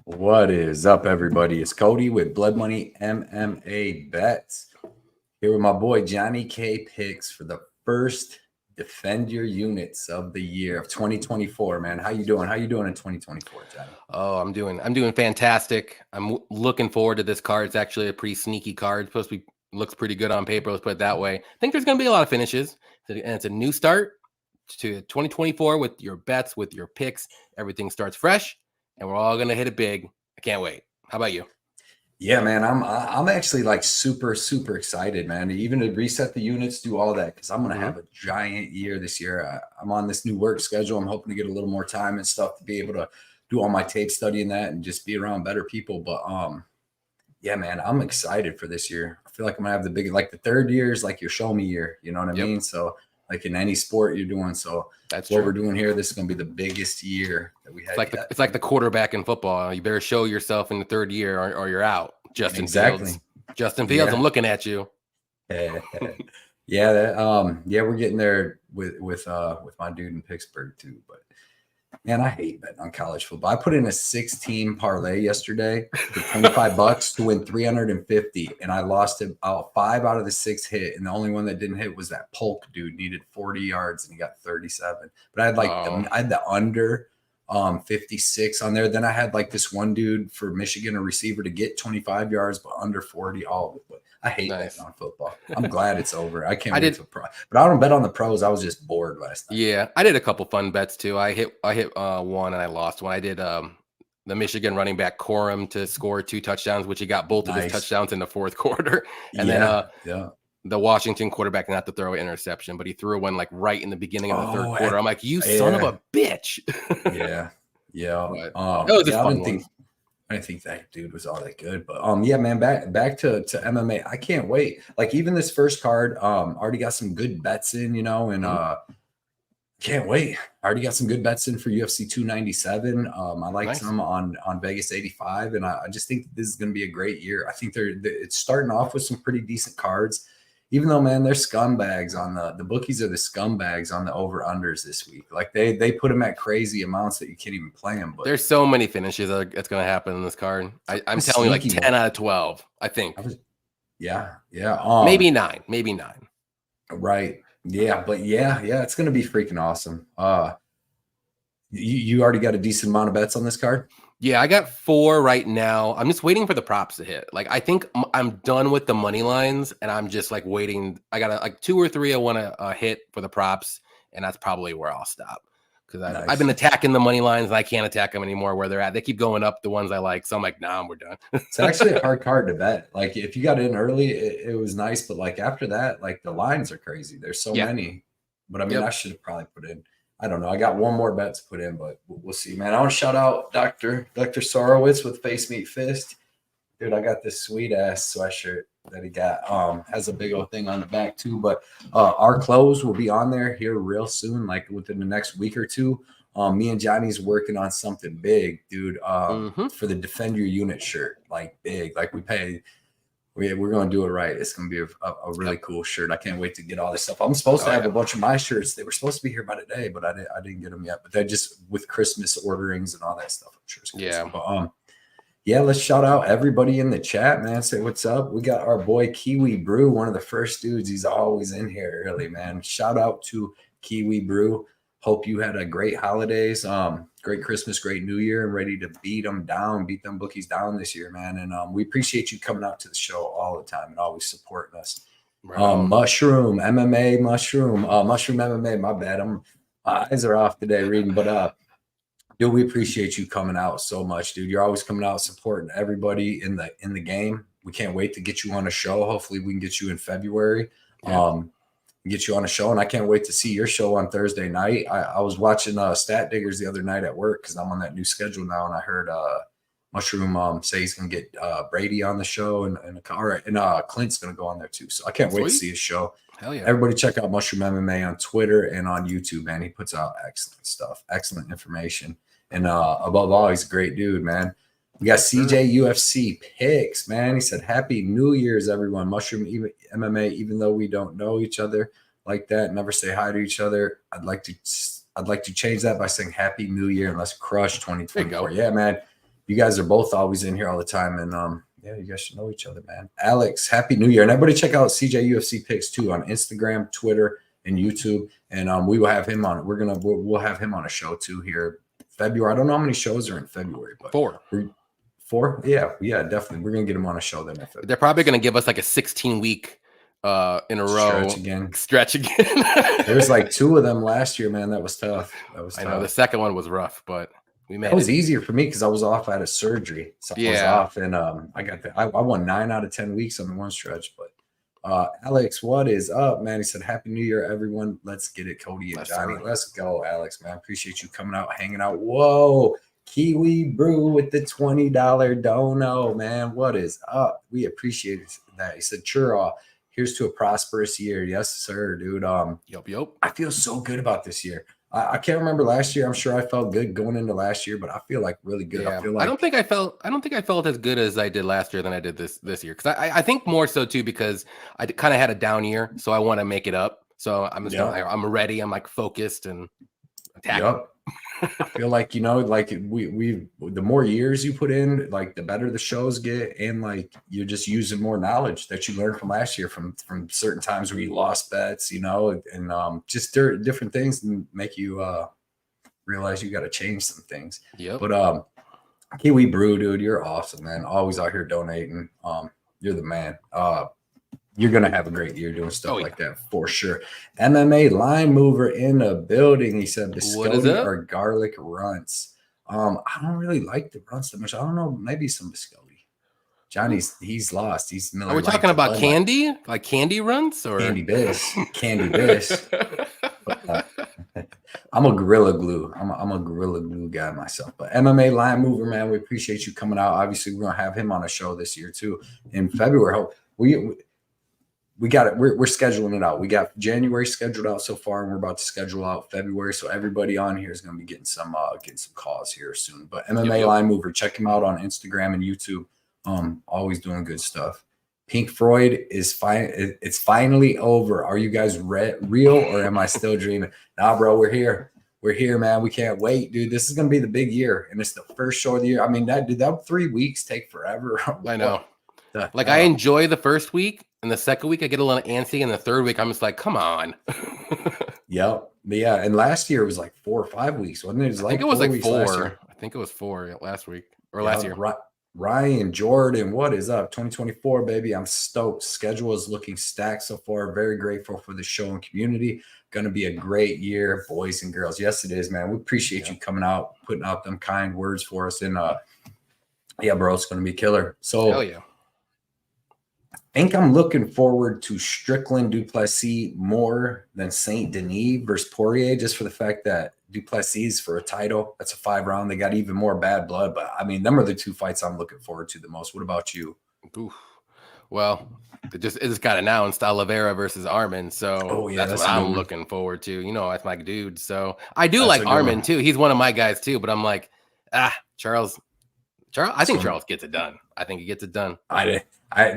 What is up, everybody? It's Cody with Blood Money MMA Bets. Here with my boy JohnnyKpicks for the first Defend Your Units of the year of 2024. Man, how you doing? How you doing in 2024, Johnny? Oh, I'm doing fantastic. I'm looking forward to this card. It's actually a pretty sneaky card. It's supposed to be looks pretty good on paper. Let's put it that way. I think there's going to be a lot of finishes, and it's a new start to 2024 with your bets, with your picks. Everything starts fresh, and we're all going to hit it big. I can't wait. How about you? Yeah, man, I'm actually like super excited, man. Even to reset the units, do all that because I'm gonna have a giant year this year. I'm on this new work schedule. I'm hoping to get a little more time and stuff to be able to do all my tape study and that, and just be around better people. But yeah, man, I'm excited for this year. I feel like I'm gonna have the big, like the third year is like your show me year. You know what I mean? So like in any sport you're doing. So that's what we're doing here. This is gonna be the biggest year that we had. It's like the quarterback in football. You better show yourself in the third year, or you're out. Justin Fields. Justin Fields, I'm looking at you. Yeah, we're getting there with my dude in Pittsburgh too. But man, I hate betting on college football. I put in a 6-team parlay yesterday for $25 to win 350, and I lost it. 5 out of the 6 hit, and the only one that didn't hit was that Polk dude. Needed 40 yards and he got 37. But I had I had the under 56 on there. Then I had like this one dude for Michigan, a receiver, to get 25 yards but under 40. All of it. But I hate betting on football. I'm glad it's over. I can't wait to pro. But I don't bet on the pros. I was just bored last night. Yeah, I did a couple fun bets too. I hit one and I lost one. I did the Michigan running back Corum to score 2 touchdowns, which he got both of his touchdowns in the fourth quarter. And then the Washington quarterback not to throw an interception, but he threw one like right in the beginning of the third quarter. I'm like, you son of a bitch. Yeah. That was a fun one. I didn't think that dude was all that good, but yeah, man, back to MMA. I can't wait. Like even this first card, already got some good bets in, you know, and can't wait. I already got some good bets in for UFC 297. I like some on Vegas 85, and I just think this is going to be a great year. I think it's starting off with some pretty decent cards. Even though, man, they're scumbags on the bookies are the scumbags on the over-unders this week. Like they put them at crazy amounts that you can't even play them. But there's so many finishes that's going to happen in this card. I'm telling you, like 10 out of 12, I think. Yeah. Maybe 9. Right. Yeah, but yeah, it's going to be freaking awesome. You already got a decent amount of bets on this card? Yeah, I got 4 right now. I'm just waiting for the props to hit. Like, I think I'm done with the money lines, and I'm just like waiting. I got like 2 or 3 I want to hit for the props, and that's probably where I'll stop because I've been attacking the money lines, and I can't attack them anymore where they're at. They keep going up, the ones I like, so I'm like, nah, we're done. It's actually a hard card to bet. Like, if you got in early, it was nice, but like after that, like the lines are crazy. There's so many. But I mean, I should have probably put in. I don't know. I got one more bet to put in, but we'll see, man. I want to shout out Dr. Sorowitz with FaceMeetFist. Dude, I got this sweet ass sweatshirt that he got. Has a big old thing on the back too. But our clothes will be on there here real soon, like within the next week or two. Me and Johnny's working on something big, dude. For the Defend Your Unit shirt, like big, like we pay. We're going to do it right. It's going to be a really cool shirt. I can't wait to get all this stuff. I'm supposed to have a bunch of my shirts. They were supposed to be here by today, but I didn't get them yet. But they're just with Christmas orderings and all that stuff. I'm sure it's good. But let's shout out everybody in the chat, man. Say what's up. We got our boy Kiwi Brew, one of the first dudes. He's always in here early, man. Shout out to Kiwi Brew. Hope you had a great holidays, great Christmas, great New Year, and ready to beat them bookies down this year, man. And we appreciate you coming out to the show all the time and always supporting us. Mushroom MMA, Mushroom MMA. My bad, my eyes are off today reading, but dude, we appreciate you coming out so much, dude. You're always coming out supporting everybody in the game. We can't wait to get you on a show. Hopefully, we can get you in February. Get you on a show, and I can't wait to see your show on Thursday night. I was watching Stat Diggers the other night at work because I'm on that new schedule now, and I heard Mushroom say he's gonna get Brady on the show, and Clint's gonna go on there too. So I can't wait to see his show. Hell yeah! Everybody check out Mushroom MMA on Twitter and on YouTube, man. He puts out excellent stuff, excellent information, and above all, he's a great dude, man. We got CJ UFC picks, man. He said, "Happy New Year's, everyone." Mushroom MMA, even though we don't know each other like that, never say hi to each other. I'd like to change that by saying Happy New Year and let's crush 2024. Yeah, man. you guys are both always in here all the time, and yeah, you guys should know each other, man. Alex, happy New Year, and everybody check out CJ UFC Picks too on Instagram, Twitter, and YouTube, and we will have him on. We'll have him on a show too here February. I don't know how many shows are in February, but 4. 4, yeah, definitely. We're gonna get him on a show then. They're probably gonna give us like a 16-week in a row stretch again. There's like 2 of them last year, man. That was tough. I know the second one was rough, but we made it. Was easier for me because I was off out of surgery. So I was off, and I won 9 out of 10 weeks on the one stretch. But Alex, what is up, man? He said, "Happy New Year, everyone. Let's get it, Cody and Johnny. Let's go, Alex, man. Appreciate you coming out, hanging out. Whoa, Kiwi Brew with the $20 dono, man. What is up? We appreciate that." He said, "Sure, here's to a prosperous year." Yes, sir, dude. Yup. I feel so good about this year. I can't remember last year. I'm sure I felt good going into last year, but I feel like really good. Yeah. I feel like I don't think I felt as good as I did last year than I did this year. Because I think more so too because I kind of had a down year, so I want to make it up. So I'm ready. I'm like focused and attacking. Yep. I feel like, like we the more years you put in, like the better the shows get, and like you're just using more knowledge that you learned from last year from certain times where you lost bets, and just different things and make you realize you got to change some things. Yeah. But Kiwi Brew, dude, you're awesome, man. Always out here donating. You're the man. You're going to have a great year doing stuff like that for sure. MMA line mover in the building. He said biscotti or garlic runts. I don't really like the runts that much. I don't know. Maybe some biscotti. He's lost. He's Are we talking about candy? Like candy runts or candy biss? Candy biss. I'm a Gorilla Glue. I'm a Gorilla Glue guy myself. But MMA line mover, man, we appreciate you coming out. Obviously, we're going to have him on a show this year too in February. We got it. We're scheduling it out. We got January scheduled out so far, and we're about to schedule out February. So everybody on here is going to be getting some calls here soon. But MMA line mover, check him out on Instagram and YouTube. Always doing good stuff. Pink Floyd is fine. It's finally over. Are you guys real or am I still dreaming? Nah, bro, we're here. We're here, man. We can't wait, dude. This is going to be the big year, and it's the first show of the year. I mean, that 3 weeks take forever. I know. I enjoy the first week, and the second week I get a little antsy, and the third week I'm just like, come on. Yep. Yeah. And last year it was like 4 or 5 weeks, wasn't it? It was like I think it was 4 last week or last year. Ryan Jordan, what is up? 2024, baby. I'm stoked. Schedule is looking stacked so far. Very grateful for the show and community. Going to be a great year, boys and girls. Yes, it is, man. We appreciate you coming out, putting out them kind words for us. And yeah, bro, it's going to be killer. So hell yeah. I think I'm looking forward to Strickland Duplessis more than Saint Denis versus Poirier, just for the fact that Duplessis for a title. That's a 5-round. They got even more bad blood, but I mean, them are the 2 fights I'm looking forward to the most. What about you? Oof. Well, it just got announced, Oliveira versus Armin. So that's what I'm looking forward to. That's my dude. So I do like Armin too. He's one of my guys too. But I'm like, Charles. I think Charles gets it done. I think he gets it done. I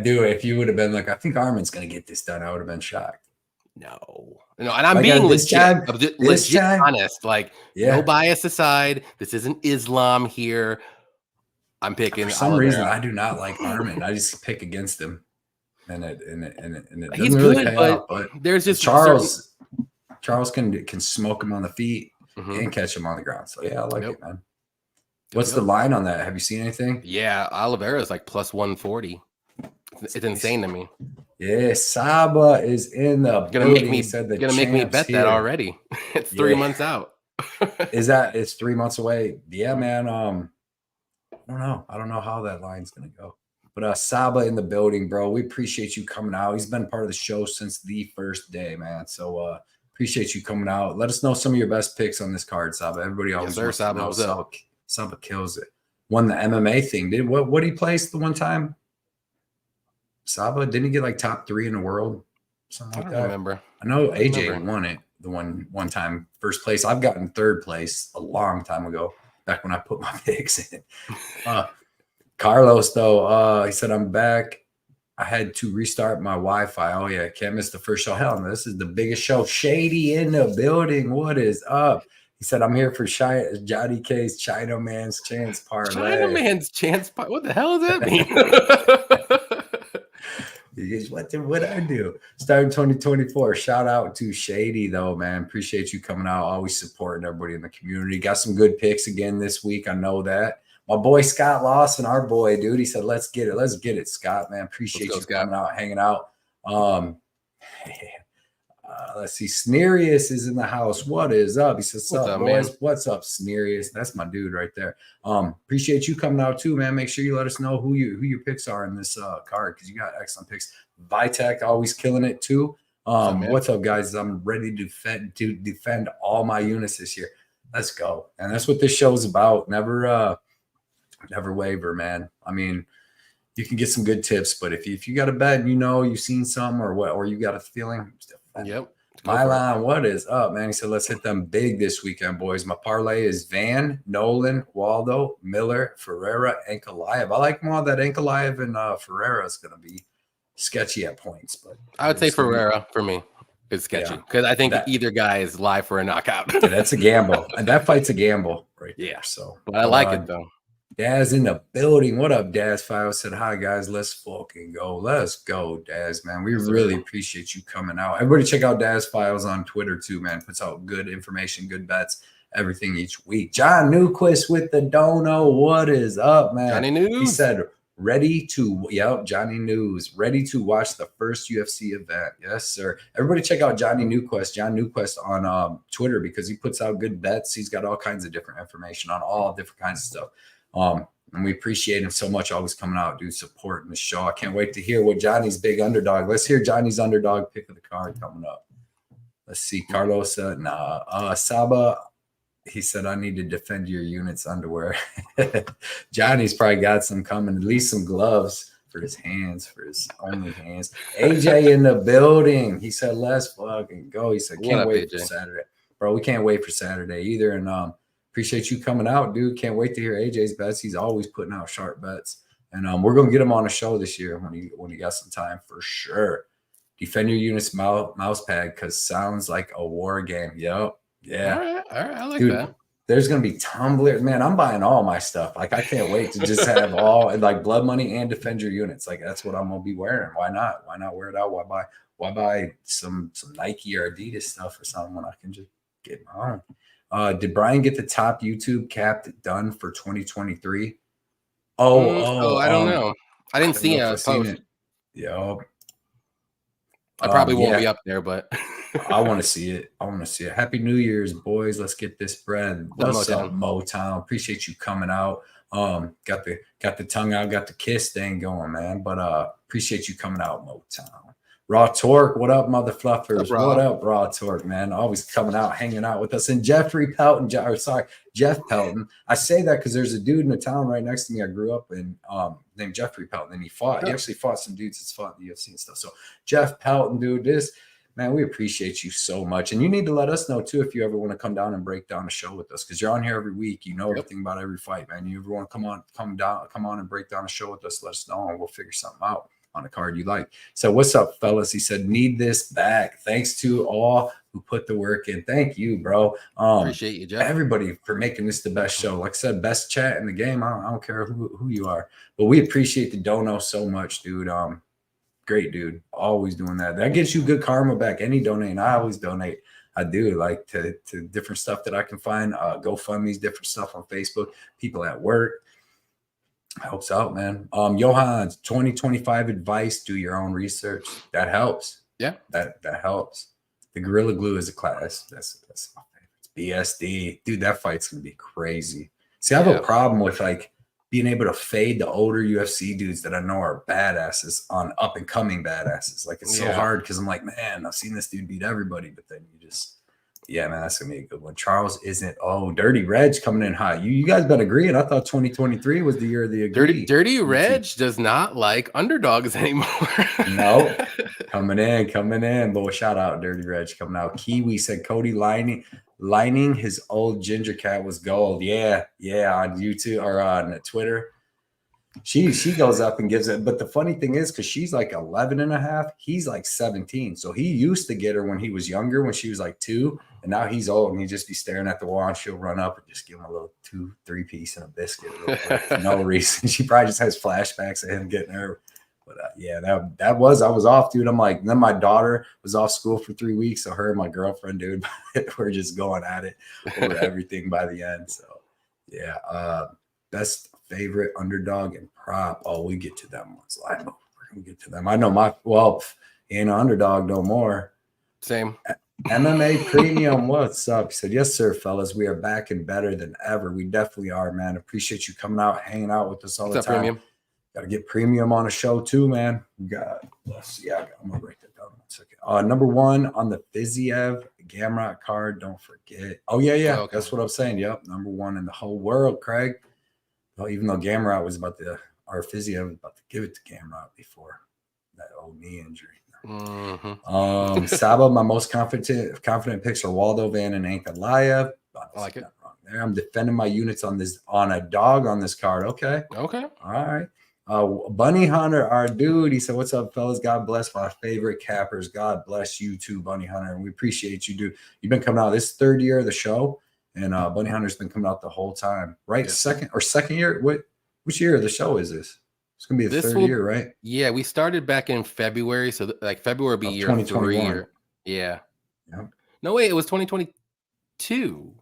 do. If you would have been like, I think Armin's going to get this done, I would have been shocked. No, and I'm being legit honest. Like, no bias aside, this isn't Islam here. I'm picking. For some reason, I do not like Armin. I just pick against him, and it he's really good, but there's just Charles. Charles can smoke him on the feet and catch him on the ground. So yeah, I like it, man. What's the line on that? Have you seen anything? Yeah, Oliveira is like plus 140. It's insane to me. Yeah, Saba is in the building. Gonna make me bet that already. It's 3 months out. It's 3 months away? Yeah, man. I don't know how that line's gonna go. But Saba in the building, bro. We appreciate you coming out. He's been part of the show since the first day, man. So appreciate you coming out. Let us know some of your best picks on this card, Saba. Everybody always wants to know. Saba kills it. Won the MMA thing. What did he place the one time? Saba, didn't he get like top 3 in the world? Something like that. I don't remember. I know AJ won it the one time, first place. I've gotten 3rd place a long time ago, back when I put my picks in. Carlos, though, he said, I'm back. I had to restart my Wi-Fi. Oh, yeah, can't miss the first show. Hell no, this is the biggest show. Shady in the building. What is up? He He said, I'm here for Johnny K's China Man's Chance Parlay. China Man's Chance Parlay. What the hell does that mean? What I do? Starting 2024. Shout out to Shady, though, man. Appreciate you coming out, always supporting everybody in the community. Got some good picks again this week. I know that. My boy Scott Lawson, our boy, dude, he said, let's get it. Let's get it, Scott, man. Appreciate you coming out, hanging out. Let's see. Snerius is in the house. What is up? He says, what's up, boys? Man? What's up, Snerius? That's my dude right there. Appreciate you coming out too, man. Make sure you let us know who your picks are in this card, because you got excellent picks. Vitek always killing it too. What's up, guys? I'm ready to defend all my units this year. Let's go. And that's what this show's about. Never waver, man. I mean, you can get some good tips, but if you got a bet and you've seen some or you got a feeling. Yep. Milan, what is up, man? He said, let's hit them big this weekend, boys. My parlay is Van, Nolan, Waldo, Miller, Ferreira, Ankalaev. I like more that Ankalaev and Ferreira is going to be sketchy at points. But I would say Ferreira for me is sketchy because I think either guy is live for a knockout. Yeah, that's a gamble. And that fight's a gamble right there. Yeah. So, but I like it, though. Daz in the building. What up, Daz? File said, hi, guys. Let's fucking go. Let's go, Daz, man. We really appreciate you coming out. Everybody check out Daz Files on Twitter, too, man. Puts out good information, good bets, everything each week. John Newquist with the dono. What is up, man? Johnny News. He said, Johnny News. Ready to watch the first UFC event. Yes, sir. Everybody check out Johnny Newquist, John Newquist on Twitter, because he puts out good bets. He's got all kinds of different information on all different kinds of stuff. And we appreciate him so much, always coming out, dude, supporting the show. I can't wait to hear what Johnny's big underdog. Let's hear Johnny's underdog pick of the card coming up. Let's see. Carlos, Saba, he said, I need to defend your unit's underwear. Johnny's probably got some coming, at least some gloves for his hands, for his only hands. AJ in the building. He said, let's fucking go. He said, can't wait for Saturday. Bro, we can't wait for Saturday either. And appreciate you coming out, dude. Can't wait to hear AJ's bets. He's always putting out sharp bets. And we're going to get him on a show this year when he got some time for sure. Defend your unit's mouse pad, because sounds like a war game. Yep. Yeah. All right. I like that. There's going to be tumblers. Man, I'm buying all my stuff. Like, I can't wait to just have all, like, blood money and defend your units. Like, that's what I'm going to be wearing. Why not? Why not wear it out? Why buy some Nike or Adidas stuff or something when I can just get my own? Did Brian get the top YouTube cap done for 2023? Oh, I don't know. I didn't see a post. Yeah. I probably won't be up there, but I want to see it. Happy New Year's, boys. Let's get this bread. What's up, Motown? Appreciate you coming out. Got the tongue out, got the kiss thing going, man. But appreciate you coming out, Motown. Raw Torque, what up, mother fluffers? What up, Raw Torque, man? Always coming out, hanging out with us. And Jeff Pelton. I say that because there's a dude in the town right next to me I grew up in named Jeffrey Pelton, and he actually fought some dudes that's fought in the UFC and stuff. So Jeff Pelton, dude, man, we appreciate you so much. And you need to let us know, too, if you ever want to come down and break down a show with us, because you're on here every week. You know everything about every fight, man. You ever want to come on and break down a show with us, let us know, and we'll figure something out on a card you like. So what's up, fellas? He said, need this back. Thanks to all who put the work in. Thank you, bro. Appreciate you, Jeff. Everybody for making this the best show. Like I said, best chat in the game. I don't care who you are, but we appreciate the dono so much, dude. Great dude. Always doing that. That gets you good karma back. Any donate. I always donate. I do, like to different stuff that I can find. GoFundMe's, different stuff on Facebook. People at work. Helps out, man. Johan's 2025 advice: do your own research. That helps. Yeah, that helps. The Gorilla Glue is a class. That's my favorite. It's BSD, dude. That fight's gonna be crazy. See, I have a problem with like being able to fade the older UFC dudes that I know are badasses on up and coming badasses. Like, it's so hard because I'm like, man, I've seen this dude beat everybody, but then you just. Yeah, man, that's gonna be a good one. Charles isn't. Dirty Reg coming in hot. You guys been agreeing. I thought 2023 was the year of the agree. Dirty Reg does not like underdogs anymore. No, coming in. Boy, shout out Dirty Reg coming out. Kiwi said Cody lining his old ginger cat was gold. Yeah, on YouTube or on Twitter. She goes up and gives it. But the funny thing is, because she's like 11 and a half, he's like 17. So he used to get her when he was younger, when she was like 2. And now he's old and he just be staring at the wall and she'll run up and just give him a little 2-3 piece and a biscuit real quick for no reason. She probably just has flashbacks of him getting her. But yeah, I was off, dude. I'm like, then my daughter was off school for 3 weeks. So her and my girlfriend, dude, we're just going at it over everything by the end. So yeah, best favorite underdog and prop. Oh, we get to them ones. I know we're gonna get to them. I know he ain't an underdog no more. Same. MMA Premium, what's up? He said, yes, sir, fellas. We are back and better than ever. We definitely are, man. Appreciate you coming out, hanging out with us all the time. Premium? Got to get Premium on a show too, man. I'm gonna write that down 1 second. Number 1 on the Fiziev Gamrot card. Don't forget. Oh, yeah. Okay. That's what I'm saying. Yep. Number 1 in the whole world, Craig. Well, even though Gamrot was Fiziev was about to give it to Gamrot before that old knee injury. Saba, my most confident picks are Waldo, Van, and Ankalaev. I like it. Wrong there. I'm defending my units on a dog on this card. Okay. All right. Bunny Hunter, our dude, he said, what's up, fellas? God bless my favorite cappers. God bless you too, Bunny Hunter. And we appreciate you, dude. You've been coming out this 3rd year of the show, and Bunny Hunter's been coming out the whole time, right? Yeah. Second year? Which year of the show is this? It's gonna be the 3rd year, right? Yeah, we started back in February, so like February will be year 3. Yeah. No, wait, it was 2022.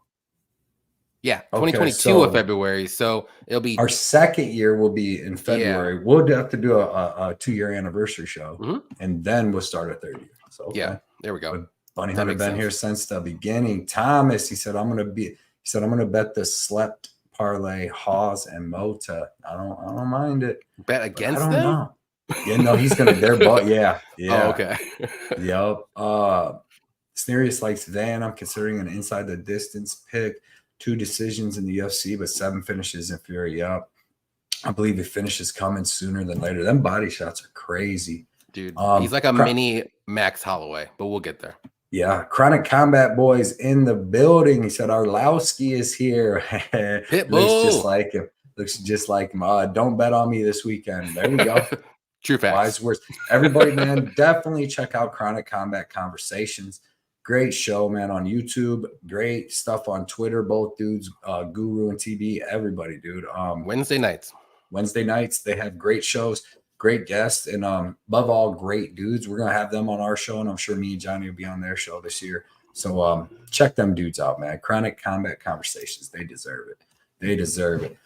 Yeah, 2022 of February. So it'll be our 2nd year will be in February. Yeah. We'll have to do a 2-year anniversary show, and then we'll start a 3rd year. So yeah, there we go. But Bunny Hunter been here since the beginning. Thomas, he said, I'm gonna bet the slept parlay Haas and Mota. I don't mind it. Bet against them? I don't know. Yeah, no, he's gonna. They're both. Yeah. Oh, okay. Yep. Snerius likes Van. I'm considering an inside the distance pick. 2 decisions in the UFC, but 7 finishes in Fury. Yep. I believe the finish is coming sooner than later. Them body shots are crazy, dude. He's like a mini Max Holloway, but we'll get there. Yeah, Chronic Combat Boys in the building. He said, Arlowski is here. Looks just like him. Looks just like him. Don't bet on me this weekend. There we go. True facts. Wise words. Everybody, man, definitely check out Chronic Combat Conversations. Great show, man, on YouTube. Great stuff on Twitter. Both dudes, Guru and TB, everybody, dude. Wednesday nights, they have great shows. Great guests, and above all, great dudes. We're gonna have them on our show, and I'm sure me and Johnny will be on their show this year. So check them dudes out, man. Chronic Combat Conversations. They deserve it.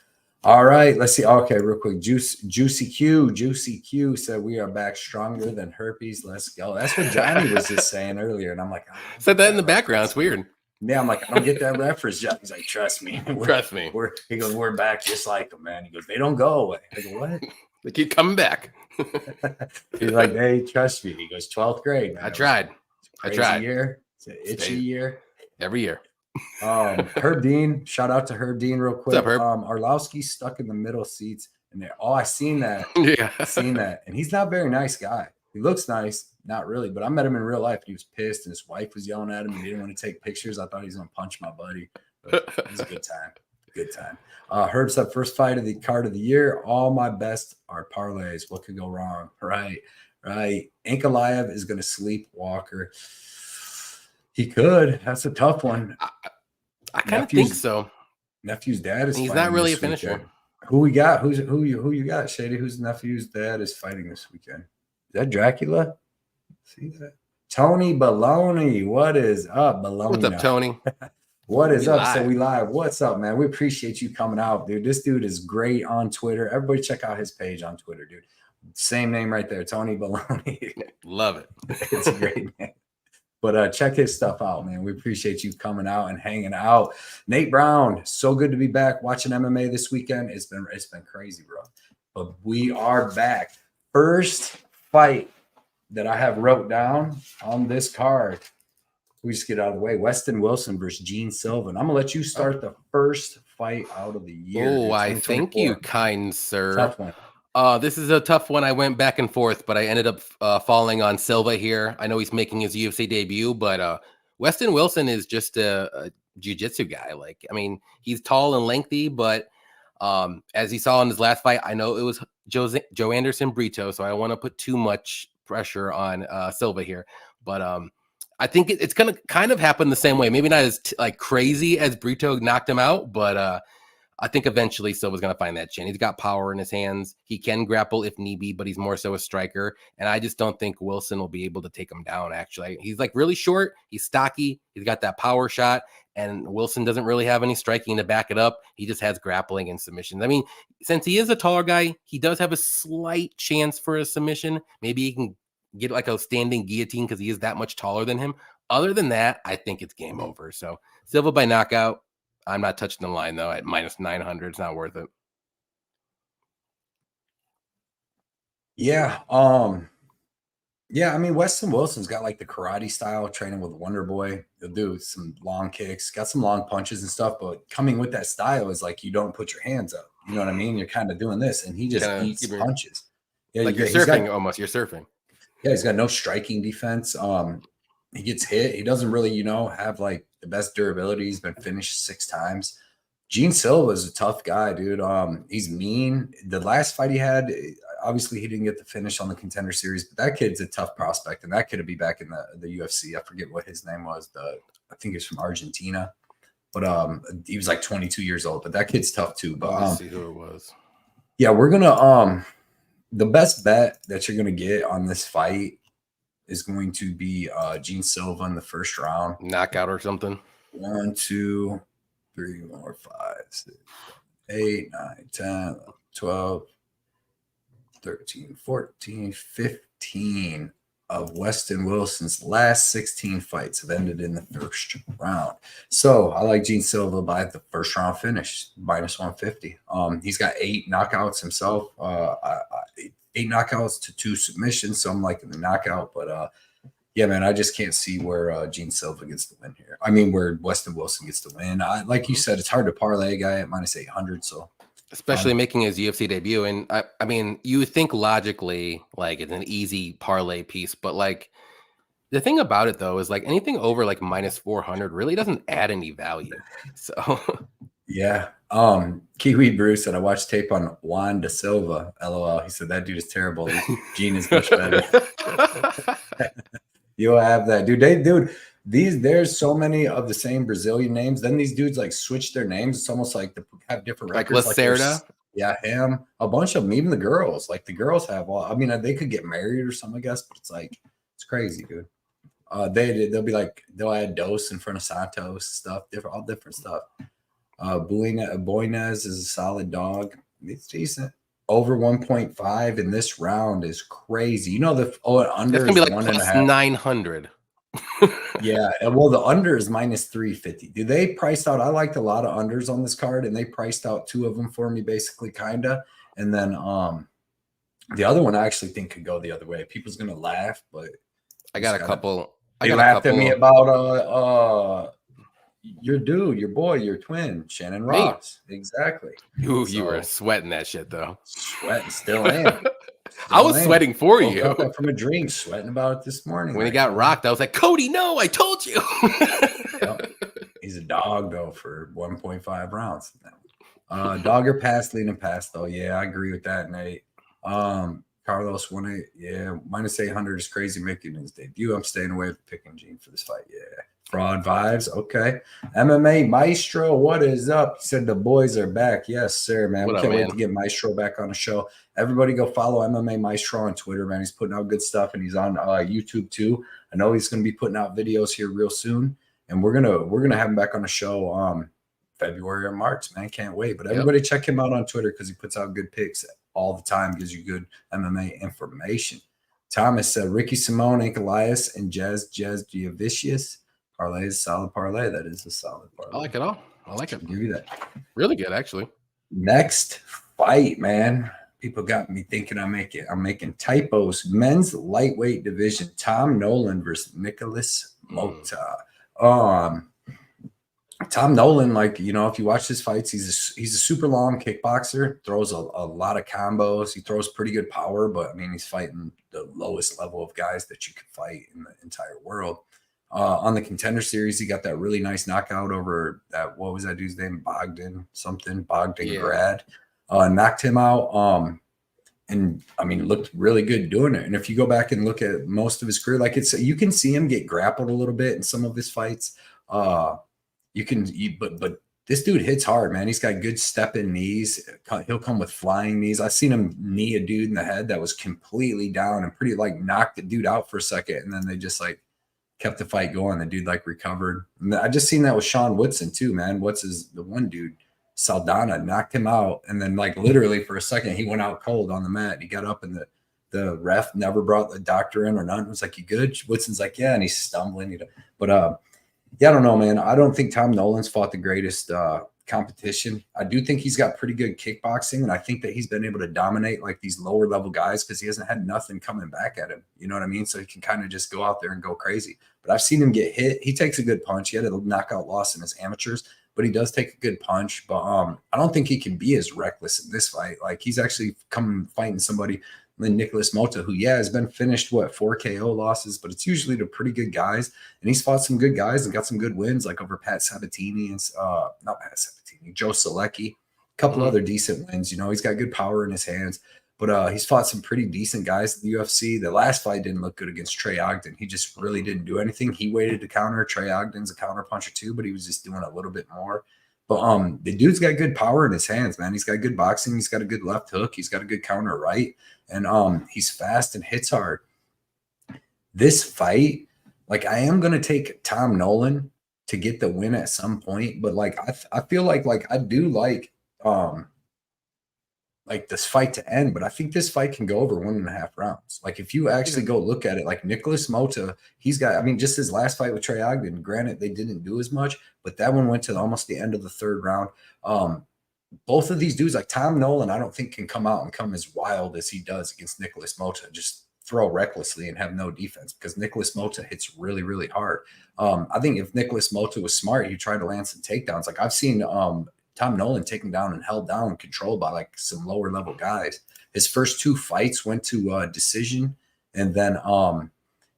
All right, let's see. Okay, real quick. Juicy Q said we are back stronger than herpes. Let's go. That's what Johnny was just saying earlier, and I'm like, said that in the background. It's weird. Yeah, I'm like, I don't get that reference. He's like, trust me. He goes, we're back just like them, man. He goes, they don't go away. I go, what? They keep coming back. He's like, hey, trust me. He goes, 12th grade. Man. I tried. Year. It's an itchy year. Every year. Herb Dean. Shout out to Herb Dean real quick. What's up, Herb? Arlowski's stuck in the middle seats. And I seen that. Yeah. I seen that. And he's not a very nice guy. He looks nice. Not really. But I met him in real life. And he was pissed. And his wife was yelling at him. And he didn't want to take pictures. I thought he was going to punch my buddy. But it was a good time. Good time. Herb said, first fight of the card of the year. All my best are parlays. What could go wrong? Right. Ankalaev is going to sleep Walker. He could. That's a tough one. I kind of think so. Nephew's dad is. He's not really a finisher. Weekend. Who we got? Who you got, Shady? Whose nephew's dad is fighting this weekend? Is that Dracula? See that? Tony Baloney. What is up, Baloney? What's up, Tony? What is up? So we live. What's up, man? We appreciate you coming out, dude. This dude is great on Twitter. Everybody check out his page on Twitter, dude. Same name right there, Tony Baloney. Love it. It's a great name. But check his stuff out, man. We appreciate you coming out and hanging out. Nate Brown, so good to be back watching MMA this weekend. It's been crazy, bro. But we are back. First fight that I have wrote down on this card. We just get out of the way. Weston Wilson versus Gene Silva. And I'm gonna let you start the first fight out of the year. Oh, I thank you, kind sir. Tough one. This is a tough one. I went back and forth, but I ended up falling on Silva here. I know he's making his UFC debut, but Weston Wilson is just a jiu-jitsu guy. Like, I mean, he's tall and lengthy, but As he saw in his last fight, I know it was Joe Anderson Brito, so I don't want to put too much pressure on Silva here, but I think it's going to kind of happen the same way. Maybe not as like crazy as Brito knocked him out, but I think eventually Silva's going to find that chin. He's got power in his hands. He can grapple if need be, but he's more so a striker. And I just don't think Wilson will be able to take him down, actually. He's like really short. He's stocky. He's got that power shot. And Wilson doesn't really have any striking to back it up. He just has grappling and submissions. I mean, since he is a taller guy, he does have a slight chance for a submission. Maybe he can get like a standing guillotine because he is that much taller than him. Other than that, I think it's game over. So Silva by knockout. I'm not touching the line, though, at minus 900. It's not worth it. Yeah. Yeah, I mean, Weston Wilson's got like the karate style training with Wonder Boy. He'll do some long kicks, got some long punches and stuff, but coming with that style is like you don't put your hands up. You know what I mean? You're kind of doing this, and he just eats punches. Yeah, like you're surfing almost. You're surfing. Yeah, he's got no striking defense. He gets hit. He doesn't really, have like the best durability. He's been finished 6 times. Gene Silva is a tough guy, dude. He's mean. The last fight he had, obviously he didn't get the finish on the Contender Series, but that kid's a tough prospect, and that kid would be back in the UFC. I forget what his name was. I think he's from Argentina, but he was like 22 years old. But that kid's tough too. But let's see who it was. Yeah, we're gonna the best bet that you're gonna get on this fight is going to be Gene Silva in the first round. Knockout or something. 1, 2, 3, 4, 5, 6, 8, 9, 10, 12, 13, 14, 15 of Weston Wilson's last 16 fights have ended in the first round. So I like Gene Silva by the first round finish, minus 150. He's got 8 knockouts himself. 8 knockouts to 2 submissions. So I'm liking the knockout, but yeah, man, I just can't see where Gene Silva gets the win here. I mean, where Weston Wilson gets the win. Like you said, it's hard to parlay a guy at minus 800. So especially making his UFC debut. And I mean, you would think logically, like it's an easy parlay piece, but like the thing about it though, is like anything over like minus 400 really doesn't add any value. So yeah. Kiwi Bruce said, I watched tape on Juan da Silva. LOL. He said, that dude is terrible. Gene is much better. You'll have that, dude. There's so many of the same Brazilian names. Then these dudes like switch their names. It's almost like they have different records. Like Lacerda. Yeah, him. A bunch of them, even the girls. Like the girls have all. I mean, they could get married or something, I guess, but it's like it's crazy, dude. They'll be like they'll add Dos in front of Santos stuff, all different stuff. Boynez is a solid dog. It's decent. Over 1.5 in this round is crazy. You know the under it's gonna be like 1.5. 900. Yeah, well, the under is minus 350. Do they priced out? I liked a lot of unders on this card, and they priced out 2 of them for me, basically, kinda. And then the other one I actually think could go the other way. People's gonna laugh, but I got a couple. They laughed at me about your dude, your boy, your twin, Shannon Ross. Me. Exactly. You were sweating that shit though. Sweating, still am. I was sweating for you. Woke up from a dream, sweating about it this morning. When he got rocked, I was like, Cody, no, I told you. Yep. He's a dog though for 1.5 rounds. Dog or pass, leading pass though. Yeah, I agree with that, Nate. Carlos 1-8. Yeah, minus 800 is crazy making his debut. I'm staying away with picking Gene for this fight. Yeah. Fraud vibes. Okay. MMA Maestro, what is up? He said the boys are back. Yes, sir, man. We can't wait to get Maestro back on the show. Everybody go follow MMA Maestro on Twitter, man. He's putting out good stuff, and he's on YouTube too. I know he's going to be putting out videos here real soon, and we're gonna have him back on the show February or March, man. Can't wait. But everybody check him out on Twitter because he puts out good picks all the time, gives you good MMA information. Thomas said Ricky Simone, Ankalaev, and Jazz Giovicius. Parlay is a solid parlay. That is a solid parlay. I like it all. I like it. I'll give you that. Really good, actually. Next fight, man. People got me thinking I'm making typos. Men's lightweight division. Tom Nolan versus Nicholas Mota. Tom Nolan, like, if you watch his fights, he's a super long kickboxer, throws a lot of combos. He throws pretty good power, but I mean, he's fighting the lowest level of guys that you could fight in the entire world. On the Contender Series, he got that really nice knockout over that, what was that dude's name? Bogdan Grad. Knocked him out. And I mean, looked really good doing it. And if you go back and look at most of his career, like you can see him get grappled a little bit in some of his fights. But this dude hits hard, man. He's got good step-in knees. He'll come with flying knees. I've seen him knee a dude in the head that was completely down and pretty like knocked the dude out for a second, and then they just like kept the fight going. The dude like recovered. And I just seen that with Sean Woodson too, man. The one dude, Saldana, knocked him out, and then like literally for a second he went out cold on the mat. He got up, and the ref never brought the doctor in or nothing. It was like, "You good?" Woodson's like, "Yeah," and he's stumbling. But yeah, I don't know, man. I don't think Tom Nolan's fought the greatest competition. I do think he's got pretty good kickboxing, and I think that he's been able to dominate like these lower level guys because he hasn't had nothing coming back at him. You know what I mean? So he can kind of just go out there and go crazy. But I've seen him get hit. He takes a good punch. He had a knockout loss in his amateurs, but he does take a good punch. But I don't think he can be as reckless in this fight. Like he's actually come fighting somebody than Nicholas Mota, who, has been finished, 4 KO losses, but it's usually to pretty good guys. And he's fought some good guys and got some good wins, like over Pat Sabatini and not Pat Sabatini, Joe Selecki, a couple other decent wins. You know, he's got good power in his hands, but he's fought some pretty decent guys in the UFC. The last fight didn't look good against Trey Ogden. He just really didn't do anything. He waited to counter. Trey Ogden's a counter puncher too, but he was just doing a little bit more. But the dude's got good power in his hands, man. He's got good boxing. He's got a good left hook. He's got a good counter right. And he's fast and hits hard. This fight, like I am going to take Tom Nolan to get the win at some point. But like I feel like I do like this fight to end, but I think this fight can go over 1.5 rounds. Like if you actually go look at it, like Nicholas Mota, he's got, I mean, just his last fight with Trey Ogden, granted they didn't do as much, but that one went to almost the end of the 3rd round. Both of these dudes, like Tom Nolan, I don't think can come out and come as wild as he does against Nicholas Mota, just throw recklessly and have no defense, because Nicholas Mota hits really, really hard. I think if Nicholas Mota was smart, he'd try to land some takedowns. Like I've seen Tom Nolan taken down and held down, controlled by like some lower level guys. His first 2 fights went to decision, and then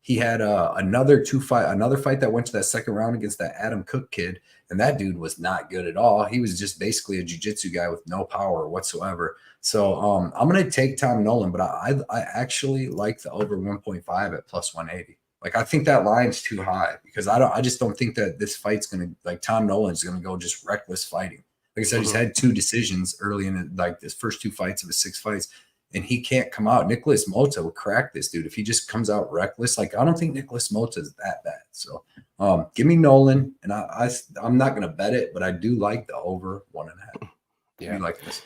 he had another fight that went to that 2nd round against that Adam Cook kid, and that dude was not good at all. He was just basically a jiu-jitsu guy with no power whatsoever. So I'm gonna take Tom Nolan, but I actually like the over 1.5 at plus 180. Like I think that line's too high, because I just don't think that this fight's gonna, like, Tom Nolan's gonna go just reckless fighting. Like I said, he's had 2 decisions early in it, like his first 2 fights of his 6 fights, and he can't come out. Nicholas Mota will crack this dude if he just comes out reckless. Like I don't think Nicholas Mota is that bad. So give me Nolan, and I'm not gonna bet it, but I do like the over 1.5. Yeah, you like this?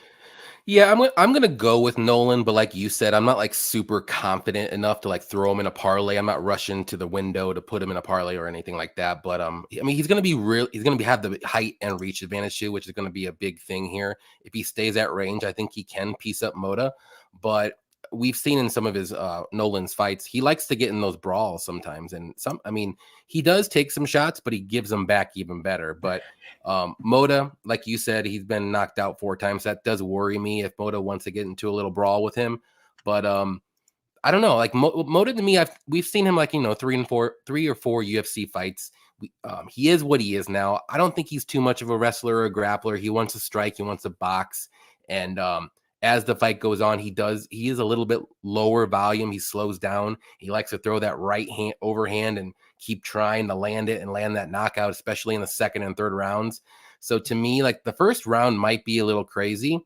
Yeah, I'm gonna go with Nolan, but like you said, I'm not like super confident enough to like throw him in a parlay. I'm not rushing to the window to put him in a parlay or anything like that. But I mean, he's gonna have the height and reach advantage too, which is gonna be a big thing here. If he stays at range, I think he can piece up Mota. But we've seen in some of his Nolan's fights, he likes to get in those brawls sometimes, and I mean, he does take some shots, but he gives them back even better. But Mota, like you said, he's been knocked out 4 times. That does worry me if Mota wants to get into a little brawl with him. But I don't know, like Mota to me, we've seen him like, 3 or 4 UFC fights. He is what he is now. I don't think he's too much of a wrestler or a grappler. He wants to strike, he wants to box, and as the fight goes on, he is a little bit lower volume. He slows down. He likes to throw that right hand overhand and keep trying to land it and land that knockout, especially in the 2nd and 3rd rounds. So to me, like the 1st round might be a little crazy,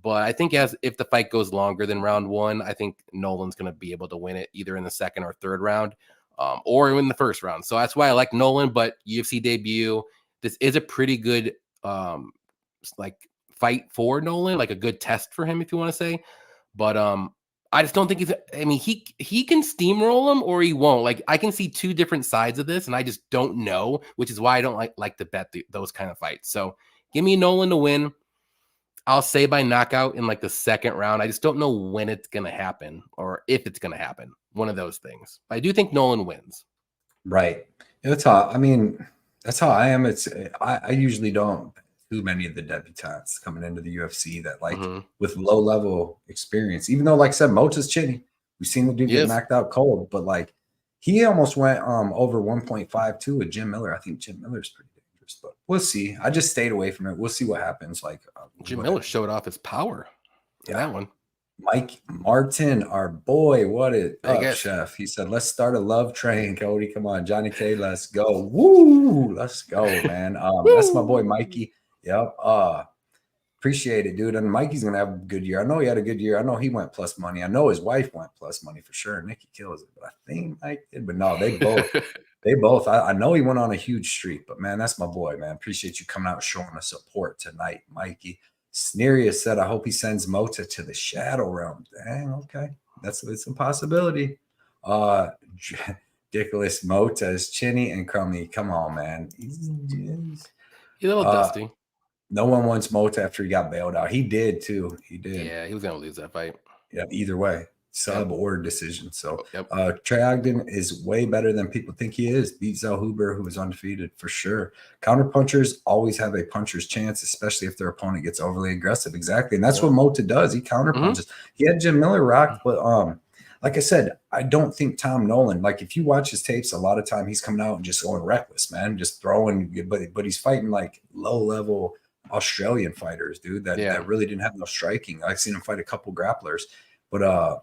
but I think if the fight goes longer than round 1, I think Nolan's going to be able to win it either in the 2nd or 3rd round, or in the 1st round. So that's why I like Nolan. But UFC debut, this is a pretty good fight for Nolan, like a good test for him, if you want to say. But I just don't think he can steamroll him or he won't. Like I can see 2 different sides of this, and I just don't know, which is why I don't like to bet those kind of fights. So give me Nolan to win. I'll say by knockout in like the 2nd round. I just don't know when it's gonna happen or if it's gonna happen. One of those things. I do think Nolan wins. Right. That's how I am. I usually don't too many of the debutants coming into the UFC that like with low level experience, even though, like I said, Mota's chinny. We've seen the dude get knocked out cold, but like He almost went over 1.52 with Jim Miller. I think Jim Miller's pretty dangerous, but we'll see. I just stayed away from it. We'll see what happens. Like Jim Miller showed off his power. Yeah, that one. Mike Martin, our boy, what is up, Vegas. chef? He said, "Let's start a love train, Cody. Come on, Johnny K, let's go. Woo, let's go, man. That's my boy Mikey. Yep. Appreciate it, dude. And Mikey's gonna have a good year. I know he had a good year. I know he went plus money. I know his wife went plus money for sure. Nikki kills it, but I think Mike did. But no, they both. I know he went on a huge streak, but man, that's my boy, man. Appreciate you coming out and showing us support tonight, Mikey. Snerius said, I hope he sends Mota to the Shadow Realm. Dang, okay. It's a possibility. Ridiculous Mota is chinny and crummy. Come on, man. He's a little dusty. No one wants Mota after he got bailed out. He did too. He did. Yeah, he was gonna lose that fight. Yeah, either way. Sub or decision. So Trey Ogden is way better than people think he is. Beat Zell Huber, who is undefeated for sure. Counterpunchers always have a puncher's chance, especially if their opponent gets overly aggressive. Exactly. And that's what Mota does. He counterpunches. He had Jim Miller rocked, but like I said, I don't think Tom Nolan, like if you watch his tapes, a lot of time he's coming out and just going reckless, man, just throwing, but he's fighting like low level Australian fighters, dude, that really didn't have no striking. I've seen him fight a couple grapplers, but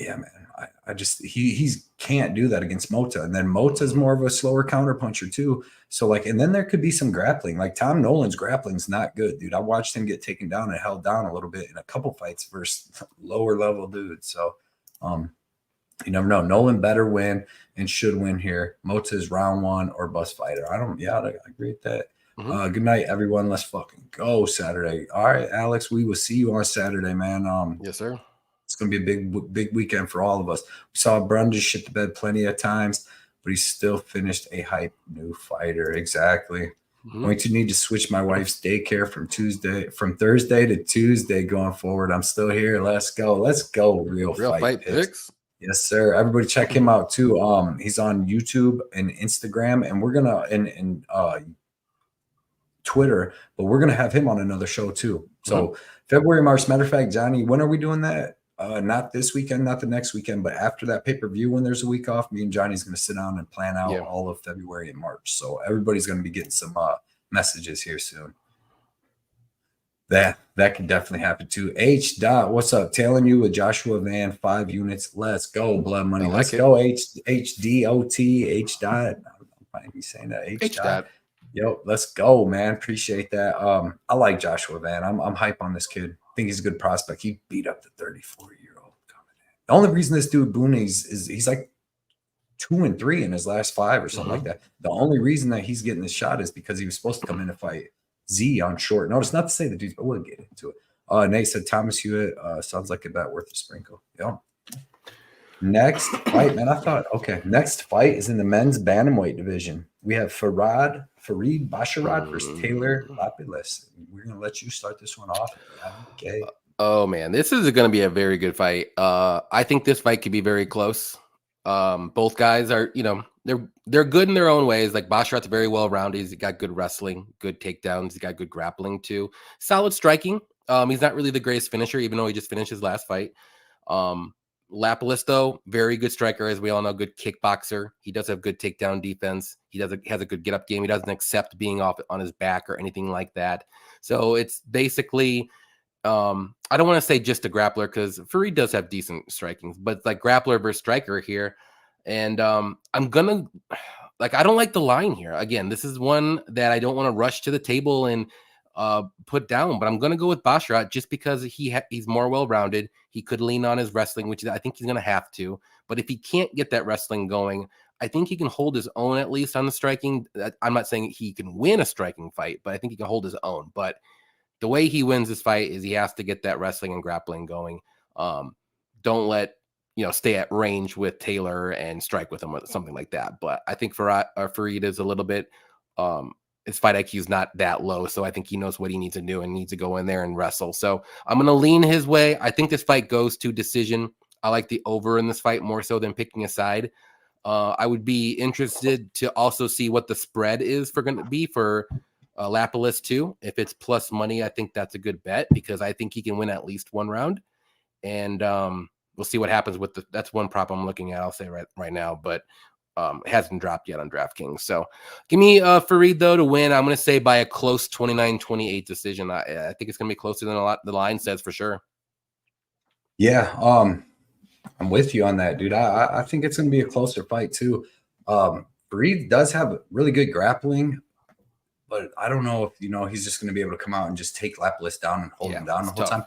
yeah, man, I just he's can't do that against Mota. And then Mota's more of a slower counter puncher too. So like, and then there could be some grappling. Like Tom Nolan's grappling's not good, dude. I watched him get taken down and held down a little bit in a couple fights versus lower level dudes. So you never know. Nolan better win and should win here. Mota's round one or bust fighter. I agree with that. Good night, everyone. Let's fucking go Saturday. All right, Alex, we will see you on Saturday, man. Yes, sir. It's going to be a big weekend for all of us. We saw Brun just shit the bed plenty of times, but he still finished a hype new fighter. Exactly. Going to need to switch my wife's daycare from Thursday to Tuesday going forward. I'm still here. Let's go. Let's go. Real fight picks. Yes, sir. Everybody check him out too. He's on YouTube and Instagram, and we're gonna and Twitter, but we're gonna have him on another show too. So February, March. Matter of fact, Johnny, when are we doing that? Not this weekend, not the next weekend, but after that pay-per-view, when there's a week off, me and Johnny's going to sit down and plan out all of February and March. So everybody's going to be getting some messages here soon. That could definitely happen too. H. Dot, what's up? Tailing you with Joshua Van, 5 units. Let's go, blood money. Let's go. HDOT. H. Dot. I might be saying that. H. Dot. Yo, let's go, man. Appreciate that. I like Joshua Van. I'm hype on this kid. I think he's a good prospect. He beat up the 34-year-old coming in. The only reason this dude Boone is he's like 2-3 in his last 5 or something like that. The only reason that he's getting this shot is because he was supposed to come in and fight Z on short notice. Not to say the dudes, but we'll get into it. Nate said Thomas Hewitt sounds like a bet worth a sprinkle. Yeah. Next fight, man. Next fight is in the men's bantamweight division. We have Farid Basharat versus Taylor Lapilus. We're gonna let you start this one off. Okay. Oh man, this is going to be a very good fight. I think this fight could be very close. Both guys are, they're good in their own ways. Like Basharat's very well rounded. He's got good wrestling, good takedowns. He's got good grappling too. Solid striking. He's not really the greatest finisher, even though he just finished his last fight. Lapilus, though, very good striker, as we all know, good kickboxer. He does have good takedown defense. He has a good get-up game. He doesn't accept being off on his back or anything like that. So it's basically, I don't want to say just a grappler because Farid does have decent striking, but it's like grappler versus striker here. And I don't like the line here. Again, this is one that I don't want to rush to the table and put down, but I'm going to go with Basharat just because he's more well-rounded. He could lean on his wrestling, which I think he's going to have to. But if he can't get that wrestling going, I think he can hold his own at least on the striking. I'm not saying he can win a striking fight, but I think he can hold his own. But the way he wins this fight is he has to get that wrestling and grappling going. Don't let, stay at range with Taylor and strike with him or something like that. But I think Farid is a little bit his fight IQ is not that low, so I think he knows what he needs to do and needs to go in there and wrestle. So I'm going to lean his way. I think this fight goes to decision. I like the over in this fight more so than picking a side. I would be interested to also see what the spread is going to be for Lapilus too. If it's plus money, I think that's a good bet because I think he can win at least one round. And we'll see what happens with that's one prop I'm looking at. I'll say right now, but it hasn't dropped yet on DraftKings. So give me Farid though to win. I'm going to say by a close 29-28 decision. I think it's going to be closer than the line says for sure. Yeah, I'm with you on that, dude. I think it's going to be a closer fight too. Farid does have really good grappling, but I don't know if he's just going to be able to come out and just take Lapalus down and hold him down the whole time.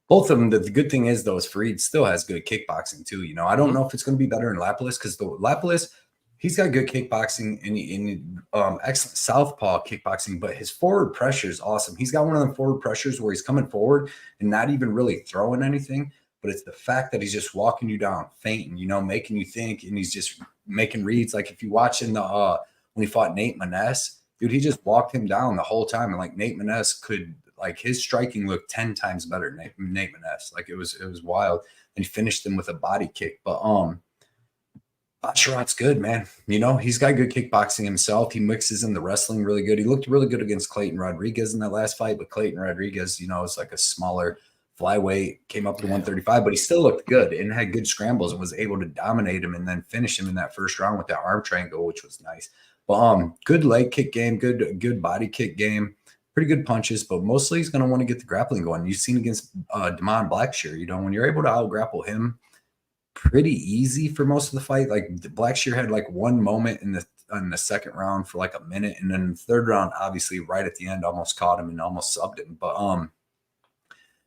Both of them. The good thing is though, is Farid still has good kickboxing too. I don't know if it's going to be better in Lapalus because the Lapalus, he's got good kickboxing and excellent southpaw kickboxing, but his forward pressure is awesome. He's got one of them forward pressures where he's coming forward and not even really throwing anything, but it's the fact that he's just walking you down, fainting, making you think, and he's just making reads. Like if you watch in when he fought Nate Maness, dude, he just walked him down the whole time, and like Nate Maness could, like his striking looked 10 times better than Nate Maness. Like it was wild, and he finished him with a body kick, but Basharat's good, man. He's got good kickboxing himself. He mixes in the wrestling really good. He looked really good against Clayton Rodriguez in that last fight, but Clayton Rodriguez, is like a smaller flyweight, came up to 135, but he still looked good and had good scrambles and was able to dominate him and then finish him in that first round with that arm triangle, which was nice. But good leg kick game, good body kick game, pretty good punches, but mostly he's going to want to get the grappling going. You've seen against Damon Blackshear, when you're able to out grapple him pretty easy for most of the fight. Like Blackshear had like one moment in the second round for like a minute, and then the third round, obviously right at the end, almost caught him and almost subbed him. But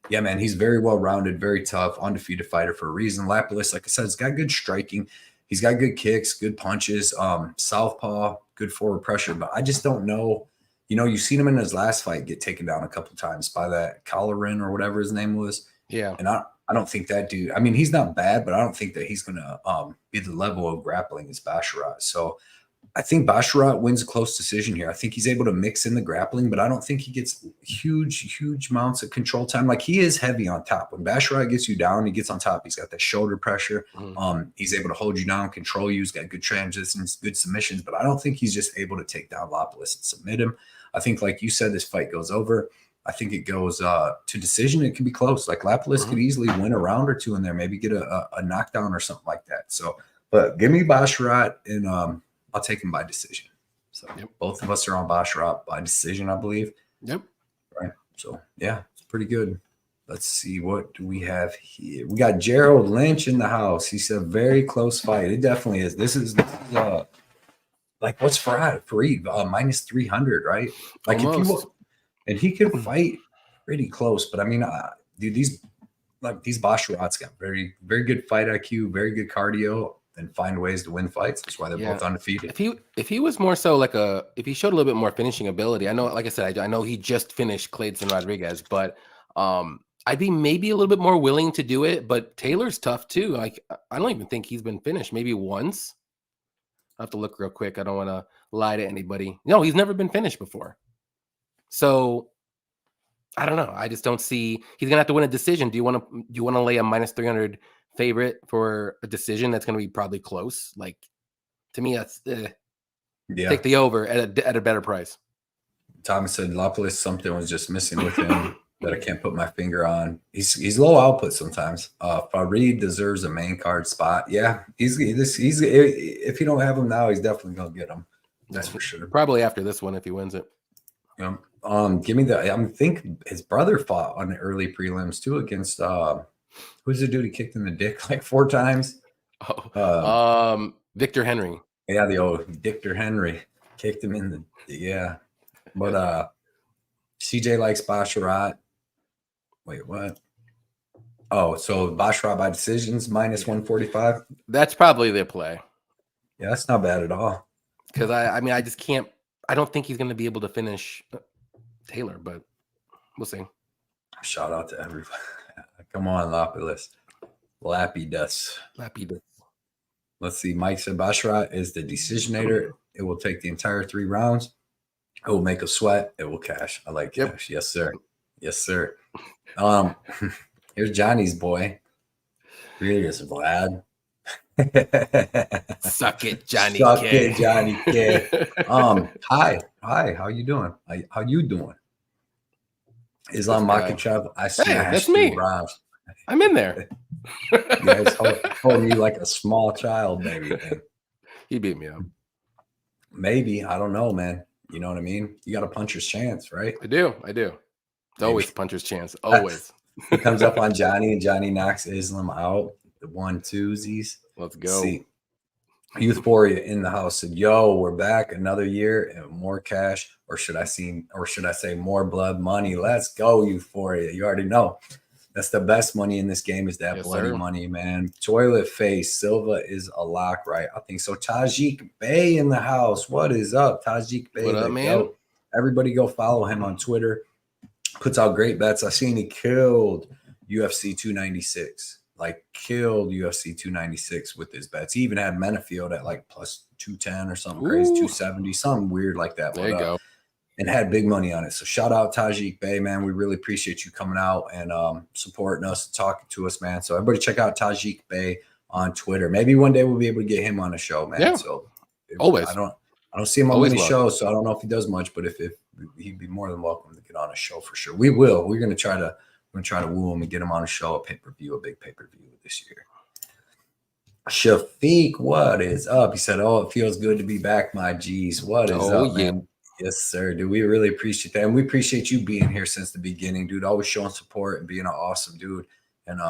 yeah, man, he's very well rounded, very tough, undefeated fighter for a reason. Lapalus, like I said, he's got good striking, he's got good kicks, good punches, southpaw, good forward pressure. But I just don't know. You've seen him in his last fight get taken down a couple times by that Collerin or whatever his name was. Yeah, and I don't think that dude, I mean, he's not bad, but I don't think that he's going to be the level of grappling as Basharat. So I think Basharat wins a close decision here. I think he's able to mix in the grappling, but I don't think he gets huge amounts of control time. Like he is heavy on top. When Basharat gets you down, he gets on top. He's got that shoulder pressure. He's able to hold you down, control you. He's got good transitions, good submissions, but I don't think he's just able to take down Lapalus and submit him. I think, like you said, this fight goes over. I think it goes to decision. It can be close. Like Lapalus could easily win a round or two in there, maybe get a knockdown or something like that. So, but give me Basharat, and I'll take him by decision. So both of us are on Basharat by decision, I believe. Yep. Right. So yeah, it's pretty good. Let's see, what do we have here? We got Gerald Lynch in the house. He said very close fight. It definitely is. This is like what's Farid? Minus 300, right? Like almost. If you look. And he could fight pretty close, but I mean, dude, these Basharat's got very, very good fight IQ, very good cardio, and find ways to win fights. That's why they're both undefeated. If he was more so like if he showed a little bit more finishing ability, I know, like I said, I know he just finished Clayton Rodriguez, but I'd be maybe a little bit more willing to do it. But Taylor's tough too. Like I don't even think he's been finished. Maybe once. I have to look real quick. I don't want to lie to anybody. No, he's never been finished before. So I don't know. I just don't see he's gonna have to win a decision. Do you want to lay a minus 300 favorite for a decision that's gonna be probably close? Like to me, that's take the over at a better price. Thomas said Lapalus, something was just missing with him that I can't put my finger on. He's low output sometimes. Farid deserves a main card spot. Yeah, he's if you don't have him now, he's definitely gonna get him. That's for sure. Probably after this one if he wins it. Yeah. Give me the. I think his brother fought on the early prelims too against who's the dude he kicked in the dick like 4 times? Victor Henry. Yeah, the old Victor Henry kicked him in the But CJ likes Basharat. Wait, what? Oh, so Basharat by decisions minus 145. That's probably the play. Yeah, that's not bad at all. Because I mean, I just can't. I don't think he's going to be able to finish Taylor, but we'll see. Shout out to everybody. Come on, Lapalus. Lapidus. Let's see. Mike said Basharat is the decisionator. It will take the entire 3 rounds. It will make a sweat. It will cash. I like cash. Yes, sir. Yes, sir. Here's Johnny's boy. Here he is, Vlad. Suck it, Johnny. Suck it, Johnny K. Hi. How you doing? How you doing? Islam Makachev. I smashed that's me. Rounds. I'm in there. Yeah, he's holding you like a small child, maybe. He beat me up. Maybe. I don't know, man. You know what I mean? You got a puncher's chance, right? I do. It's always a puncher's chance. Always. He comes up on Johnny, and Johnny knocks Islam out. The 1-2s. Let's go. See, Euphoria in the house said, "Yo, we're back another year and more cash, or should I say more blood money? Let's go, Euphoria. You already know that's the best money in this game is that bloody money, man. Toilet Face Silva is a lock, right? I think so. Tajik Bey in the house. What is up, Tajik Bey? What up, man? Goat. Everybody go follow him on Twitter. Puts out great bets. I seen he killed UFC 296. Like killed UFC 296 with his bets. He even had Menafield at like plus 210 or something crazy, 270, something weird like that. There you go. And had big money on it. So shout out Tajik Bey, man. We really appreciate you coming out and supporting us and talking to us, man. So everybody check out Tajik Bey on Twitter. Maybe one day we'll be able to get him on a show, man. Yeah. So always. I don't see him on many shows, so I don't know if he does much, but if he'd be more than welcome to get on a show for sure. We will. We're gonna try to woo him and get him on a show, a pay-per-view, a big pay-per-view this year. Shafiq, what is up? He said, "Oh, it feels good to be back, my G's." What is up, man? Yes, sir. Dude, we really appreciate that. And we appreciate you being here since the beginning, dude. Always showing support and being an awesome dude. And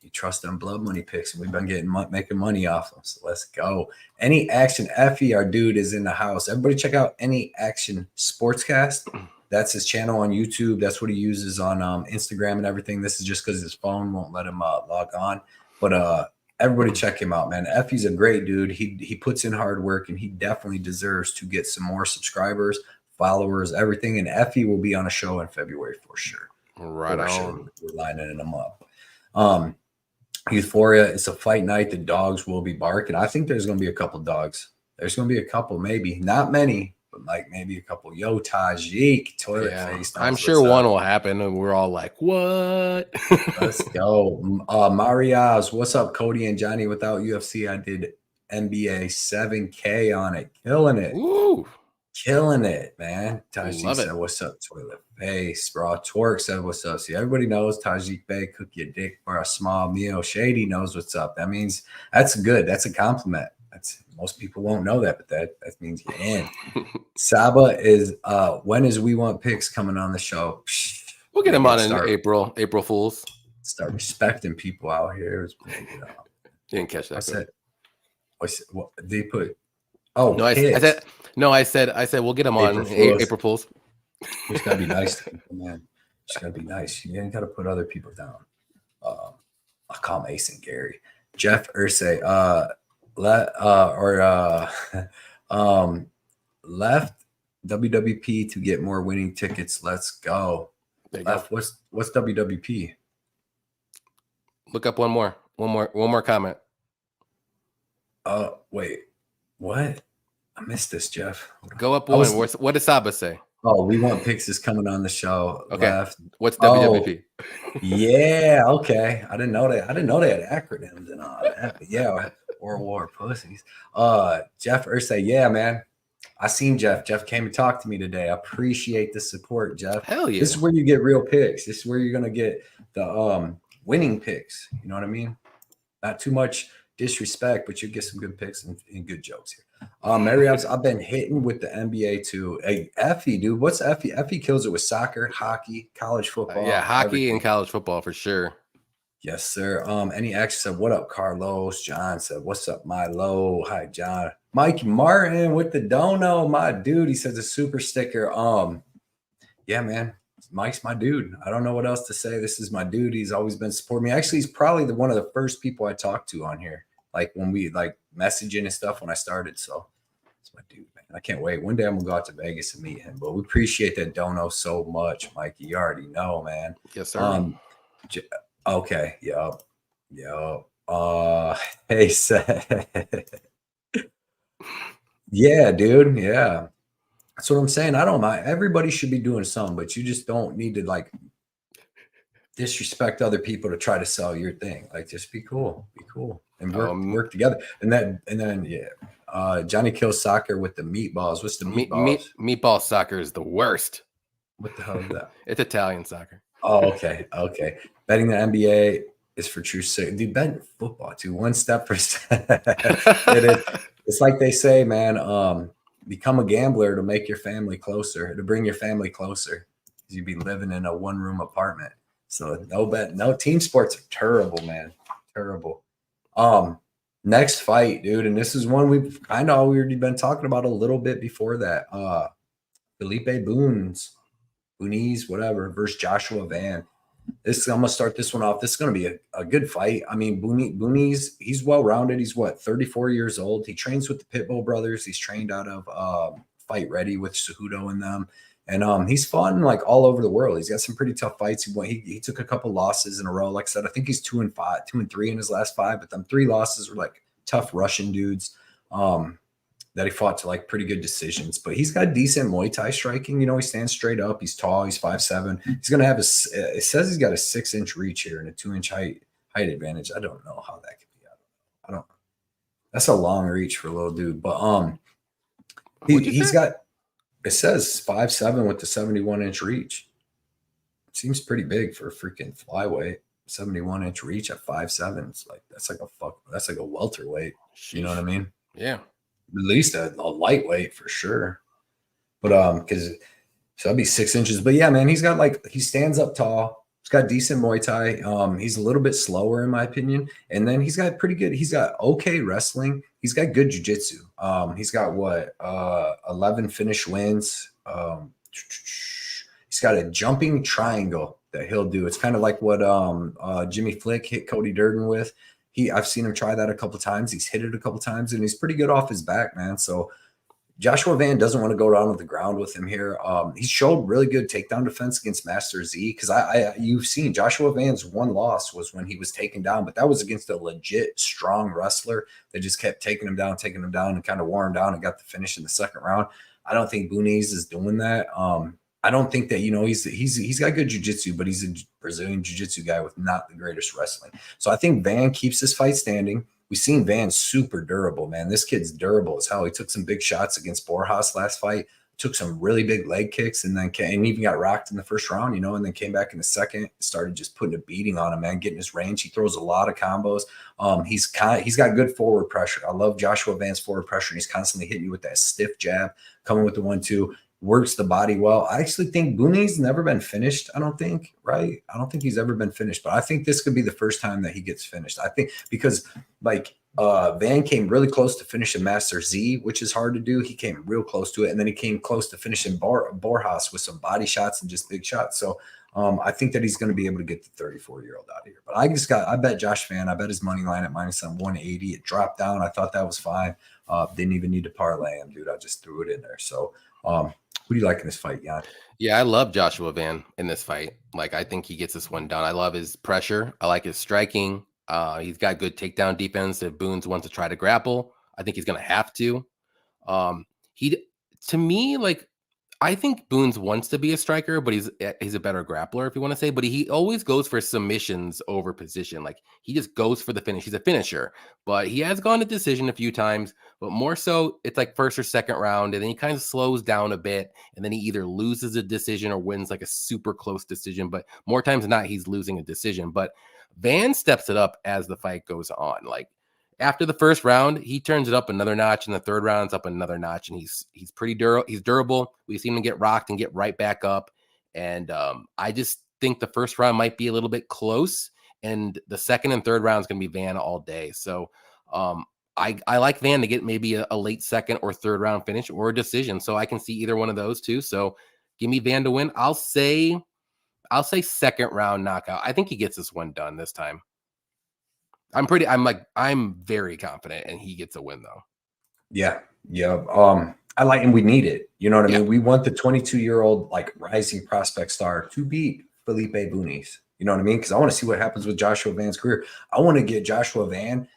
you trust them blood money picks, and we've been making money off them. So let's go. Any Action Effie, our dude, is in the house. Everybody check out Any Action Sportscast. That's his channel on YouTube. That's what he uses on Instagram and everything. This is just because his phone won't let him log on. But everybody check him out, man. Effie's a great dude. He puts in hard work, and he definitely deserves to get some more subscribers, followers, everything. And Effie will be on a show in February for sure. Right on. Sure. We're lining them up. Euphoria, it's a fight night. The dogs will be barking. I think there's going to be a couple dogs. There's going to be a couple, maybe. Not many, but like maybe a couple. Yo, Tajik, Toilet Face. I'm sure one will happen, and we're all like, what? Let's go. Mariaz, what's up, Cody and Johnny? Without UFC, I did NBA 7K on it. Killing it. Ooh. Killing it, man. Tajik said, it. "What's up, Toilet Face?" Bro, Torque said, "What's up?" See, everybody knows Tajik Bey cook your dick for a small meal. Shady knows what's up. That means that's good. That's a compliment. That's most people won't know that, but that means you're in. Saba is when is We Want Picks coming on the show? We'll get him on in April. April Fools. Start respecting people out here. You didn't catch that. I said, what they put? Oh no, I said we'll get him on April Fools. It's gotta be nice to people, man. It's gotta be nice. You ain't gotta put other people down. I'll call him Ace and Gary. Jeff Ursay, left WWP to get more winning tickets. Let's go. Left, what's WWP? Look up one more comment. Wait, what? I missed this, Jeff. Go up one. What did Saba say? Oh, We Want Picks is coming on the show. Okay. Left. What's WWP? Yeah. Okay. I didn't know that. I didn't know they had acronyms and all that. But yeah. Or war pussies. Jeff Ursay. Yeah, man. I seen Jeff. Jeff came and talked to me today. I appreciate the support, Jeff. Hell yeah. This is where you get real picks. This is where you're gonna get the winning picks. You know what I mean? Not too much disrespect, but you get some good picks and good jokes here. Marriott, I've been hitting with the NBA too. Hey, Effie, dude, what's Effie? Effie kills it with soccer, hockey, college football. Yeah, hockey and college football for sure. Yes, sir. Any action said, "What up, Carlos?" John said, "What's up, Milo?" Hi, John. Mike Martin with the dono, my dude. He says a super sticker. Yeah, man. Mike's my dude. I don't know what else to say. This is my dude. He's always been supporting me. Actually, he's probably one of the first people I talked to on here. Like when we like messaging and stuff when I started. So it's my dude, man. I can't wait. One day I'm gonna go out to Vegas and meet him. But we appreciate that dono so much, Mikey. You already know, man. Yes, sir. Okay. Yup. Hey, Seth. Yeah, dude. Yeah. That's what I'm saying. I don't mind. Everybody should be doing something, but you just don't need to like disrespect other people to try to sell your thing. Like, just be cool. Be cool. And work together. And then yeah. Johnny kills soccer with the meatballs. What's the meatballs? Meatball soccer is the worst. What the hell is that? It's Italian soccer. Oh, okay. Okay. Betting the NBA It's for true sake. Dude, bet football too. One step per step. It's like they say, man. Become a gambler to make your family closer, to bring your family closer. You'd be living in a one-room apartment. So no team sports are terrible, man. Terrible. Next fight, dude, and this is one we've kind of already been talking about a little bit before that. Felipe Boonies, whatever, versus Joshua Van. I'm gonna start this one off. This is gonna be a good fight. I mean, Boonies, he's well rounded. He's what, 34 years old. He trains with the Pitbull brothers. He's trained out of Fight Ready with Cejudo and them. And he's fought in like all over the world. He's got some pretty tough fights. He took a couple losses in a row. Like I said, I think he's 2-3 in his last 5, but them 3 losses were like tough Russian dudes. That he fought to like pretty good decisions, but he's got decent Muay Thai striking. He stands straight up. He's tall. He's 5'7". He's going to have it says he's got a 6-inch reach here and a 2-inch height advantage. I don't know how that could be. I don't know. That's a long reach for a little dude, but he's got, it says 5'7" with the 71-inch reach. Seems pretty big for a freaking flyweight. 71-inch reach at 5'7". It's like, that's like a welterweight. You know what I mean? Yeah. At least a lightweight for sure. But because so that'd be 6 inches. But yeah, man, he stands up tall. He's got decent Muay Thai. He's a little bit slower in my opinion. And then he's got okay wrestling. He's got good jiu-jitsu. He's got 11 finish wins. He's got a jumping triangle that he'll do. It's kind of like what Jimmy Flick hit Cody Durden with. I've seen him try that a couple times. He's hit it a couple times, and he's pretty good off his back, man. So Joshua Van doesn't want to go down to the ground with him here. He showed really good takedown defense against Master Z because you've seen Joshua Van's one loss was when he was taken down, but that was against a legit strong wrestler that just kept taking him down, and kind of wore him down and got the finish in the second round. I don't think Boonies is doing that. I don't think that, he's got good jiu-jitsu, but he's a Brazilian jiu-jitsu guy with not the greatest wrestling. So I think Van keeps this fight standing. We've seen Van super durable, man. This kid's durable as hell. He took some big shots against Borjas last fight, took some really big leg kicks, and even got rocked in the first round, and then came back in the second, started just putting a beating on him, man, getting his range. He throws a lot of combos. He's got good forward pressure. I love Joshua Van's forward pressure. He's constantly hitting you with that stiff jab, coming with the 1-2. Works the body well. I actually think Booney's never been finished. I don't think he's ever been finished, but I think this could be the first time that he gets finished. I think because Van came really close to finishing Master Z, which is hard to do. He came real close to it, and then he came close to finishing Borjas with some body shots and just big shots. So I think that he's going to be able to get the 34-year-old out of here. But I bet Josh Van. I bet his money line at -180. It dropped down. I thought that was fine. Didn't even need to parlay him, dude. I just threw it in there. So who do you like in this fight, Jan? Yeah, I love Joshua Van in this fight. Like, I think he gets this one done. I love his pressure. I like his striking. He's got good takedown defense. If Boons wants to try to grapple, I think he's going to have to. To me, like, I think Boons wants to be a striker, but he's a better grappler, if you want to say. But he always goes for submissions over position. Like, he just goes for the finish. He's a finisher, but he has gone to decision a few times. But more so, it's like first or second round, and then he kind of slows down a bit, and then he either loses a decision or wins like a super close decision. But more times than not, he's losing a decision. But Van steps it up as the fight goes on. Like, after the first round, he turns it up another notch, and the third round's up another notch, and he's pretty durable. He's durable. We've seen him get rocked and get right back up. And I just think the first round might be a little bit close, and the second and third round is going to be Van all day. So I like Van to get maybe a late second or third round finish or a decision. So I can see either one of those two. So give me Van to win. I'll say second round knockout. I think he gets this one done this time. I'm very confident, and he gets a win though. Yeah. I like, and we need it. You know what I mean? We want the 22-year-old like rising prospect star to beat Felipe Boonies. You know what I mean? Because I want to see what happens with Joshua Van's career. I want to get Joshua Van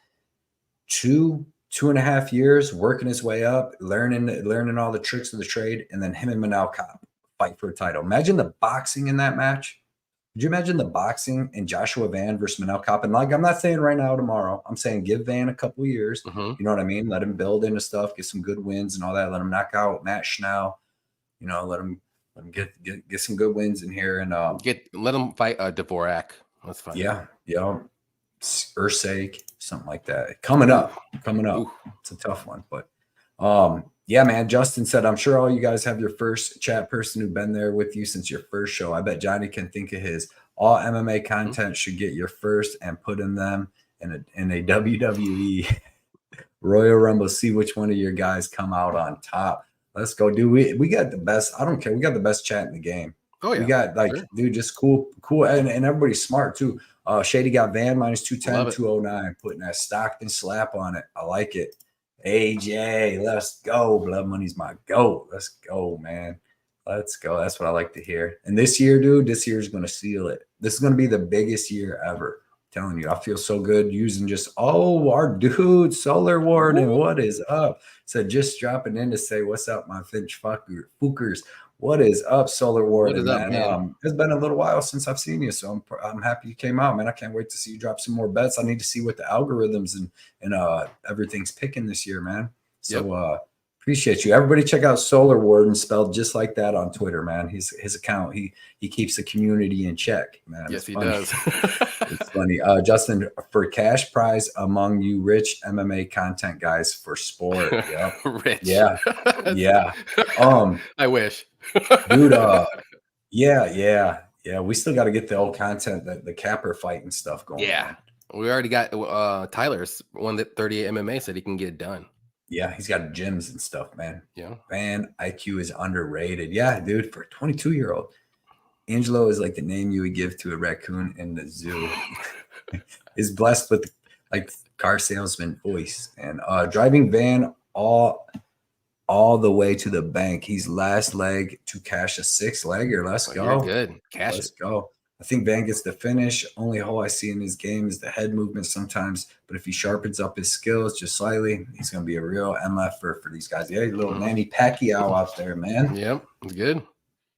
2.5 years working his way up, learning all the tricks of the trade, and then him and Manal Cop fight for a title. Imagine the boxing in that match. Could you imagine the boxing and Joshua Van versus Manel Cop? And like, I'm not saying right now, tomorrow. I'm saying give Van a couple years. You know what I mean? Let him build into stuff, get some good wins and all that. Let him knock out Matt Schnell. Let him get some good wins in here and let him fight Dvorak. That's fine. Yeah. Ursake, something like that. Coming up. Ooh. It's a tough one, but yeah, man. Justin said, I'm sure all you guys have your first chat person who've been there with you since your first show. I bet Johnny can think of his. All MMA content should get your first and put in them in a WWE Royal Rumble. See which one of your guys come out on top. Let's go, dude. We got the best. I don't care. We got the best chat in the game. Oh yeah, we got dude, just cool, and everybody's smart too. Shady got Van minus 210, 209, putting that Stockton slap on it. I like it. AJ, let's go. Blood Money's my goat. Let's go, man. Let's go. That's what I like to hear. And this year, dude, this year is going to seal it. This is going to be the biggest year ever. I'm telling you, I feel so good using just, our dude, Solar Warden, what is up? So just dropping in to say, what's up, my Finch Fookers? What is up, Solar Warden, man? It's been a little while since I've seen you, so I'm happy you came out, man. I can't wait to see you drop some more bets. I need to see what the algorithms and everything's picking this year, man. So appreciate you. Everybody check out Solar Warden, spelled just like that, on Twitter, man. His account, he keeps the community in check, man. Yes, he does. It's funny. Justin, for cash prize among you rich MMA content guys for sport. Yeah. Rich. Yeah. Yeah. I wish. Dude, yeah. We still got to get the old content, the capper fight and stuff going. Yeah. On. We already got Tyler's one that 38 MMA said he can get it done. Yeah, he's got gyms and stuff, man. Yeah. Fan IQ is underrated. Yeah, dude, for a 22-year-old. Angelo is like the name you would give to a raccoon in the zoo. Is blessed with like car salesman voice and driving van all the way to the bank. He's last leg to cash a 6-legger. Let's go. You're good. Let's go. I think Van gets the finish. Only hole I see in his game is the head movement sometimes. But if he sharpens up his skills just slightly, he's going to be a real MF for these guys. Yeah, little Manny Pacquiao out there, man. Yep, it's good.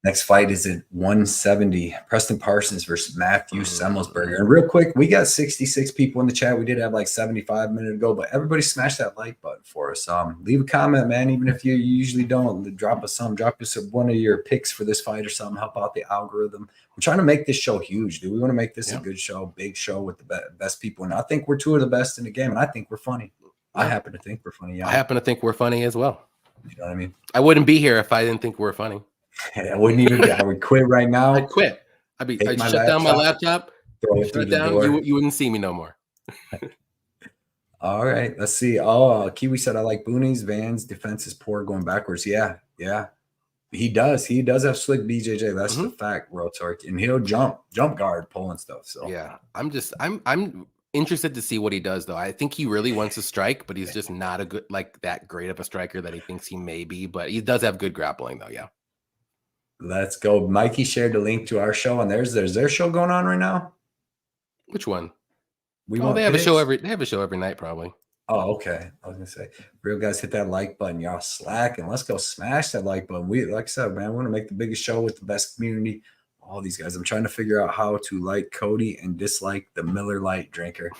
Next fight is at 170. Preston Parsons versus Matthew Semmelsberger. And real quick, we got 66 people in the chat. We did have like 75 minutes ago, but everybody smash that like button for us. Leave a comment, man. Even if you usually don't, drop us one of your picks for this fight or something. Help out the algorithm. We're trying to make this show huge, dude. We want to make this a good show, big show with the best people. And I think we're two of the best in the game, and I think we're funny. I happen to think we're funny. Yeah. I happen to think we're funny as well. You know what I mean? I wouldn't be here if I didn't think we're funny. I wouldn't even. I would quit right now. I'd quit. I'd shut down my laptop. Throw it through the door. You wouldn't see me no more. All right, let's see. Kiwi said I like boonies. Van's defense is poor going backwards. Yeah. He does. He does have slick BJJ. That's the fact, Rotork, and he'll jump guard, pulling stuff. So yeah, I'm interested to see what he does, though. I think he really wants to strike, but he's just not that great of a striker that he thinks he may be. But he does have good grappling, though. Yeah. Let's go. Mikey shared the link to our show, and there's their show going on right now. Which one? They have a show every night, probably. Oh, okay. I was gonna say, real guys, hit that like button. Y'all slack, and let's go smash that like button. We, like I said, man, we want to make the biggest show with the best community. All these guys. I'm trying to figure out how to like Cody and dislike the Miller Lite drinker.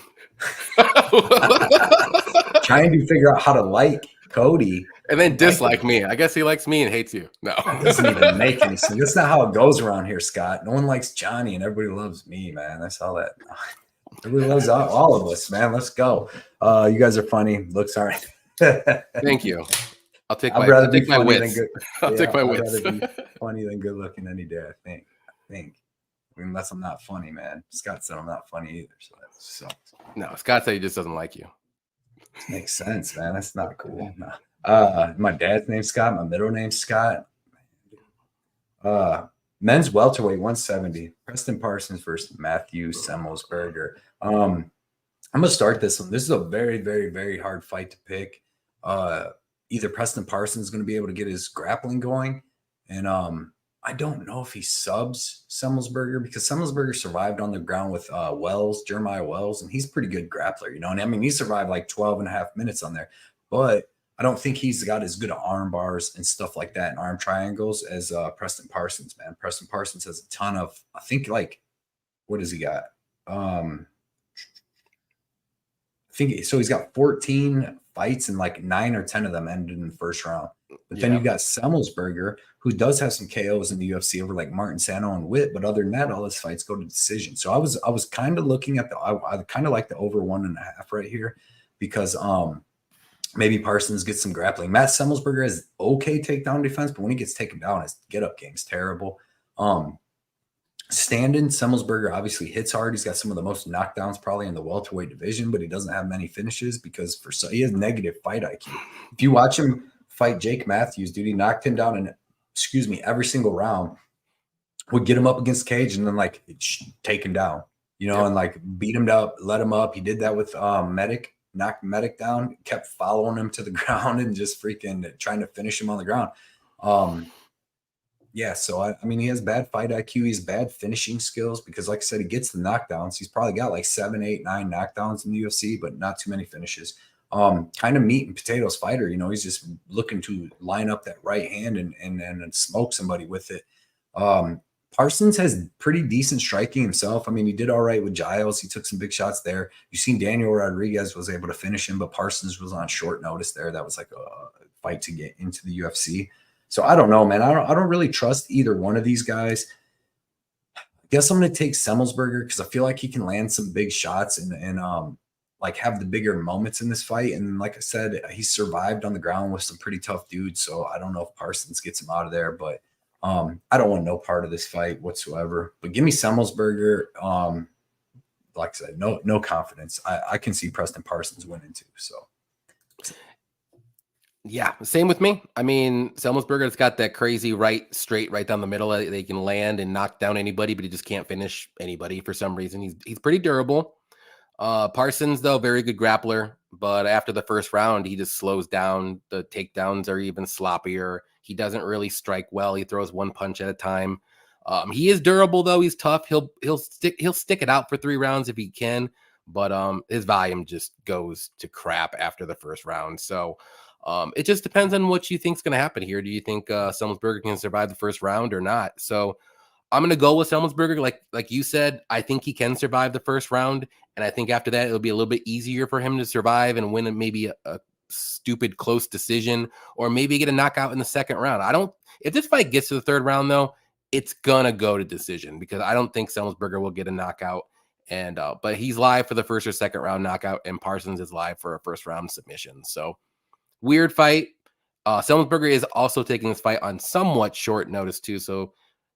Trying to figure out how to like Cody and then dislike me. I guess he likes me and hates you. No, it doesn't even make any sense. That's not how it goes around here, Scott. No one likes Johnny, and everybody loves me, man. That's all that. Everybody loves all of us, man. Let's go. You guys are funny. Looks all right. Thank you. I'll take my wits. I'll take my wits. I'd rather be funny than good looking any day. I think. Unless I'm not funny, man. Scott said I'm not funny either, so that sucks. No, Scott said he just doesn't like you. Makes sense, man. That's not cool. No. My dad's name's Scott. My middle name's Scott. Men's welterweight 170. Preston Parsons versus Matthew Semmelsberger. I'm gonna start this one. This is a very, very, very hard fight to pick. Either Preston Parsons is going to be able to get his grappling going, and I don't know if he subs Semmelsberger, because Semmelsberger survived on the ground with Jeremiah Wells, and he's a pretty good grappler, you know. And I mean, he survived like 12 and a half minutes on there, but I don't think he's got as good arm bars and stuff like that and arm triangles as Preston Parsons, man. Preston Parsons has a ton of, I think, like, what has he got? I think so. He's got 14 fights, and like 9 or 10 of them ended in the first round. But then you got Semmelsberger, who does have some KOs in the UFC over like Martin Sano and Witt, but other than that, all his fights go to decision. So I was kind of looking at I kind of like the over 1.5 right here, because maybe Parsons gets some grappling. Matt Semmelsberger has okay takedown defense, but when he gets taken down, his get up game's terrible. Standing, Semmelsberger obviously hits hard. He's got some of the most knockdowns probably in the welterweight division, but he doesn't have many finishes because he has negative fight IQ. If you watch him fight Jake Matthews, dude, he knocked him down in, every single round, would get him up against the cage and then like take him down, and like beat him up, let him up. He did that with Medic, knocked Medic down, kept following him to the ground and just freaking trying to finish him on the ground. Yeah, so I mean, he has bad fight IQ. He's bad finishing skills because, like I said, he gets the knockdowns. He's probably got like 7, 8, 9 knockdowns in the UFC, but not too many finishes. Kind of meat and potatoes fighter. He's just looking to line up that right hand and smoke somebody with it. Parsons has pretty decent striking himself. I mean, he did all right with Giles. He took some big shots there. You've seen Daniel Rodriguez was able to finish him, but Parsons was on short notice there. That was like a fight to get into the UFC. So I don't know, man. I don't really trust either one of these guys. I guess I'm going to take Semmelsberger because I feel like he can land some big shots and like have the bigger moments in this fight. And like I said, he survived on the ground with some pretty tough dudes. So I don't know if Parsons gets him out of there, but I don't want no part of this fight whatsoever. But give me Semmelsberger. Like I said, no confidence. I can see Preston Parsons winning too. So. Yeah, same with me. I mean, Semmelsberger's got that crazy straight right down the middle. They can land and knock down anybody, but he just can't finish anybody for some reason. He's pretty durable. Parsons, though, very good grappler, but after the first round, he just slows down. The takedowns are even sloppier. He doesn't really strike well. He throws one punch at a time. He is durable, though. He's tough. He'll stick it out for 3 rounds if he can, but his volume just goes to crap after the first round. So it just depends on what you think is going to happen here. Do you think Semmelsberger can survive the first round or not? So I'm going to go with Semmelsberger. Like you said, I think he can survive the first round. And I think after that, it'll be a little bit easier for him to survive and win maybe a stupid close decision, or maybe get a knockout in the second round. If this fight gets to the third round, though, it's going to go to decision because I don't think Semmelsberger will get a knockout. And but he's live for the first or second round knockout, and Parsons is live for a first round submission. So weird fight. Semmelsberger is also taking this fight on somewhat short notice too. So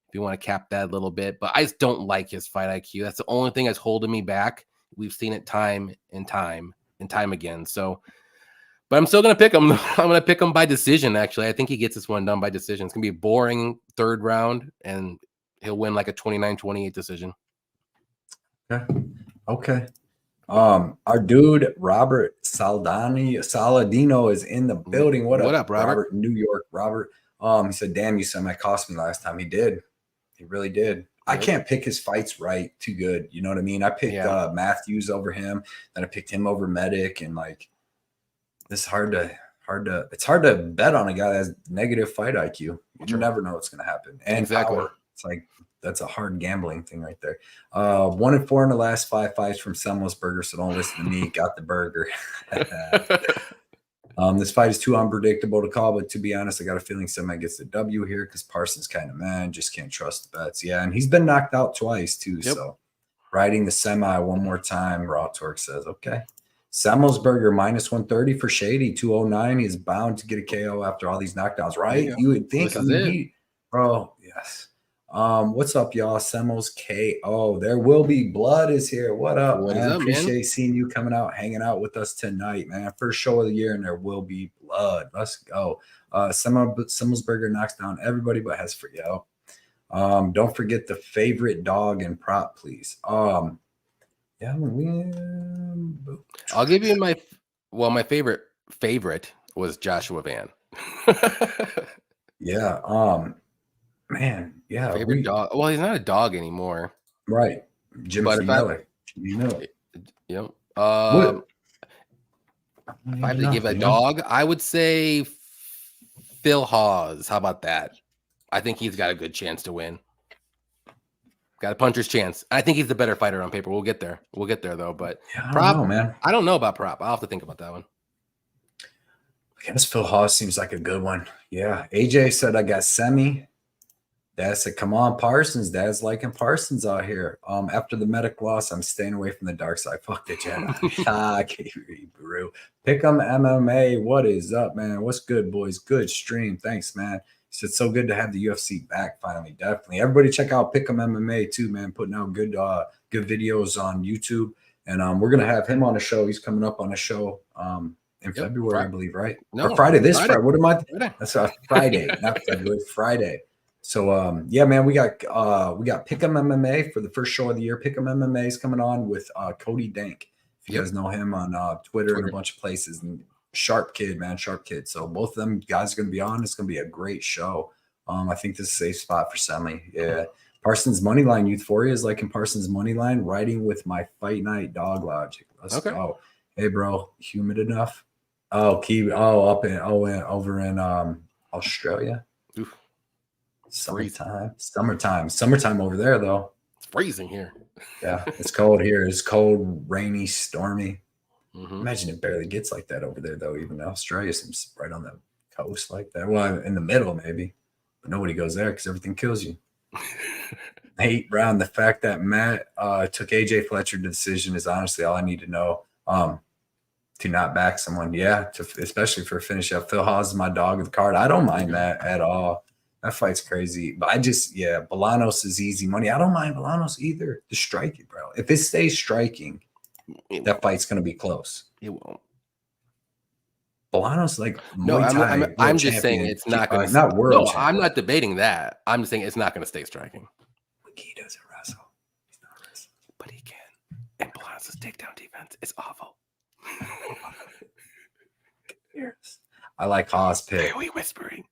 if you want to cap that a little bit, but I just don't like his fight IQ. That's the only thing that's holding me back. We've seen it time and time again. So, but I'm still going to pick him. I'm going to pick him by decision. Actually, I think he gets this one done by decision. It's going to be a boring third round and he'll win like a 29-28 decision. Okay. Our dude Robert Saladino is in the building. What up, Robert? New York, Robert. He said, "Damn, you semi cost me last time." He did. He really did. Yep. I can't pick his fights right too good. You know what I mean? I picked Matthews over him, then I picked him over Medic, and like it's hard to bet on a guy that has negative fight IQ. You never know what's going to happen. And power. It's like that's a hard gambling thing right there. 1-4 in the last 5 fights from Semmelsberger, so don't listen to me. Got the burger. This fight is too unpredictable to call, but to be honest, I got a feeling Semi gets the W here because Parsons kind of man, just can't trust the bets. Yeah, and he's been knocked out twice too. Yep. So riding the semi one more time, Raw Torque says, okay. Semmelsberger -130 for Shady, 209. He's bound to get a KO after all these knockdowns, right? You would think. Bro, yes. What's up, y'all? Semmels KO. There will be blood is here. What up, man? Appreciate seeing you coming out, hanging out with us tonight, man. First show of the year, and there will be blood. Let's go. Semmelsberger knocks down everybody, but has for yo. Don't forget the favorite dog and prop, please. Yeah, I'll give you my favorite was Joshua Van. Yeah. Man, yeah. Favorite dog. Well, he's not a dog anymore. Right. Jim Fielder. You know it. Yep. If I had to give a dog, I would say Phil Hawes. How about that? I think he's got a good chance to win. Got a puncher's chance. I think he's the better fighter on paper. We'll get there. Though. But yeah, prop, man. I don't know about prop. I'll have to think about that one. I guess Phil Haas seems like a good one. Yeah. AJ said I got semi. Dad said, come on, Parsons. Dad's liking Parsons out here. After the medic loss, I'm staying away from the dark side. Fuck the Jedi. Brew. Pick 'em MMA. What is up, man? What's good, boys? Good stream. Thanks, man. He said, so good to have the UFC back finally. Definitely. Everybody check out Pick 'em MMA too, man. Putting out good videos on YouTube. And we're gonna have him on a show. He's coming up on a show in February, I believe, right? No, or Friday. This Friday. Friday. What am I? Friday. That's Friday, not February. Friday. So yeah, man, we got Pick'em MMA for the first show of the year. Pick'em MMA is coming on with Cody Dank. If you guys know him on Twitter and a bunch of places. And sharp kid, man, sharp kid. So both of them guys are going to be on. It's going to be a great show. I think this is a safe spot for semi. Yeah. Parsons Moneyline Euphoria is like in Parsons Moneyline, riding with my fight night dog logic. Let's go. Hey, bro, humid enough? Oh, over in Australia. Oof. Summertime over there though. It's freezing here. Yeah, it's cold here. It's cold, rainy, stormy. Imagine it barely gets like that over there though. Even Australia seems right on the coast like that. Well, in the middle maybe, but nobody goes there because everything kills you. Hate Brown. The fact that Matt took AJ Fletcher decision is honestly all I need to know. To not back someone, especially for a finish up. Phil Haas is my dog of the card. I don't mind that at all. That fight's crazy. But Bolanos is easy money. I don't mind Bolanos either. Just strike it, bro. If it stays striking, that fight's going to be close. It won't. Bolanos like Muay Thai, I'm just saying it's not going to. Not world. No, I'm not debating that. I'm just saying it's not going to stay striking. He doesn't wrestle. He's not wrestling. But he can. And Bolanos' takedown defense is awful. I like Haas pick. Why are we whispering?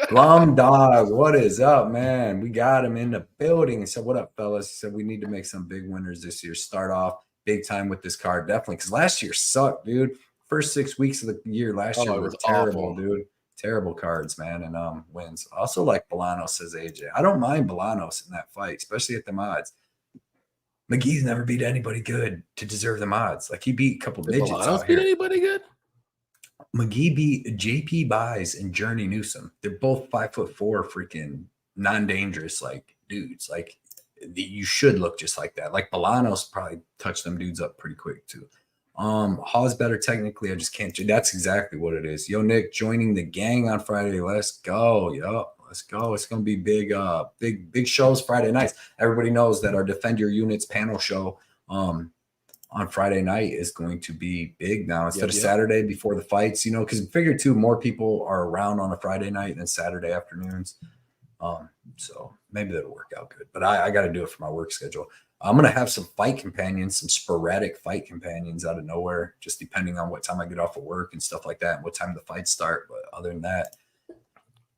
Glum Dog, what is up, man? We got him in the building. He said, what up, fellas? He said, we need to make some big winners this year. Start off big time with this card, definitely. Because last year sucked, dude. First 6 weeks of the year last year was terrible, awful. Dude. Terrible cards, man, and wins. I also like Bolanos, says AJ. I don't mind Bolanos in that fight, especially at the odds. McGee's never beat anybody good to deserve the odds. Like he beat a couple midgets out here. Beat anybody good? McGee beat JP Buys and Journey Newsom. They're both 5'4", freaking non-dangerous like dudes. Like you should look just like that. Like Bolanos probably touched them dudes up pretty quick too. Hawes better technically. I just can't. That's exactly what it is. Yo, Nick, joining the gang on Friday. Let's go. Yo. Let's go. It's going to be big shows Friday nights. Everybody knows that our Defend Your Units panel show on Friday night is going to be big now instead of Saturday before the fights, because figure too, more people are around on a Friday night than Saturday afternoons. So maybe that'll work out good, but I got to do it for my work schedule. I'm going to have some fight companions, some sporadic fight companions out of nowhere, just depending on what time I get off of work and stuff like that and what time the fights start. But other than that,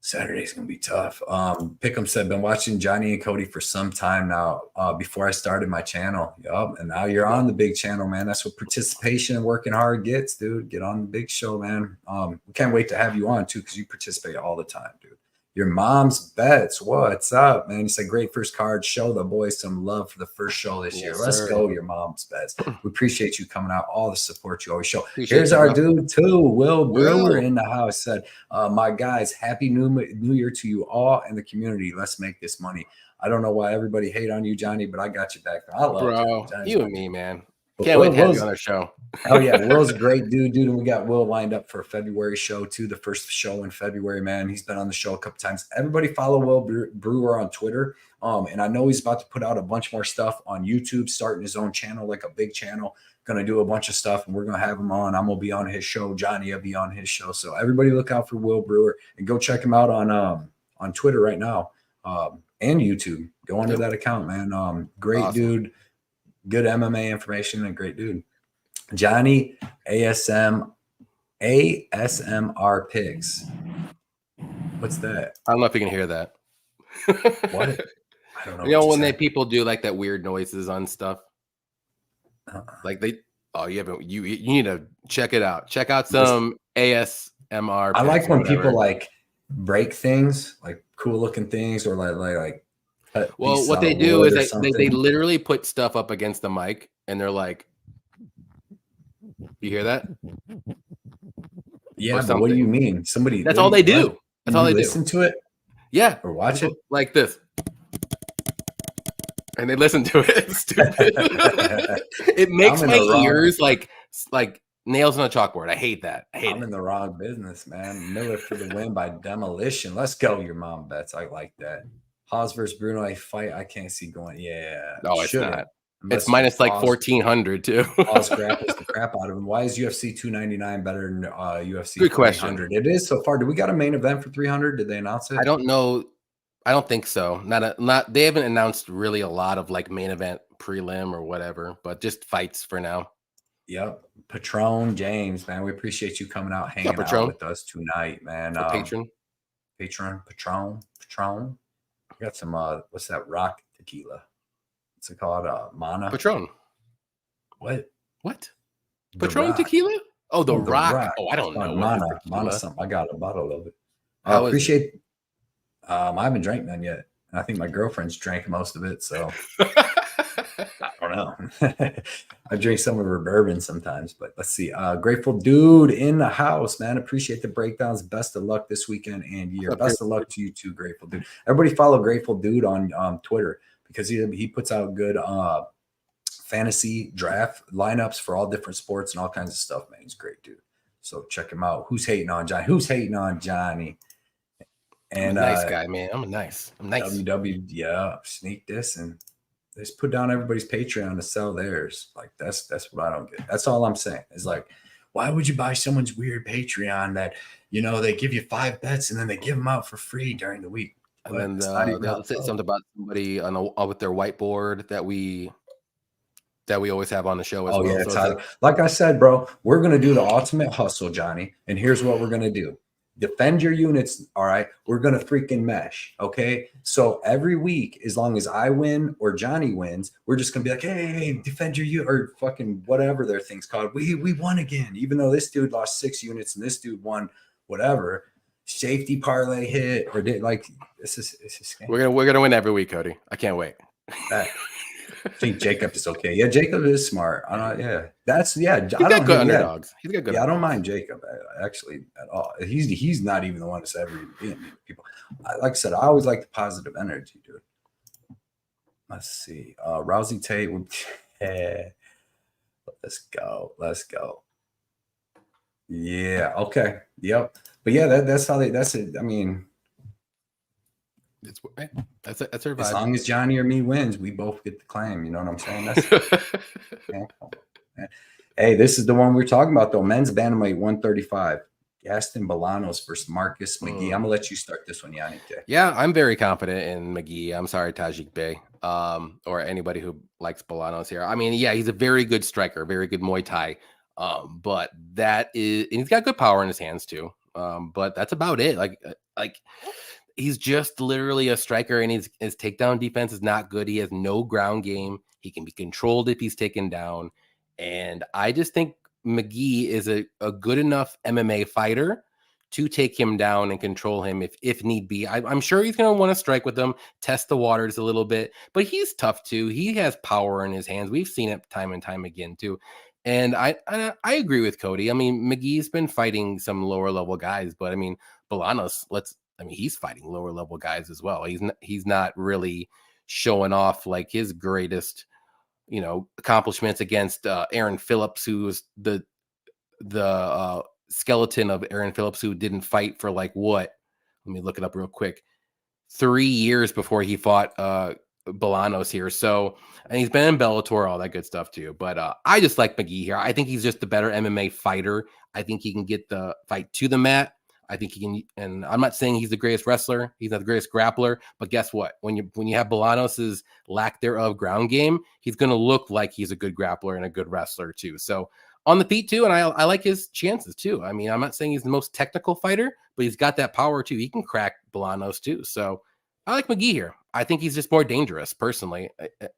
Saturday's gonna be tough. Pick'em said, been watching Johnny and Cody for some time now. Before I started my channel, and now you're on the big channel, man. That's what participation and working hard gets, dude. Get on the big show, man. We can't wait to have you on too, because you participate all the time, dude. Your mom's bets, what's up, man? You said great first card. Show the boys some love for the first show this year. Let's go, your mom's bets. We appreciate you coming out, all the support you always show. Here's our dude too, Will Brewer in the house. Said, my guys, happy new year to you all and the community. Let's make this money. I don't know why everybody hate on you, Johnny, but I got you back. I love you and me, man. Can't wait to have you on our show. Oh yeah, Will's a great dude, and we got Will lined up for a February show too. The first show in February, man. He's been on the show a couple times. Everybody follow Will Brewer on Twitter, and I know he's about to put out a bunch more stuff on YouTube, starting his own channel, like a big channel. Gonna do a bunch of stuff, and we're gonna have him on. I'm gonna be on his show. Johnny will be on his show. So everybody look out for Will Brewer and go check him out on Twitter right now and YouTube. Go under that account, man. Great awesome. Dude. Good MMA information and great dude. Johnny ASMR Picks. What's that? I don't know if you can hear that. What? I don't know. When people do like that weird noises on stuff. Like you need to check it out. Check out some ASMR. I like when people like break things, like cool looking things, or like well, what they do is they literally put stuff up against the mic and they're like, you hear that? Yeah, but what do you mean? Somebody? That's all they do. That's all they do. Listen to it. Yeah, or watch it like this. And they listen to it. It's stupid. It makes my ears like nails on a chalkboard. I hate that. I'm in the wrong business, man. Miller for the win by demolition. Let's go. Your mom bets. I like that. Haas versus Bruno, a fight I can't see going. Yeah. No, it's not. It's minus like 1,400 too. Haas grapples the crap out of him. Why is UFC 299 better than UFC? Good question. It is so far. Did we got a main event for 300? Did they announce it? I don't know. I don't think so. Not. They haven't announced really a lot of like main event prelim or whatever, but just fights for now. Yep. Patron James, man, we appreciate you coming out, hanging out with us tonight, man. Patron. We got some what's that rock tequila? What's it called? Mana. Patron. What? Patron tequila? Oh, the rock. Oh, I don't know. Mana something. I got a bottle of it. I appreciate I haven't drank none yet. I think my girlfriend's drank most of it, so I don't know. I drink some of her bourbon sometimes, but let's see. Grateful Dude in the house, man. Appreciate the breakdowns. Best of luck this weekend and year. Best of luck to you too, Grateful Dude. Everybody follow Grateful Dude on Twitter because he puts out good fantasy draft lineups for all different sports and all kinds of stuff, man. He's a great dude. So check him out. Who's hating on Johnny? And I'm a nice guy, man. I'm nice. yeah, sneak this and just put down everybody's Patreon to sell theirs. Like that's what I don't get. That's all I'm saying. Is like, why would you buy someone's weird Patreon that they give you 5 bets and then they give them out for free during the week? And then they'll say something about somebody with their whiteboard that we always have on the show as well. Yeah, so like I said, bro, we're gonna do the ultimate hustle, Johnny. And here's what we're gonna do. Defend your units, all right? We're going to freaking mesh, okay? So every week, as long as I win or Johnny wins, we're just going to be like, hey, defend your unit, or fucking whatever their thing's called. We won again, even though this dude lost 6 units and this dude won whatever. Safety parlay hit or did like this is we're gonna win every week, Cody. I can't wait. I think Jacob is okay. Yeah, Jacob is smart. That's He's got good underdogs. He's got good. Yeah, I don't mind Jacob actually at all. He's not even the one that's ever beaten people. Like I said, I always like the positive energy, dude. Let's see. Rousey Tate would. Let's go. Yeah. Okay. Yep. But yeah, that's how that's it. I mean. That's her vibe. As long as Johnny or me wins, we both get the claim. You know what I'm saying? That's Hey, this is the one we're talking about though. Men's bantamweight 135. Gaston Bolanos versus Marcus McGee. I'm gonna let you start this one, Yannick. Yeah, I'm very confident in McGee. I'm sorry, Tajik Bey, or anybody who likes Bolanos here. I mean, yeah, he's a very good striker, very good Muay Thai. But and he's got good power in his hands too. But that's about it. Like. He's just literally a striker, and his takedown defense is not good. He has no ground game. He can be controlled if he's taken down. And I just think McGee is a good enough MMA fighter to take him down and control him if need be. I'm sure he's going to want to strike with him, test the waters a little bit, but he's tough too. He has power in his hands. We've seen it time and time again too. And I agree with Cody. I mean, McGee's been fighting some lower level guys, but I mean, Bolanos, he's fighting lower level guys as well. He's not really showing off like his greatest, accomplishments against Aaron Phillips, who was the skeleton of Aaron Phillips, who didn't fight for like what? Let me look it up real quick. 3 years before he fought Bolanos here. So, and he's been in Bellator, all that good stuff too. But I just like McGee here. I think he's just the better MMA fighter. I think he can get the fight to the mat. I think he can, and I'm not saying he's the greatest wrestler. He's not the greatest grappler, but guess what? When you have Bolanos's lack thereof ground game, he's going to look like he's a good grappler and a good wrestler too. So on the feet too, and I like his chances too. I mean, I'm not saying he's the most technical fighter, but he's got that power too. He can crack Bolanos too. So I like McGee here. I think he's just more dangerous personally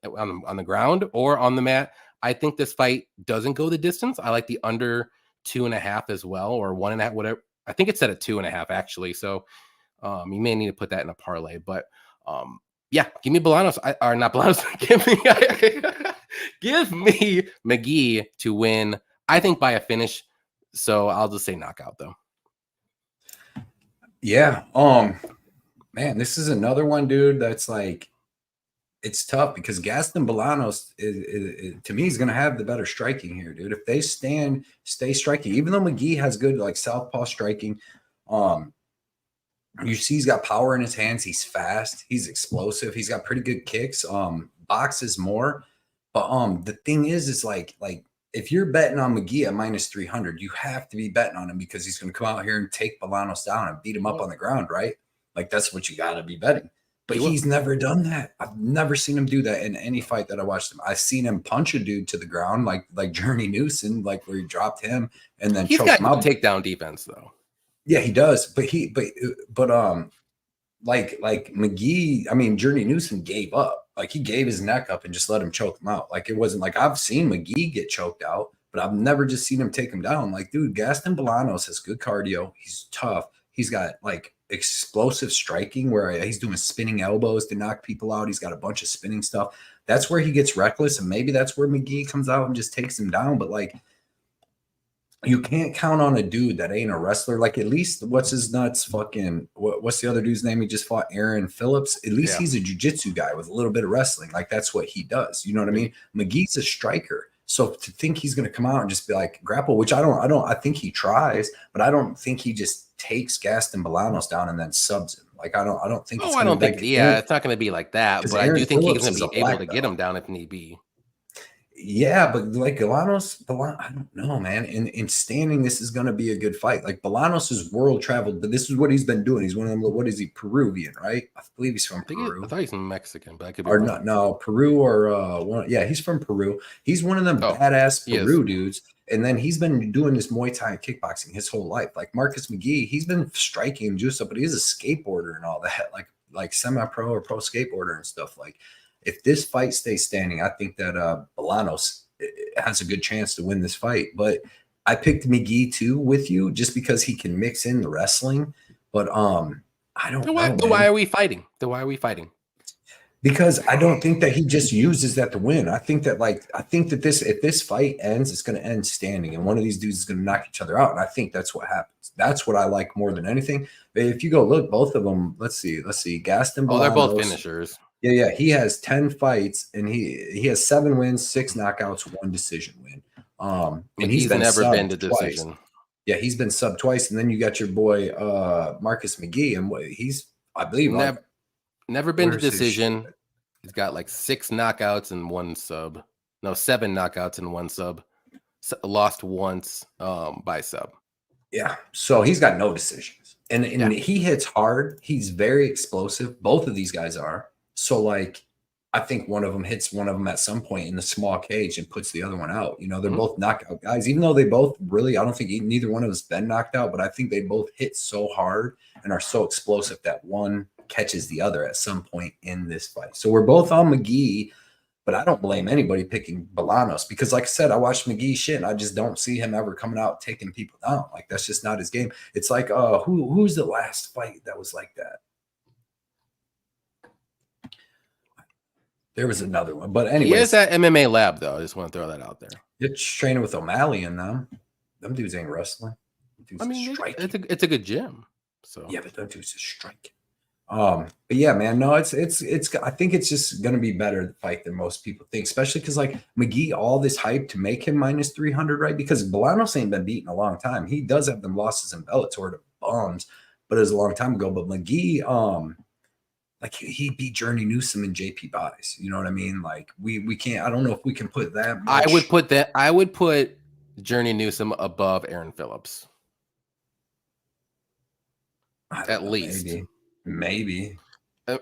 on the ground or on the mat. I think this fight doesn't go the distance. I like the under 2.5 as well, or 1.5, whatever. I think it's set at 2.5 actually. So you may need to put that in a parlay, but yeah, give me Bolanos or not Bolanos. give me McGee to win. I think by a finish. So I'll just say knockout though. Yeah. Man, this is another one, dude. That's like, it's tough because Gaston Bolanos to me is going to have the better striking here, dude. If they stay striking, even though McGee has good like southpaw striking, um, you see he's got power in his hands. He's fast. He's explosive. He's got pretty good kicks. Boxes more, but the thing is like if you're betting on McGee at minus 300, you have to be betting on him because he's going to come out here and take Bolanos down and beat him up on the ground, right? Like that's what you got to be betting. But he's never done that. I've never seen him do that in any fight that I watched him. I've seen him punch a dude to the ground, like Journey Newsom, like where he dropped him and then choked him out. Takedown defense though. Yeah, he does. But like McGee, I mean, Journey Newsom gave up. Like he gave his neck up and just let him choke him out. Like it wasn't like I've seen McGee get choked out, but I've never just seen him take him down. Like, dude, Gaston Bolanos has good cardio. He's tough. He's got like explosive striking where he's doing spinning elbows to knock people out. He's got a bunch of spinning stuff. That's where he gets reckless. And maybe that's where McGee comes out and just takes him down. But like, you can't count on a dude that ain't a wrestler. Like at least what's his nuts fucking what's the other dude's name? He just fought Aaron Phillips. At least he's a jiu-jitsu guy with a little bit of wrestling. Like that's what he does. You know what I mean? McGee's a striker. So to think he's going to come out and just be like grapple, which I think he tries, but I don't think he just takes Gaston Bolanos down and then subs him. Like I don't think. Oh, I don't think. Yeah, it's not going to be like that. But I do think he's going to be able to get him down if need be. Yeah, but like Bolanos, I don't know, man. In standing, this is going to be a good fight. Like Bolanos is world traveled, but this is what he's been doing. He's one of them. What is he? Peruvian, right? I believe he's from Peru. I thought he's Mexican, but I could be wrong. Not, no, Peru or one. Yeah, he's from Peru. He's one of them badass Peru dudes. And then he's been doing this Muay Thai and kickboxing his whole life. Like Marcus McGee, he's been striking and juice up, but he's a skateboarder and all that, like semi-pro or pro skateboarder and stuff. Like if this fight stays standing, I think that Bolanos has a good chance to win this fight. But I picked McGee too with you just because he can mix in the wrestling. But I don't know. Why are we fighting? Because I don't think that he just uses that to win. I think that if this fight ends, it's going to end standing, and one of these dudes is going to knock each other out. And I think that's what happens. That's what I like more than anything. But if you go look, both of them, let's see, Gaston Bolanos, they're both finishers. Yeah. He has 10 fights, and he has 7 wins, 6 knockouts, 1 decision win. And he's never been to decision. Twice. Yeah, he's been subbed twice. And then you got your boy Marcus McGee, and he's, I believe, never been to decision. He's got like 6 knockouts and 1 sub. No, 7 knockouts and 1 sub. Lost once by sub. Yeah. So he's got no decisions. And he hits hard. He's very explosive. Both of these guys are. So like I think one of them hits one of them at some point in the small cage and puts the other one out. You know, they're both knockout guys, even though they both really, I don't think neither one of us been knocked out, but I think they both hit so hard and are so explosive that one catches the other at some point in this fight. So we're both on McGee, but I don't blame anybody picking Bolanos because like I said, I watched McGee shit and I just don't see him ever coming out taking people down. Like that's just not his game. It's like, who's the last fight that was like that? There was another one, but anyway. He is that MMA lab though. I just want to throw that out there. It's training with O'Malley and them. Them dudes ain't wrestling. I mean, it's a good gym. So yeah, but them dudes are striking. But yeah, man, no, it's I think it's just gonna be better the fight than most people think, especially because like McGee, all this hype to make him minus 300, right? Because Bolanos ain't been beaten a long time. He does have them losses in Bellator to bums, but it was a long time ago. But McGee, like he beat Journey Newsom and JP buys. You know what I mean? Like we can't. I don't know if we can put that. Much. I would put Journey Newsom above Aaron Phillips. At least. Maybe.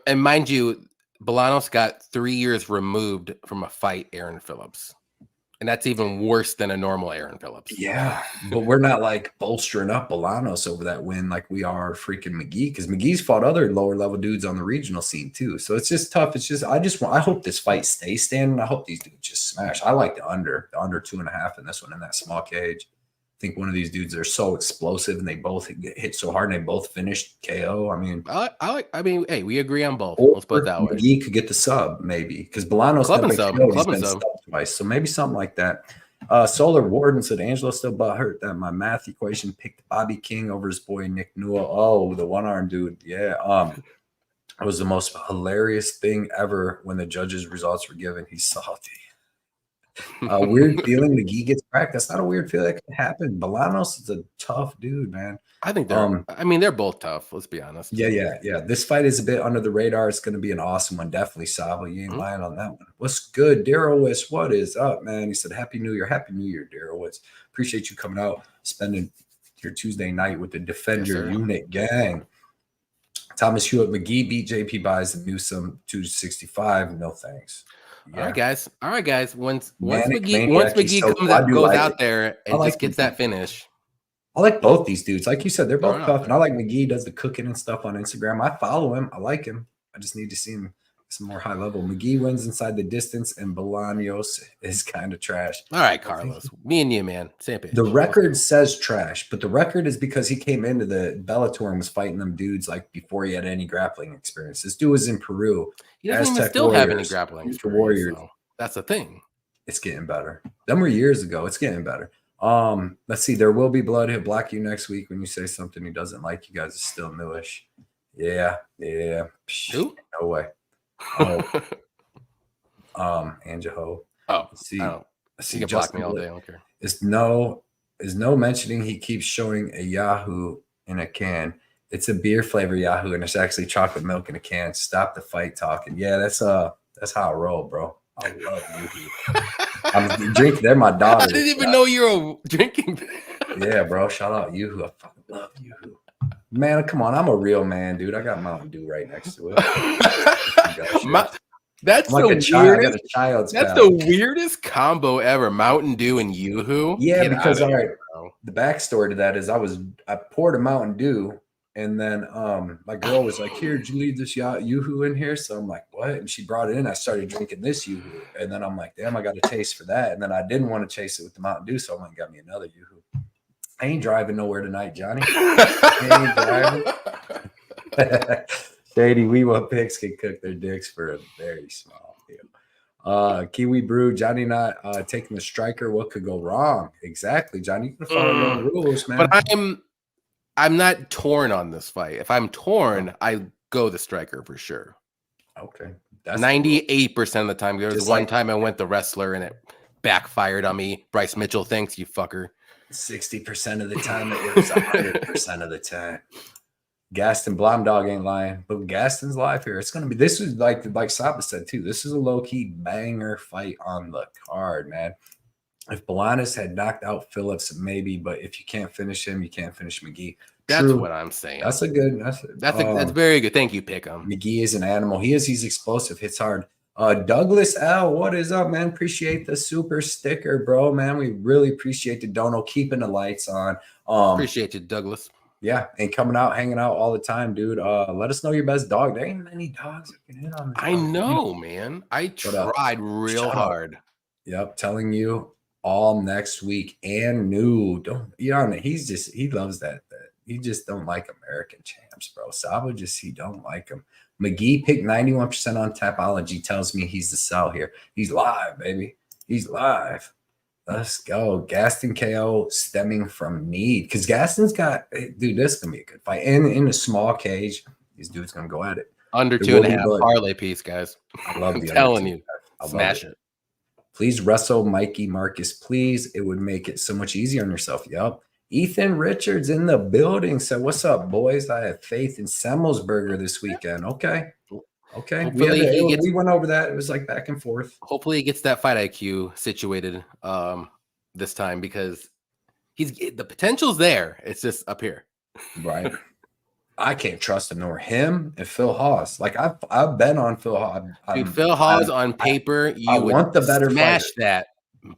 And mind you, Bolanos got 3 years removed from a fight Aaron Phillips. And that's even worse than a normal Aaron Phillips. Yeah, but we're not like bolstering up Bolanos over that win like we are freaking McGee, because McGee's fought other lower level dudes on the regional scene too. So it's just tough. It's just I hope this fight stays standing. I hope these dudes just smash. I like the under 2.5 in this one in that small cage. I think one of these dudes are so explosive and they both hit so hard and they both finished KO. I mean, hey, we agree on both. Let's put it that way. McGee could get the sub maybe because Bolanos club and sub twice, so maybe something like that. Solar Warden said Angelo still butthurt that my math equation picked Bobby King over his boy Nick Newell. Oh, the one-arm dude. Yeah. It was the most hilarious thing ever when the judges' results were given. He's salty. Weird feeling McGee gets cracked. That's not a weird feeling. That can happen. Bolanos is a tough dude, man. I think they're both tough. Let's be honest. Yeah. This fight is a bit under the radar. It's going to be an awesome one. Definitely, Saba. You ain't lying on that one. What's good, Darowitz? What is up, man? He said, Happy New Year. Happy New Year, Darowitz. Appreciate you coming out, spending your Tuesday night with the Defend Your Unit gang. Thomas Hewitt McGee beat JP Buys and Newsome 265. No thanks. Yeah. All right, guys. Once McGee goes out there and just gets that finish. I like both these dudes. Like you said, they're both tough. And I like McGee does the cooking and stuff on Instagram. I follow him. I like him. I just need to see him some more high level. McGee wins inside the distance, and Bolaños is kind of trash. All right, Carlos. Me and you, man. Same page. The record says trash, but the record is because he came into the Bellator and was fighting them dudes like before he had any grappling experience. This dude was in Peru. He doesn't even still have any grappling experience. Warriors. So that's the thing. It's getting better. Them were years ago. It's getting better. Let's see. There will be blood. He'll block you next week when you say something he doesn't like. You guys are still newish. Yeah. Who? No way. Anjaho. Let's see. You can block me all day. I don't care. Is no mentioning he keeps showing a Yahoo in a can. It's a beer flavor Yahoo, and it's actually chocolate milk in a can. Stop the fight talking. Yeah, that's how I roll, bro. I love Yahoo. I'm drinking. They're my daughter. I didn't even know you were drinking. Yeah, bro. Shout out Yahoo. I fucking love Yahoo. Man, come on. I'm a real man, dude. I got Mountain Dew right next to it. That's the weirdest combo ever. Mountain Dew and Yoo-Hoo. Yeah, because all right, the backstory to that is I poured a Mountain Dew, and then my girl was like, "Here, did you leave this Yoo-Hoo in here?" So I'm like, "What?" And she brought it in. I started drinking this Yoo-Hoo, and then I'm like, "Damn, I got a taste for that." And then I didn't want to chase it with the Mountain Dew, so I went and got me another Yoo-Hoo. I ain't driving nowhere tonight, Johnny. I ain't driving. Shady Weewa Picks can cook their dicks for a very small deal. Kiwi Brew, Johnny not taking the striker. What could go wrong? Exactly, Johnny. You can follow your own rules, man. But I'm not torn on this fight. If I'm torn, I go the striker for sure. Okay. That's 98% of the time. There was one time I went the wrestler and it backfired on me. Bryce Mitchell, thanks, you fucker. 60% of the time, it was 100% of the time. Gaston Blomdog ain't lying, but Gaston's live here. It's gonna be. This is like Saba said too. This is a low key banger fight on the card, man. If Bolaños had knocked out Phillips, maybe, but if you can't finish him, you can't finish McGee. That's what I'm saying. That's very good. Thank you, Pickham. McGee is an animal. He's explosive, hits hard. Douglas L, what is up, man? Appreciate the super sticker, bro, man. We really appreciate the dono, keeping the lights on. Appreciate you, Douglas. Yeah, and coming out, hanging out all the time, dude. Let us know your best dog. There ain't many dogs that can hit on this. I know, man. I tried real hard. Yep, telling you all next week and new. Don't he loves that. He just don't like American champs, bro. Saba he don't like him. McGee picked 91% on Tapology, tells me he's the sell here. He's live, baby. He's live. Let's go. Gaston KO stemming from need. Because Gaston's got, dude, this is going to be a good fight. And in a small cage, these dudes going to go at it. Under 2.5 parlay piece, guys. I love I'm telling you. Smash it. Please wrestle Mikey Marcus, please. It would make it so much easier on yourself. Yep. Ethan Richards in the building. So what's up, boys? I have faith in Semmelsberger this weekend. Okay. We went over that. It was like back and forth. Hopefully he gets that fight IQ situated this time, because the potential's there. It's just up here. Right. I can't trust him nor him and Phil Hawes. Like I've been on Phil Hawes. Dude, Phil Hawes on paper, I want the better smash fighter. That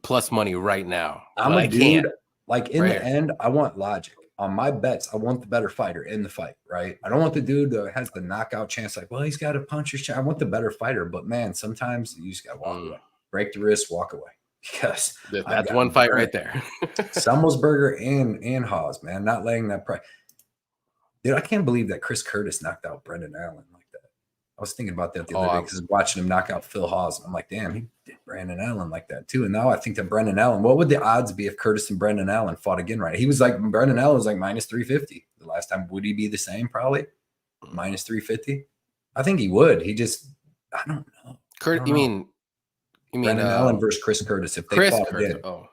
plus money right now. I'm a dude. Like in the end, I want logic on my bets. I want the better fighter in the fight, right? I don't want the dude that has the knockout chance. Like, well, he's got a puncher's chance. I want the better fighter, but man, sometimes you just got to walk away, break the wrist, walk away. Because that's one fight right there. Semmelsberger and Hawes, man, not laying that price. Dude, I can't believe that Chris Curtis knocked out Brendan Allen like that. I was thinking about that the other day because I was watching him knock out Phil Hawes. And I'm like, damn, he did Brandon Allen like that too. And now I think that Brendan Allen, what would the odds be if Curtis and Brendan Allen fought again, right? He was like, Brendan Allen was like minus 350 the last time. Would he be the same? Probably minus 350. I think he would. He just, I don't know. You mean Brendan Allen versus Chris Curtis if they fought again. Oh,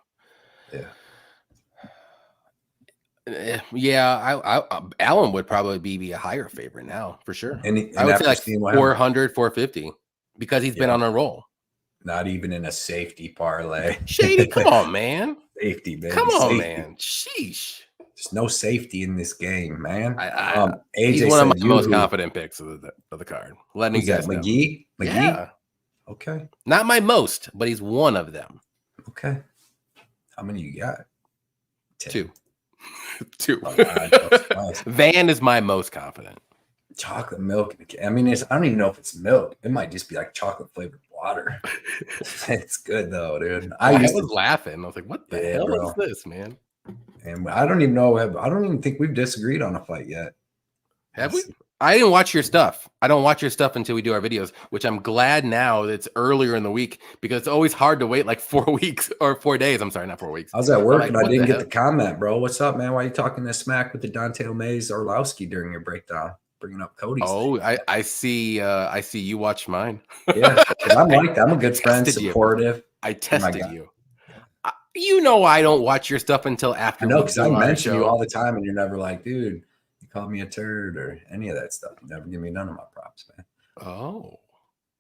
yeah. Yeah, Allen would probably be a higher favorite now for sure. And I would say like 400, 450 because he's been on a roll. Not even in a safety parlay. Shady, come on, man. Safety, baby. Come on, man. Sheesh. There's no safety in this game, man. AJ he's one of my most confident picks of the card. Letting you guys know. McGee? Yeah. Okay. Not my most, but he's one of them. Okay. How many you got? 10. Two. Van is my most confident. Chocolate milk. I mean, I don't even know if it's milk. It might just be like chocolate flavored water. It's good though, dude. I was laughing. I was like, "What the hell is this, man?" And I don't even know. I don't even think we've disagreed on a fight yet. Have we? I didn't watch your stuff. I don't watch your stuff until we do our videos, which I'm glad now that it's earlier in the week because it's always hard to wait like 4 weeks or 4 days. I'm sorry, not 4 weeks. I was at work and I didn't get the comment, bro. What's up, man? Why are you talking this smack with the Dante Mays Orlowski during your breakdown? Bringing up Cody's. Oh, I see. I see you watch mine. Yeah, I'm like that. I'm a good friend, supportive. I tested you. You know I don't watch your stuff until after. I know because I mention you all the time, and you're never like, dude, you called me a turd or any of that stuff. You never give me none of my props, man. Oh,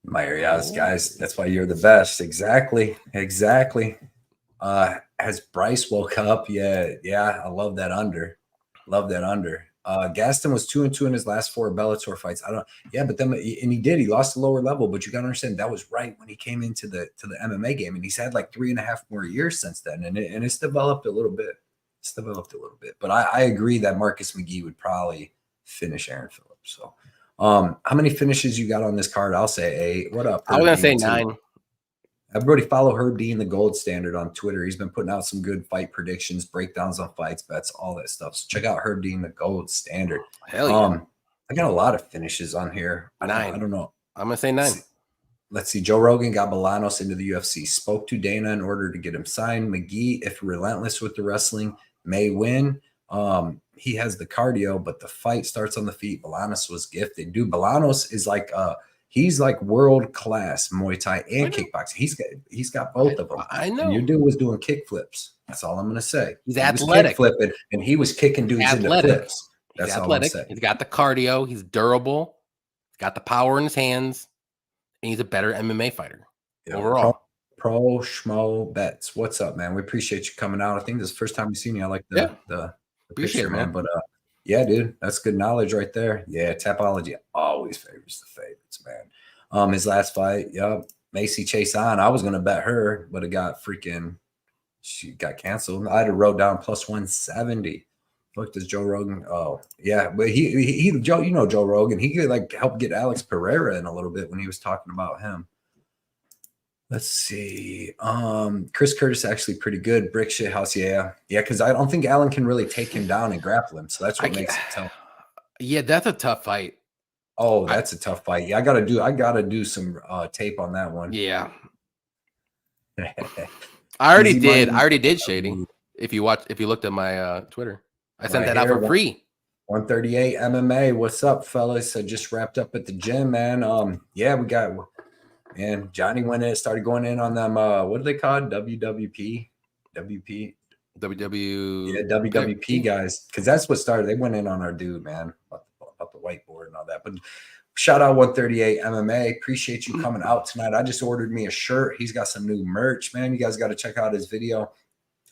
my areas, guys. That's why you're the best. Exactly. Has Bryce woke up? Yeah. I love that under. Gaston was 2-2 in his last 4 Bellator fights. But then and he lost the lower level, but you got to understand that was right when he came into the MMA game, and he's had like 3.5 more years since then, and it's developed a little bit. But I agree that Marcus McGee would probably finish Aaron Phillips. So, how many finishes you got on this card? I'll say 8. What up? I was gonna say 9. Everybody follow Herb Dean, the Gold Standard, on Twitter. He's been putting out some good fight predictions, breakdowns on fights, bets, all that stuff. So check out Herb Dean, the Gold Standard. Hell yeah. I got a lot of finishes on here. 9. I don't know. I'm going to say 9. Let's see. Joe Rogan got Bolanos into the UFC. Spoke to Dana in order to get him signed. McGee, if relentless with the wrestling, may win. He has the cardio, but the fight starts on the feet. Bolanos was gifted. Dude, Bolanos is like he's like world class Muay Thai and kickboxing. He's got both of them. I know. And your dude was doing kick flips. That's all I'm gonna say. He's athletic. Flipping, and he was kicking dudes into flips. That's all I'm saying. He's got the cardio. He's durable. He's got the power in his hands, and he's a better MMA fighter overall. Pro Schmo Bets. What's up, man? We appreciate you coming out. I think this is the first time we've seen you. I like the picture, man. But yeah, dude, that's good knowledge right there. Yeah, Tapology always favors the favorites, man. His last fight, Macy Chase on. I was gonna bet her, but she got canceled. I had to wrote down plus 170. Look, does Joe Rogan? Oh, yeah, but he Joe, Joe Rogan. He could like help get Alex Pereira in a little bit when he was talking about him. Let's see. Chris Curtis actually pretty good. Brick shit house, yeah, because I don't think Allen can really take him down and grapple him. So that's what makes it tough. Yeah, that's a tough fight. Oh, that's a tough fight. Yeah, I gotta do some tape on that one. Yeah. I already did, Shady. If you looked at my Twitter, I sent that out for free. 138 MMA. What's up, fellas? I just wrapped up at the gym, man. Yeah, we got. And Johnny started going in on them. What do they call it? WWP? WP? WW. Yeah, WWP guys. Because that's what started. They went in on our dude, man, about the whiteboard and all that. But shout out 138 MMA. Appreciate you coming out tonight. I just ordered me a shirt. He's got some new merch, man. You guys got to check out his video.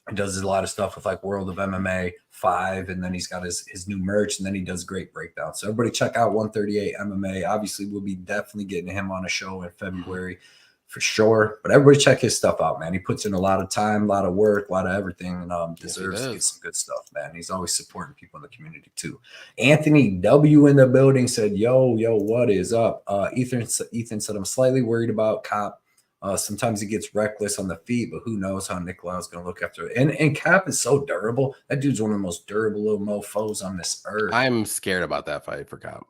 He does a lot of stuff with like World of MMA 5, and then he's got his new merch, and then he does great breakdowns. So everybody check out 138 MMA. Obviously, we'll be definitely getting him on a show in February for sure. But everybody check his stuff out, man. He puts in a lot of time, a lot of work, a lot of everything, and deserves to get some good stuff, man. He's always supporting people in the community too. Anthony W in the building said, yo, what is up? Ethan said, I'm slightly worried about Cop. Sometimes he gets reckless on the feet, but who knows how Nikolai's going to look after it. And Cap is so durable. That dude's one of the most durable little mofos on this earth. I'm scared about that fight for Cap.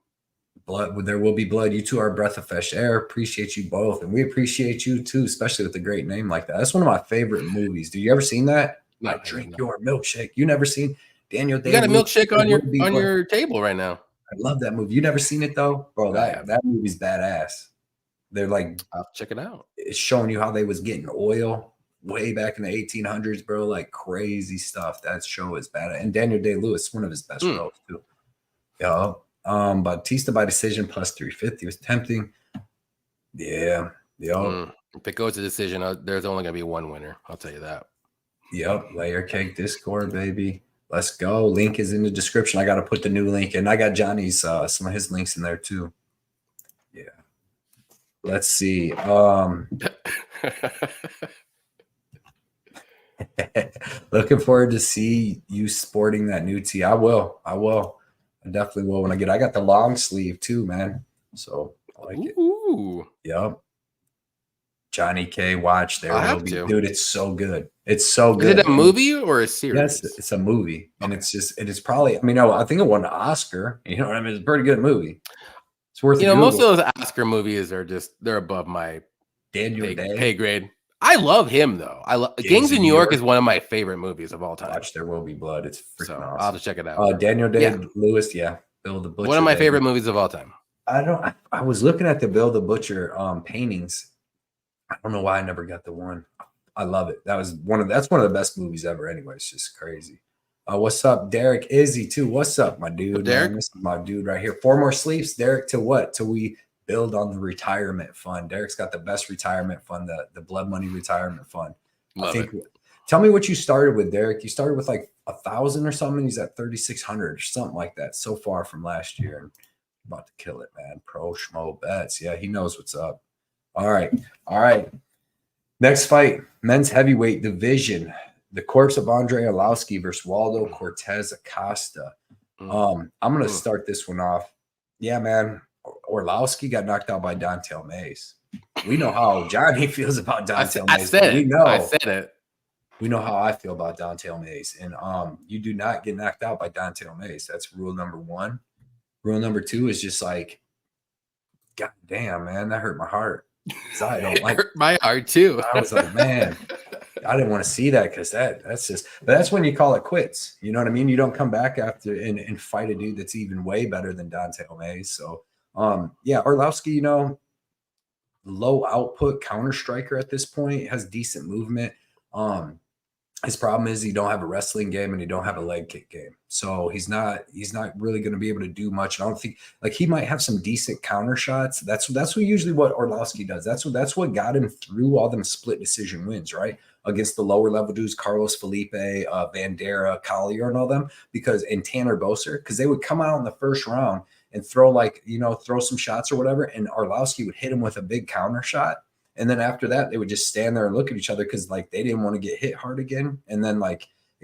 blood. There will be blood. You two are a breath of fresh air. Appreciate you both, and we appreciate you too, especially with a great name like that. That's one of my favorite movies. Do you ever seen that? No, I drink your milkshake. You never seen Daniel You got a Day-Lewis? milkshake on your table right now. I love that movie. You never seen it though, bro? No, That movie's badass. They're like, I'll check it out. It's showing you how they was getting oil way back in the 1800s, bro. Like crazy stuff. That show is bad. And Daniel Day-Lewis, one of his best roles too. Yeah. Bautista by decision plus 350 was tempting. Yeah. Yep. If it goes to decision, there's only gonna be one winner. I'll tell you that. Yep. Layer Cake Discord, baby. Let's go. Link is in the description. I got to put the new link, and I got Johnny's some of his links in there too. Yeah. Let's see. Looking forward to see you sporting that new tee. I will. I definitely will when I get. I got the long sleeve too, man. So I like it. Yep. Johnny K, watch there. Will be. Dude, it's so good. It's so good. Is it a movie or a series? Yes, it's a movie, and it is probably. I mean, no, I think it won an Oscar. You know what I mean? It's a pretty good movie. It's worth. Most of those Oscar movies are they're above my pay grade. I love him though. I love Gangs in New York is one of my favorite movies of all time. Watch There Will Be Blood. It's freaking awesome. I'll have to check it out. Daniel Day-Lewis, Bill the Butcher. One of my favorite movies of all time. I was looking at the Bill the Butcher paintings. I don't know why I never got the one. I love it. That's one of the best movies ever. Anyway, it's just crazy. What's up, Derek? Izzy too. What's up, my dude? Derek, this is my dude right here. 4 more sleeps, Derek. To what? Till we build on the retirement fund. Derek's got the best retirement fund, the Blood Money Retirement Fund. Tell me what you started with, Derek. You started with like 1,000 or something. He's at 3,600 or something like that. So far from last year, about to kill it, man. Pro Schmo Bets. Yeah, he knows what's up. All right. Next fight, men's heavyweight division. The corpse of Andre Arlovski versus Waldo Cortez Acosta. I'm going to start this one off. Yeah, man. Arlovski got knocked out by Don'Tale Mayes. We know how Johnny feels about Don'Tale Mayes. I said it. We know how I feel about Don'Tale Mayes. And you do not get knocked out by Don'Tale Mayes. That's rule number 1. Rule number 2 is just like, God damn, man, that hurt my heart. I don't like hurt my heart too. I was like, man, I didn't want to see that because that's when you call it quits. You know what I mean? You don't come back after and fight a dude that's even way better than Don'Tale Mayes. So Arlovski, low output counter striker at this point, has decent movement. His problem is he don't have a wrestling game and he don't have a leg kick game. So he's not really going to be able to do much. And I don't think he might have some decent counter shots. That's usually what Arlovski does. That's what got him through all them split decision wins, right? Against the lower level dudes, Carlos Felipe, Vandera, Collier, and all them, and Tanner Boser, because they would come out in the first round and throw some shots or whatever, and Arlovski would hit him with a big counter shot. And then after that, they would just stand there and look at each other because they didn't want to get hit hard again. And then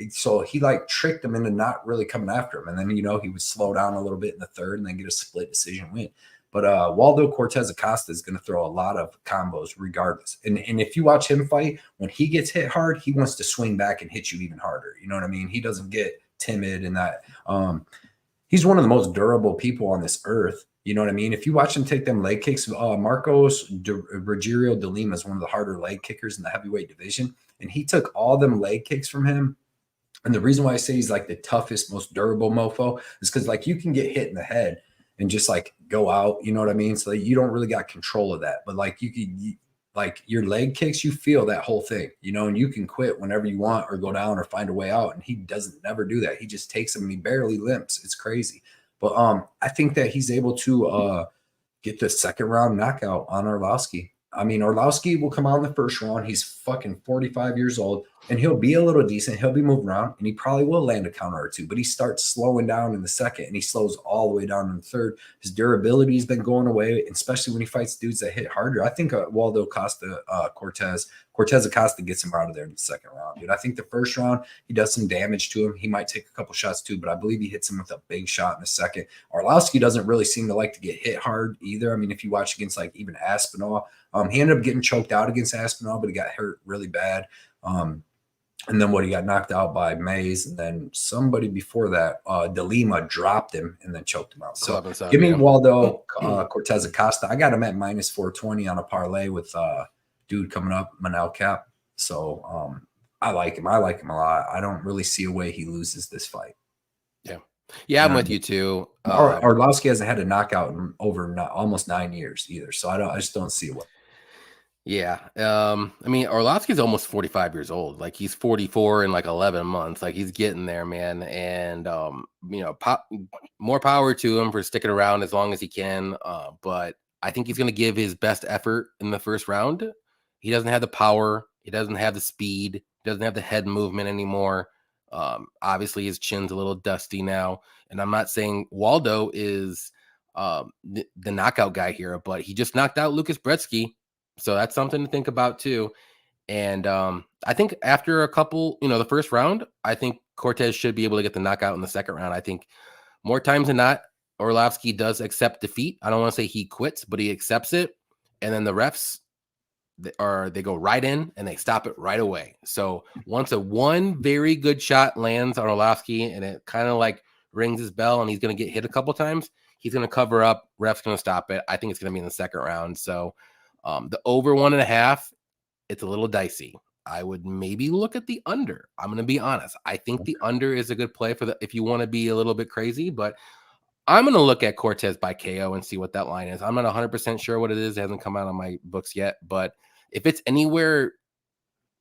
so he tricked them into not really coming after him. And then, he would slow down a little bit in the third and then get a split decision win. But Waldo Cortez Acosta is going to throw a lot of combos regardless. And if you watch him fight, when he gets hit hard, he wants to swing back and hit you even harder. You know what I mean? He doesn't get timid in that. He's one of the most durable people on this earth. You know what I mean? If you watch him take them leg kicks, Marcos Rogerio de Lima is one of the harder leg kickers in the heavyweight division. And he took all them leg kicks from him. And the reason why I say he's the toughest, most durable mofo is because you can get hit in the head and just go out. You know what I mean? So you don't really got control of that. But your leg kicks, you feel that whole thing, and you can quit whenever you want or go down or find a way out. And he doesn't never do that. He just takes them and he barely limps. It's crazy. But I think that he's able to get the second round knockout on Arlovski. I mean, Arlovski will come out in the first round. He's fucking 45 years old, and he'll be a little decent. He'll be moving around, and he probably will land a counter or two. But he starts slowing down in the second, and he slows all the way down in the third. His durability has been going away, especially when he fights dudes that hit harder. I think Waldo Cortez Acosta gets him out of there in the second round, dude. I think the first round, he does some damage to him. He might take a couple shots too, but I believe he hits him with a big shot in the second. Arlovski doesn't really seem to like to get hit hard either. I mean, if you watch against even Aspinall, he ended up getting choked out against Aspinall, but he got hurt really bad. And then he got knocked out by Mays, and then somebody before that, De Lima dropped him and then choked him out. So give me Waldo Cortez Acosta. I got him at minus 420 on a parlay with dude coming up, Manel Cap. So I like him. I like him a lot. I don't really see a way he loses this fight. Yeah, I'm with you too. Arlovsky hasn't had a knockout in over almost 9 years either. So I just don't see what. Yeah. I mean, Arlovsky's almost 45 years old. Like he's 44 in like 11 months. Like he's getting there, man. And, you know, more power to him for sticking around as long as he can. But I think he's going to give his best effort in the first round. He doesn't have the power. He doesn't have the speed. He doesn't have the head movement anymore. Obviously his chin's a little dusty now. And I'm not saying Waldo is the knockout guy here, but he just knocked out Lucas Brzeski. So that's something to think about too. And I think after a couple, you know, the first round, I think Cortez should be able to get the knockout in the second round. I think more times than not, Arlovsky does accept defeat. I don't want to say he quits, but he accepts it. And then the refs they go right in and they stop it right away. So once one very good shot lands on Arlovsky and it kind of like rings his bell and he's going to get hit a couple times, he's going to cover up. Ref's going to stop it. I think it's going to be in the second round. So the over 1.5, it's a little dicey. I would maybe look at the under. I'm going to be honest. I think the under is a good play for if you want to be a little bit crazy, but I'm going to look at Cortez by KO and see what that line is. I'm not 100% sure what it is. It hasn't come out on my books yet, but if it's anywhere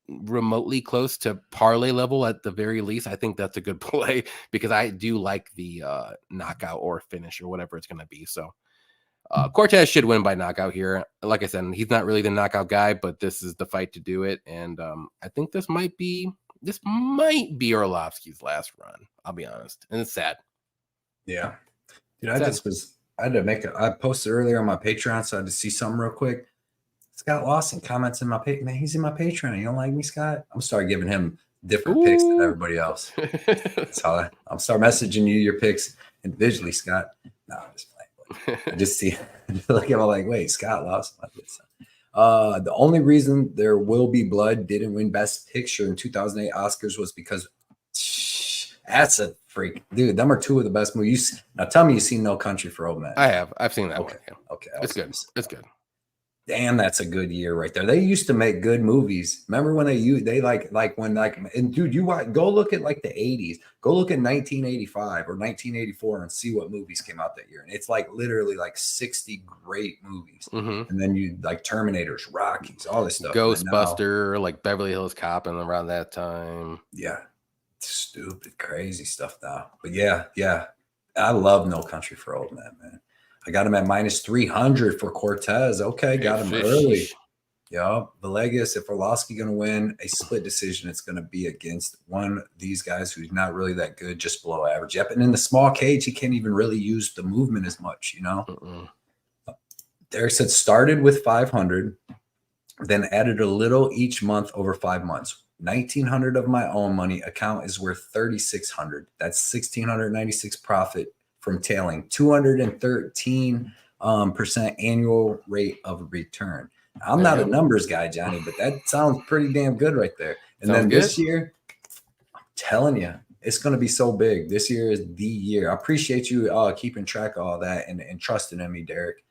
remotely close to parlay level at the very least, I think that's a good play because I do like the knockout or finish or whatever it's going to be. So Cortez should win by knockout here. Like I said, he's not really the knockout guy, but this is the fight to do it. And I think this might be Arlovsky's last run. I'll be honest. And it's sad. Yeah. Dude, I posted earlier on my Patreon, so I had to see something real quick. Scott Lawson comments in my page. Man, he's in my Patreon. You don't like me, Scott? I'm start giving him different picks than everybody else. That's how I'm start messaging you your picks individually, Scott. No, I'm just playing. I just see, look at him like, wait, Scott Lawson. The only reason There Will Be Blood didn't win Best Picture in 2008 Oscars was because that's a freak, dude. Them are two of the best movies. Now tell me you've seen No Country for Old Men. I have. I've seen that one. Yeah. Okay, it's good. It's good. Damn, that's a good year right there. They used to make good movies. Remember when and dude, go look at like the 80s. Go look at 1985 or 1984 and see what movies came out that year. And it's like literally like 60 great movies. Mm-hmm. And then you like Terminators, Rockies, all this stuff. Ghostbuster, like Beverly Hills Cop and around that time. Yeah. Stupid, crazy stuff now. But yeah. I love No Country for Old Men, man. I got him at minus 300 for Cortez. Okay, got him early. Yeah, Villegas, if Arlovsky going to win a split decision, it's going to be against one of these guys who's not really that good, just below average. Yep, and in the small cage, he can't even really use the movement as much, you know? Derek said started with 500, then added a little each month over 5 months. 1,900 of my own money. Account is worth 3,600. That's 1,696 profit from tailing, 213% annual rate of return. I'm not a numbers guy, Johnny, but that sounds pretty damn good right there. And then this year, I'm telling you, it's going to be so big. This year is the year. I appreciate you keeping track of all that and trusting in me, Derek.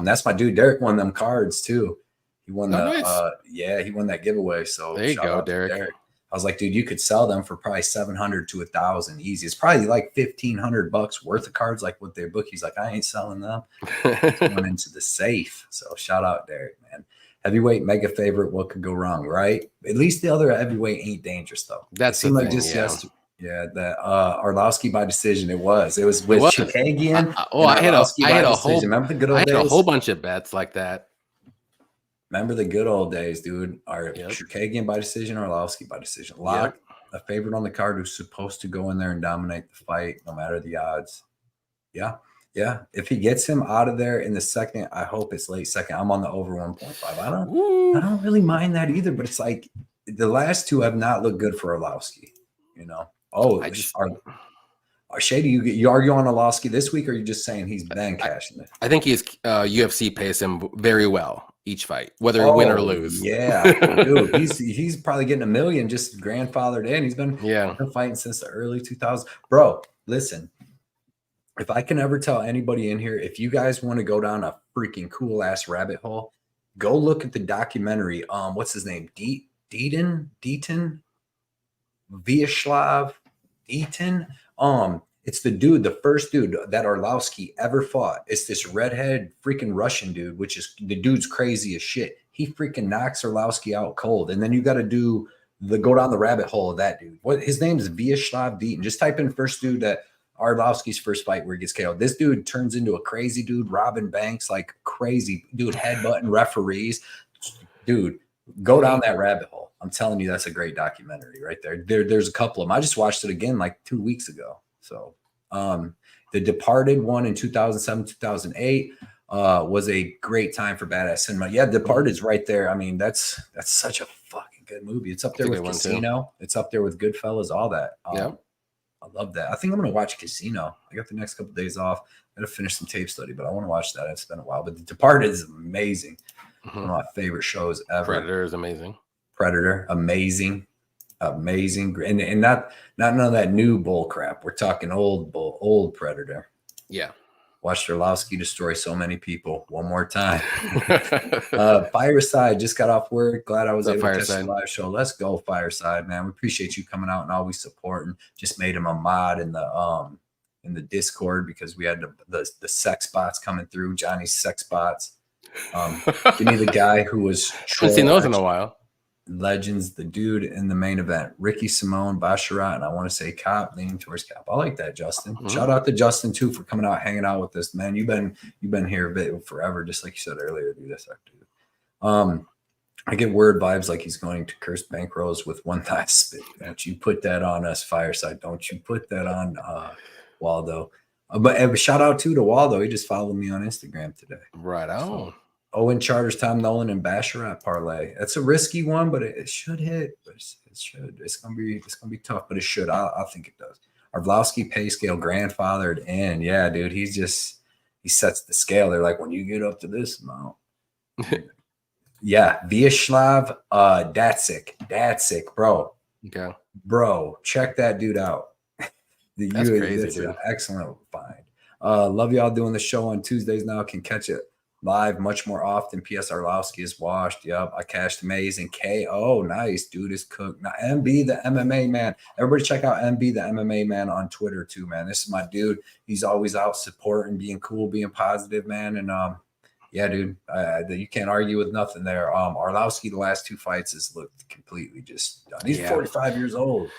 That's my dude. Derek won them cards too. He won he won that giveaway. So there you go, Derek. I was like, dude, you could sell them for probably 700 to 1,000 easy. It's probably like $1,500 worth of cards, like what their book. He's like, I ain't selling them. Going into the safe. So shout out, Derek, man. Heavyweight mega favorite. What could go wrong, right? At least the other heavyweight ain't dangerous though. That seemed like just yesterday. Yeah, that Arlovsky by decision. It was with Chukagian. I had a whole bunch of bets like that. Remember the good old days, dude. Chukagian by decision, Arlovsky by decision. Lock a favorite on the card who's supposed to go in there and dominate the fight, no matter the odds. Yeah. If he gets him out of there in the second, I hope it's late second. I'm on the over 1.5. I don't really mind that either, but it's like the last two have not looked good for Arlovsky. You know. Shady, you argue on Arlovsky this week, or are you just saying he's been cashing it? I think UFC pays him very well. each fight, whether win or lose. Yeah, dude, he's probably getting $1 million just grandfathered in. He's been fighting since the early 2000s. Bro, listen, if I can ever tell anybody in here, if you guys want to go down a freaking cool ass rabbit hole, go look at the documentary. What's his name? Deaton, Vyacheslav Deaton. It's the first dude that Arlovsky ever fought. It's this redhead freaking Russian dude, which is the dude's crazy as shit. He freaking knocks Arlovsky out cold. And then you got to go down the rabbit hole of that dude. What his name is Vyacheslav Deaton. Just type in first dude that Arlovsky's first fight where he gets KO'd. This dude turns into a crazy dude, robbing banks like crazy. Dude, headbutting referees. Dude, go down that rabbit hole. I'm telling you, that's a great documentary right there. There's a couple of them. I just watched it again like 2 weeks ago. So the Departed one in 2007, 2008 was a great time for badass cinema. Yeah, Departed's right there. I mean, that's such a fucking good movie. It's up there with Casino. It's up there with Goodfellas, all that. I love that. I think I'm going to watch Casino. I got the next couple of days off. I got to finish some tape study, but I want to watch that. It's been a while. But The Departed is amazing. One of my favorite shows ever. Predator is amazing. Predator, amazing. And not none of that new bull crap. We're talking old Predator. Yeah. Watched Arlovsky destroy so many people one more time. Fireside just got off work. Glad I was able to catch the live show. Let's go, Fireside, man. We appreciate you coming out and always supporting. Just made him a mod in the Discord because we had the sex bots coming through. Johnny's sex bots. Give me the guy who was haven't seen those in a while. Legends, the dude in the main event, Ricky Simone, Basharat, and I want to say Cop, leaning towards Cop. I like that, Justin. Shout out to Justin too for coming out, hanging out with us, man. You've been here a bit forever, just like you said earlier. Dude, that's dude. I get word vibes like he's going to curse bankrolls with one last spit. Don't you put that on us, Fireside? Don't you put that on Waldo? But shout out to Waldo. He just followed me on Instagram today. Right on. So, Owen Charters, Tom Nolan, and Basharat parlay. That's a risky one, but it should hit. But it should. It's gonna be tough, but it should. I think it does. Arlovsky pay scale grandfathered in. Yeah, dude. He sets the scale. They're like, when you get up to this amount. Yeah, Vyacheslav Datsik, bro. Okay. Bro, check that dude out. That's crazy, dude. An excellent find. Love y'all doing the show on Tuesdays now. Can catch it live much more often. P.S. Arlovsky is washed. Yep. I cashed amazing. KO. Nice. Dude is cooked. Now, MB, the MMA man. Everybody check out MB, the MMA man on Twitter too, man. This is my dude. He's always out supporting, being cool, being positive, man. And yeah, dude, you can't argue with nothing there. Arlovsky, the last 2 fights has looked completely just done. He's 45 years old.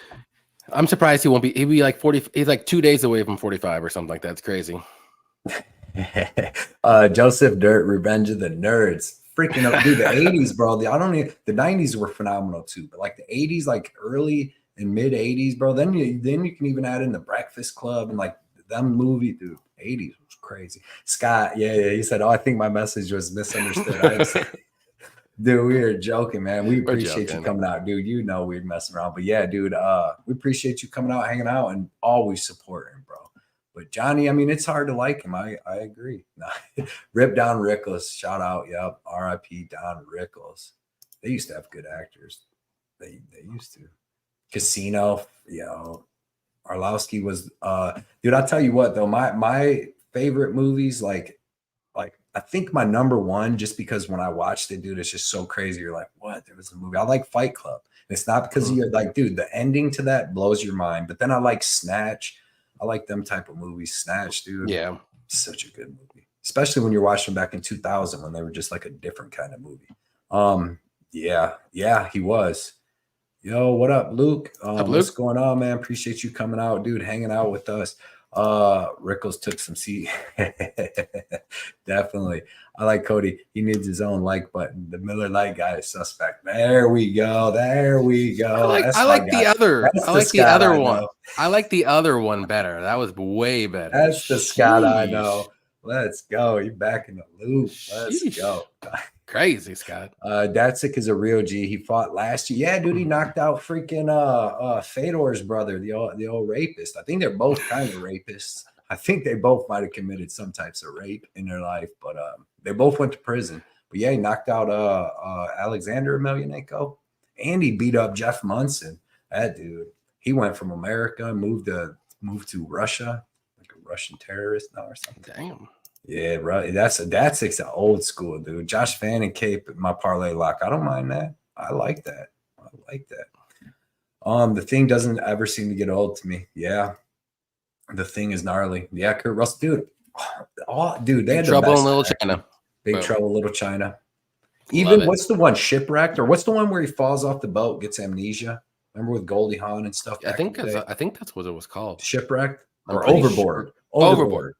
I'm surprised he'll be like 40. He's like 2 days away from 45 or something like that. It's crazy. Joseph Dirt, Revenge of the Nerds, freaking up, dude. The 80s, bro. The 90s were phenomenal too, but like the 80s, like early and mid 80s, bro. Then you can even add in the Breakfast Club and like them movie, dude. 80s was crazy. Scott, yeah, he said, "Oh, I think my message was misunderstood." Dude, we were joking, man. We appreciate you coming out, dude. You know we're messing around, but yeah, dude. We appreciate you coming out, hanging out, and always supporting, bro. But Johnny, I mean, it's hard to like him. I agree. Rip Don Rickles, shout out. Yep. R.I.P. Don Rickles. They used to have good actors. They used to. Casino, Arlovsky was dude, I'll tell you what though, my favorite movies, like I think my number one, just because when I watched it, dude, it's just so crazy. You're like, what? There was a movie. I like Fight Club. And it's not because you're like, dude, the ending to that blows your mind. But then I like Snatch. I like them type of movies. Snatch, dude. Yeah. Such a good movie. Especially when you're watching them back in 2000 when they were just like a different kind of movie. Yeah, he was. Yo, what up, Luke? What's going on, man? Appreciate you coming out, dude, hanging out with us. Rickles took some seat. Definitely. I like Cody. He needs his own like button. The Miller Lite guy is suspect. There we go. I like the other one. I like the other one better. That was way better. That's the Scott I know. Let's go. You're back in the loop. Let's go. Crazy, Scott. Datsik is a real G. He fought last year. Yeah, dude, he knocked out freaking Fedor's brother, the old rapist. I think they're both kind of rapists. I think they both might have committed some types of rape in their life, but they both went to prison. But yeah, he knocked out Alexander Emelianenko, and he beat up Jeff Munson. That dude, he went from America and moved to Russia, like a Russian terrorist now or something. Damn. Yeah, right. That's an old school dude. Josh Van and Cape, my parlay lock. I don't mind that. I like that. The Thing doesn't ever seem to get old to me. Yeah, The Thing is gnarly. Yeah, Kurt Russell, dude. Dude, they had Trouble in Little China. Big Trouble in Little China. Even what's the one, Shipwrecked, or what's the one where he falls off the boat, gets amnesia? Remember with Goldie Hawn and stuff? I think that's what it was called. Shipwrecked or Overboard. Sure. Overboard.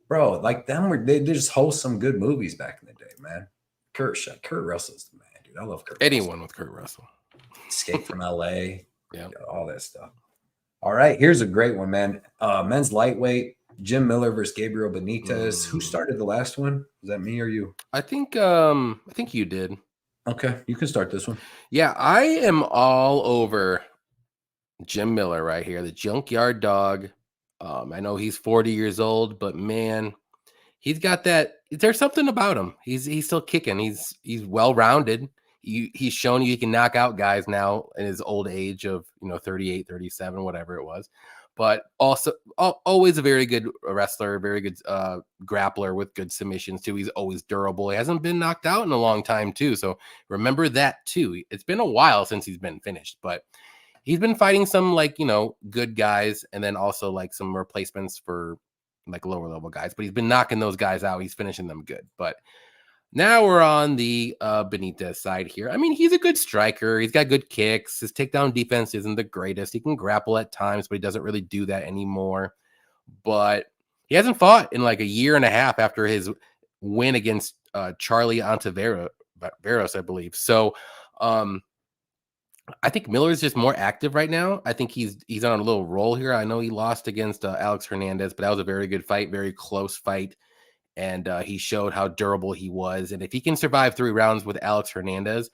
Bro, like them they just host some good movies back in the day, man. Kurt Russell's the man, dude. I love Kurt. Anyone with Kurt Russell. Escape from LA. Yeah, all that stuff. All right, here's a great one, man. Men's lightweight, Jim Miller versus Gabriel Benitez. Who started the last one? Was that me or you? I think you did. Okay, you can start this one. Yeah, I am all over Jim Miller right here, the Junkyard Dog. I know he's 40 years old, but man, he's got that. There's something about him. He's still kicking. He's well-rounded. He's shown you he can knock out guys now in his old age of 38, 37, whatever it was. But also always a very good wrestler, very good grappler with good submissions too. He's always durable. He hasn't been knocked out in a long time too. So remember that too. It's been a while since he's been finished, but he's been fighting some good guys and then also like some replacements for like lower level guys, but he's been knocking those guys out. He's finishing them good. But now we're on the Benitez side here. I mean, he's a good striker. He's got good kicks. His takedown defense isn't the greatest. He can grapple at times, but he doesn't really do that anymore. But he hasn't fought in like a year and a half after his win against Charlie Ontiveros, I believe. So, I think Miller's just more active right now. I think he's on a little roll here. I know he lost against Alex Hernandez, but that was a very good fight, very close fight. And he showed how durable he was. And if he can survive 3 rounds with Alex Hernandez,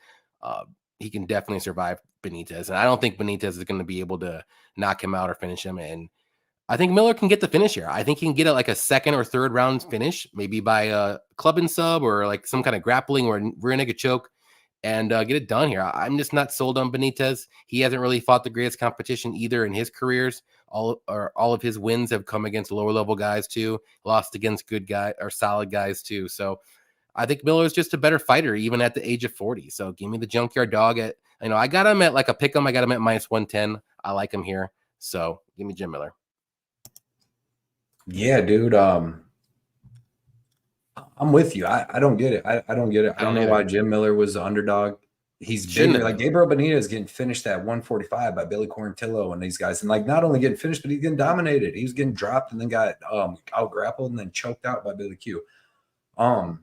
he can definitely survive Benitez. And I don't think Benitez is going to be able to knock him out or finish him. And I think Miller can get the finish here. I think he can get like a 2nd or 3rd round finish, maybe by a club and sub or like some kind of grappling or rear naked choke. And get it done here. I'm just not sold on Benitez. He hasn't really fought the greatest competition either in his careers. All of his wins have come against lower level guys too. Lost against good guys or solid guys too. So I think Miller is just a better fighter even at the age of 40. So give me the Junkyard Dog at. I got him at like a pick 'em. I got him at -110. I like him here. So give me Jim Miller. Yeah, dude. I'm with you. I don't get it. I don't get it. I don't know why Jim Miller was the underdog. He's bigger. Like Gabriel Benitez getting finished at 145 by Billy Quarantillo and these guys. And like not only getting finished, but he's getting dominated. He was getting dropped and then got out grappled and then choked out by Billy Q. I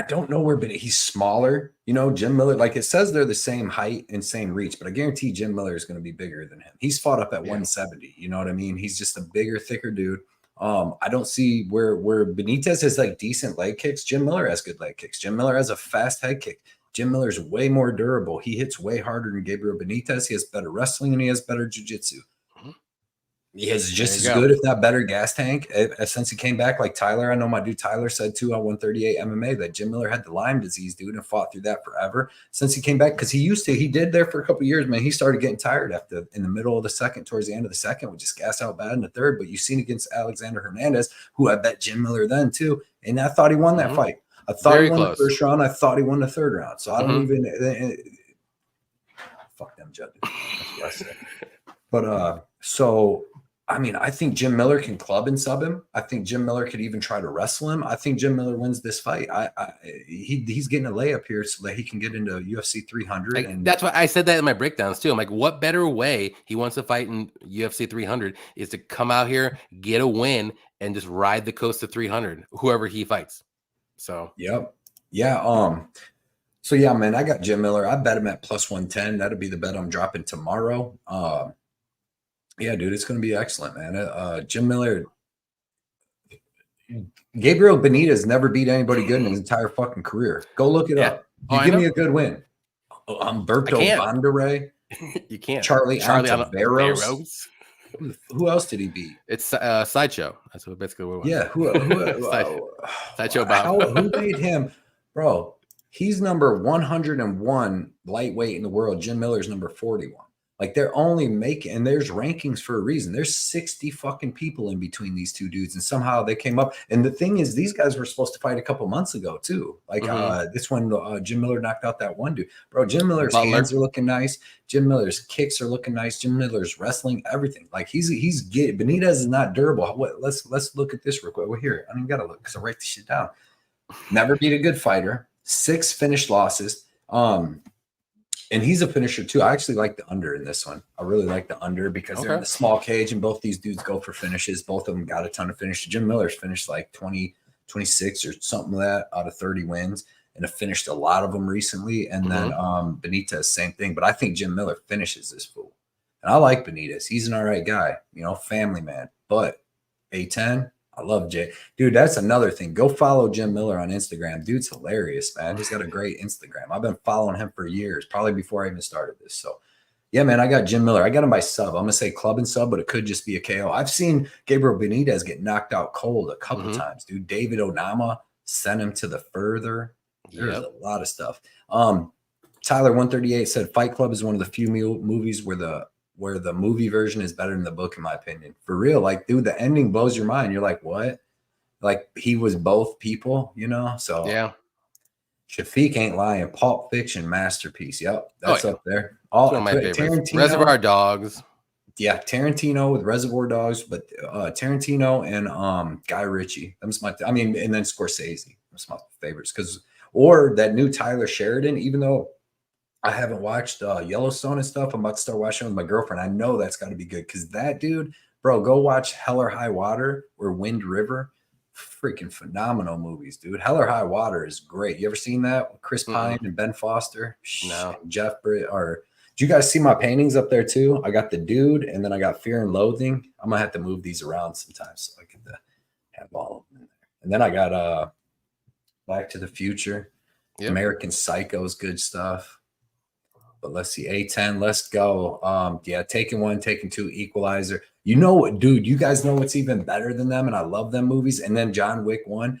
don't know where, but he's smaller. Jim Miller, like it says they're the same height and same reach, but I guarantee Jim Miller is going to be bigger than him. He's fought up at 170. You know what I mean? He's just a bigger, thicker dude. I don't see where Benitez has like decent leg kicks. Jim Miller has good leg kicks. Jim Miller has a fast head kick. Jim Miller's way more durable. He hits way harder than Gabriel Benitez. He has better wrestling and he has better jiu-jitsu. He has just as good, if not better, gas tank since he came back. Like Tyler, I know my dude Tyler said too on 138 MMA that Jim Miller had the Lyme disease, dude, and fought through that forever since he came back. Because he did there for a couple of years, man. He started getting tired in the middle of the second, towards the end of the second, would just gas out bad in the third. But you've seen against Alexander Hernandez, who I bet Jim Miller then too, and I thought he won that fight. I thought he won the first round. I thought he won the 3rd round. So I don't even fuck them judges. That's what I said. But so. I mean, I think Jim Miller can club and sub him. I think Jim Miller could even try to wrestle him. I think Jim Miller wins this fight. He's getting a layup here so that he can get into UFC 300. And that's why I said that in my breakdowns too. I'm like, what better way he wants to fight in UFC 300 is to come out here, get a win, and just ride the coast to 300, whoever he fights. So, yep. Yeah. So yeah, man, I got Jim Miller. I bet him at +110. That'll be the bet I'm dropping tomorrow. Yeah, dude, it's going to be excellent, man. Jim Miller, Gabriel Benitez never beat anybody good in his entire fucking career. Go look it up. Give me a good win. Humberto Vanderlei. You can't. Charlie Ontiveros. Who else did he beat? It's Sideshow. That's what basically what it was. Yeah, Sideshow Bob. who made him, bro? He's number 101 lightweight in the world. Jim Miller's number 41. Like they're only making, and there's rankings for a reason. There's 60 fucking people in between these two dudes, and somehow they came up. And the thing is, these guys were supposed to fight a couple months ago too. Like this one, Jim Miller knocked out that one dude, bro. Jim Miller's hands are looking nice. Jim Miller's kicks are looking nice. Jim Miller's wrestling, everything. Like he's good. Benitez is not durable. Let's look at this real quick. Well, here, I don't even gotta look because I write this shit down. Never beat a good fighter. 6 finished losses. And he's a finisher too. I actually like the under in this one. I really like the under because they're in the small cage and both these dudes go for finishes. Both of them got a ton of finishes. Jim Miller's finished like 20, 26 or something like that out of 30 wins and have finished a lot of them recently. And then Benitez, same thing. But I think Jim Miller finishes this fool. And I like Benitez. He's an all right guy, family man. But A10, I love Jay. Dude, that's another thing. Go follow Jim Miller on Instagram. Dude's hilarious, man. He's got a great Instagram. I've been following him for years, probably before I even started this. So, yeah, man, I got Jim Miller. I got him by sub. I'm going to say club and sub, but it could just be a KO. I've seen Gabriel Benitez get knocked out cold a couple times, dude. David Onama sent him to the further. There's a lot of stuff. Tyler 138 said Fight Club is one of the few movies where the movie version is better than the book, in my opinion. For real. Like, dude, the ending blows your mind. You're like, what? Like, he was both people, So, yeah. Shafiq ain't lying. Pulp Fiction masterpiece. Yep. That's up there. All one of my favorites. Reservoir Dogs. Yeah. Tarantino with Reservoir Dogs, but Tarantino and Guy Ritchie. That's my, and then Scorsese. That's my favorites. Or that new Tyler Sheridan, even though I haven't watched Yellowstone and stuff. I'm about to start watching with my girlfriend. I know that's got to be good because that dude, bro, go watch Hell or High Water or Wind River. Freaking phenomenal movies, dude. Hell or High Water is great. You ever seen that with Chris Pine and Ben Foster? No. Jeff Britt. Or do you guys see my paintings up there too? I got the dude, and then I got Fear and Loathing. I'm gonna have to move these around sometimes so I can have all of them in there. And then I got Back to the Future, American Psycho is good stuff. But let's see, A10, let's go. Taken 1, Taken 2, Equalizer. Dude, you guys know what's even better than them, and I love them movies. And then John Wick 1,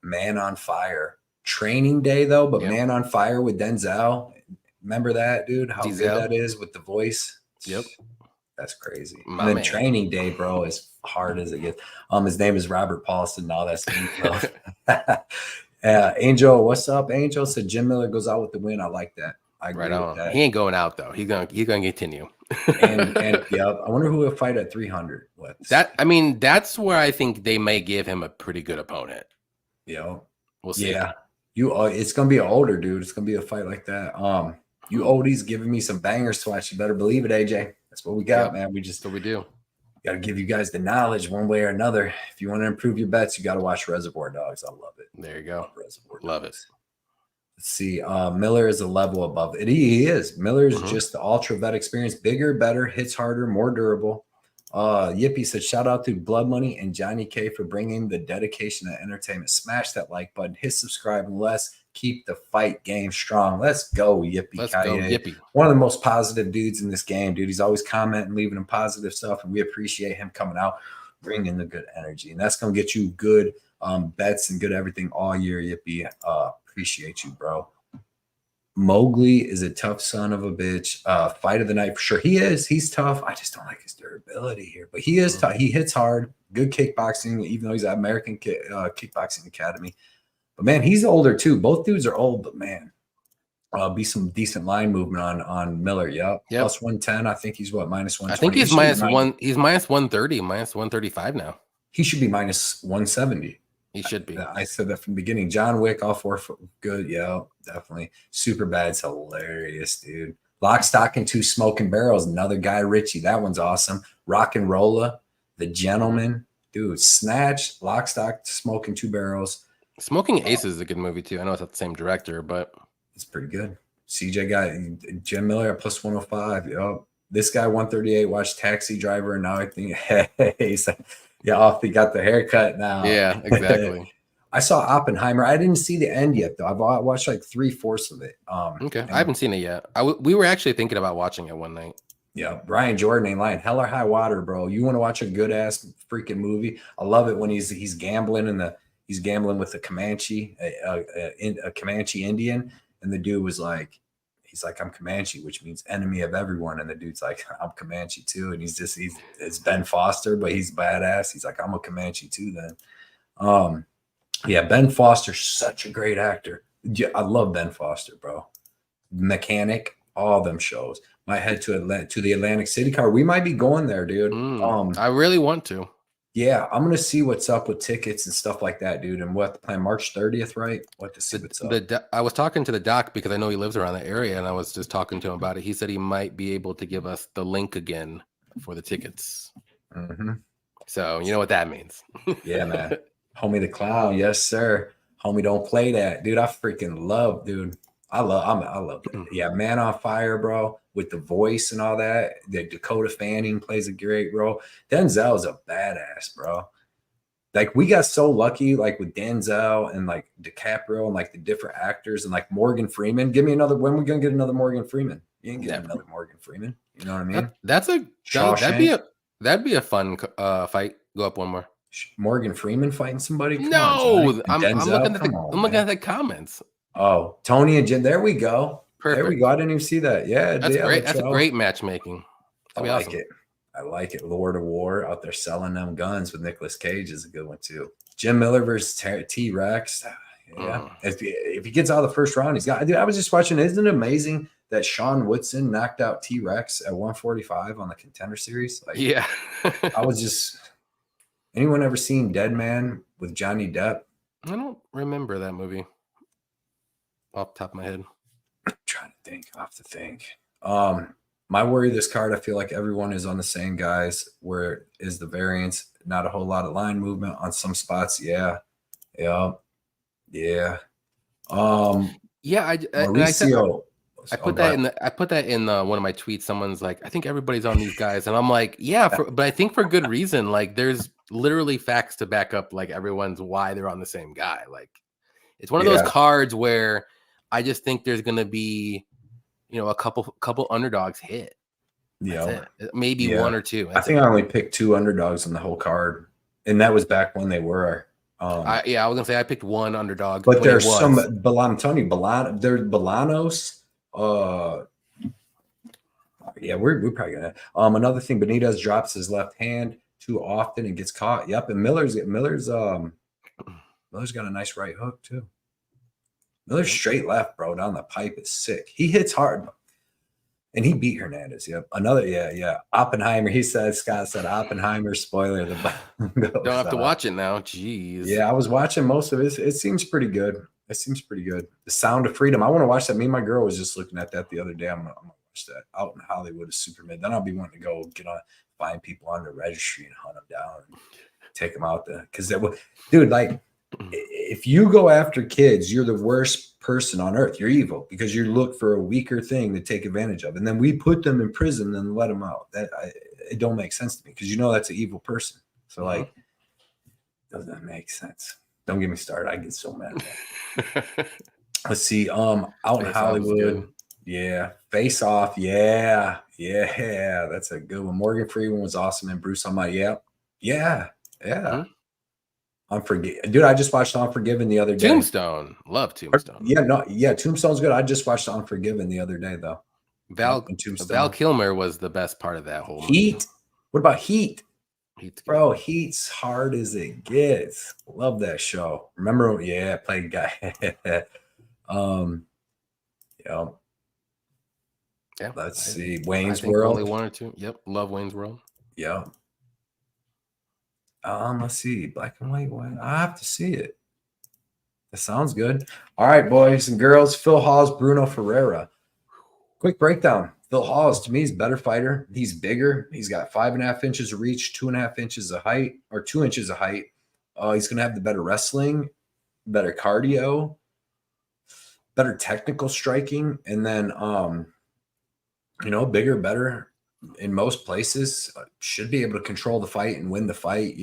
Man on Fire. Training Day, though, but Man on Fire with Denzel. Remember that, dude? How good that is with the voice? Yep. That's crazy. And then Training Day, bro, as hard as it gets. His name is Robert Paulson. No, that's Angel, what's up? Angel said Jim Miller goes out with the win. I like that. I agree with that. He ain't going out though. He's gonna continue. and I wonder who will fight at 300. That's where I think they may give him a pretty good opponent. We'll see. Yeah, it's gonna be an older dude. It's gonna be a fight like that. You oldies giving me some bangers to watch. You better believe it, AJ. That's what we got, man. That's what we do. Got to give you guys the knowledge one way or another. If you want to improve your bets, you got to watch Reservoir Dogs. I love it. There you go. Love it. Let's see. Miller is a level above it. He is. Miller is just the ultra vet experience. Bigger, better, hits harder, more durable. Yippee said, shout out to Blood Money and Johnny K for bringing the dedication and entertainment. Smash that like button. Hit subscribe and let's keep the fight game strong. Let's go, Yippee. Let's go, Yippee. One of the most positive dudes in this game, dude. He's always commenting, leaving him positive stuff, and we appreciate him coming out, bringing the good energy. And that's going to get you good bets and good everything all year, Yippee. Appreciate you, bro. Mowgli is a tough son of a bitch. Fight of the night for sure. He is. He's tough. I just don't like his durability here, but he is tough. He hits hard. Good kickboxing, even though he's at American Kickboxing Academy. But man, he's older too. Both dudes are old, but man, be some decent line movement on Miller. Yep. Plus 110. I think he's minus 120. I think he's minus one. He's minus 130, minus 135 now. He should be minus 170. He should be. I said that from the beginning. John Wick, all 4 good. Yeah, definitely. Super Bad's hilarious, dude. Lock, Stock, and 2 Smoking Barrels. Another Guy Ritchie. That one's awesome. Rock and Rolla, The Gentleman. Dude, Snatch, Lock, Stock, Smoking 2 Barrels. Smoking Aces is a good movie, too. I know it's not the same director, but it's pretty good. CJ got Jim Miller at plus 105. Yep. This guy, 138, watched Taxi Driver, and now I think, hey, he got the haircut now. Yeah, exactly. I saw Oppenheimer. I didn't see the end yet, though. I've watched like 3/4 of it. Okay, I haven't seen it yet. We were actually thinking about watching it one night. Yeah, Brian Jordan ain't lying. Hell or High Water, bro. You want to watch a good ass freaking movie? I love it when he's gambling he's gambling with a Comanche, a Comanche Indian, and the dude was like, he's like, I'm Comanche, which means enemy of everyone, and the dude's like, I'm Comanche too, and it's Ben Foster, but he's badass. He's like, I'm a Comanche too. Then, yeah, Ben Foster's such a great actor. Yeah, I love Ben Foster, bro. Mechanic, all them shows. Might head to the Atlantic City car. We might be going there, dude. I really want to. Yeah, I'm gonna see what's up with tickets and stuff like that, dude. And what the plan March 30th, right? What to see what's up. I was talking to the doc because I know he lives around the area, and I was just talking to him about it. He said he might be able to give us the link again for the tickets. So you know what that means. Yeah, man. Homie the Clown, yes, sir. Homie, don't play that, dude. I freaking love, dude. I love it. Yeah, Man on Fire, bro, with the voice and all that. The Dakota Fanning plays a great role. Denzel is a badass, bro. Like, we got so lucky, like with Denzel and like DiCaprio and like the different actors and like Morgan Freeman. Give me another. When we gonna get another Morgan Freeman? You ain't getting another Morgan Freeman. You know what I mean? That'd be a fun fight. Go up one more. Morgan Freeman fighting somebody? Come on, I'm looking at the comments. Oh, Tony and Jim. There we go. Perfect. There we go. I didn't even see that. Yeah, that's great. That's a great matchmaking. I like it. I like it. Lord of War out there selling them guns with Nicolas Cage is a good one too. Jim Miller versus T-Rex. Yeah. If he gets out of the first round, he's got. Dude, I was just watching. Isn't it amazing that Sean Woodson knocked out T-Rex at 145 on the Contender Series? Like, yeah. I was just. Anyone ever seen Dead Man with Johnny Depp? I don't remember that movie. Off the top of my head. I'm trying to think. I have to think. My worry this card, I feel like everyone is on the same guys. Where is the variance? Not a whole lot of line movement on some spots. Yeah. Yeah. Yeah. Mauricio. I put that in one of my tweets. Someone's like, I think everybody's on these guys. And I'm like, yeah, but I think for good reason. Like, there's literally facts to back up like everyone's why they're on the same guy. Like, it's one of those cards where I just think there's gonna be, a couple underdogs hit. Yeah, maybe one or two. I think I only picked 2 underdogs on the whole card, and that was back when they were. I was gonna say I picked 1 underdog, but there's some Tony Bolano. There's Bolanos. Yeah, we're probably gonna. Another thing, Benitez drops his left hand too often and gets caught. Yep, and Miller's got a nice right hook too. Miller's straight left, bro, down the pipe is sick. He hits hard, and he beat Hernandez. Yep, Oppenheimer. Scott said Oppenheimer. Spoiler: don't have to watch it now. Jeez. Yeah, I was watching most of it. It seems pretty good. The Sound of Freedom. I want to watch that. Me and my girl was just looking at that the other day. I'm gonna watch that. Out in Hollywood is super mid. Then I'll be wanting to go find people on the registry and hunt them down and take them out there. Because dude, like, if you go after kids, you're the worst person on earth. You're evil because you look for a weaker thing to take advantage of, and then we put them in prison and let them out. It don't make sense to me because that's an evil person. So like, doesn't make sense. Don't get me started. I get so mad. Let's see. Out in Hollywood. Yeah. Face Off. Yeah. That's a good one. Morgan Freeman was awesome. And Bruce, I'm like, yeah. Unforgiven. Dude, I just watched Unforgiven the other day. Tombstone. Love Tombstone. Tombstone's good. I just watched Unforgiven the other day, though. Val Kilmer was the best part of that whole movie. Heat. What about Heat? Bro, Heat's hard as it gets. Love that show. Remember? Yeah, played guy. Let's see. Wayne's World. Only 1 or 2. Yep. Love Wayne's World. Yeah. Let's see. Black and white. I have to see it. That sounds good. All right, boys and girls. Phil Hawes, Bruno Ferreira. Quick breakdown. Phil Hawes, to me, is a better fighter. He's bigger. He's got 5.5 inches of reach, 2.5 inches of height, or 2 inches of height. He's going to have the better wrestling, better cardio, better technical striking, and then, bigger, better in most places. Should be able to control the fight and win the fight.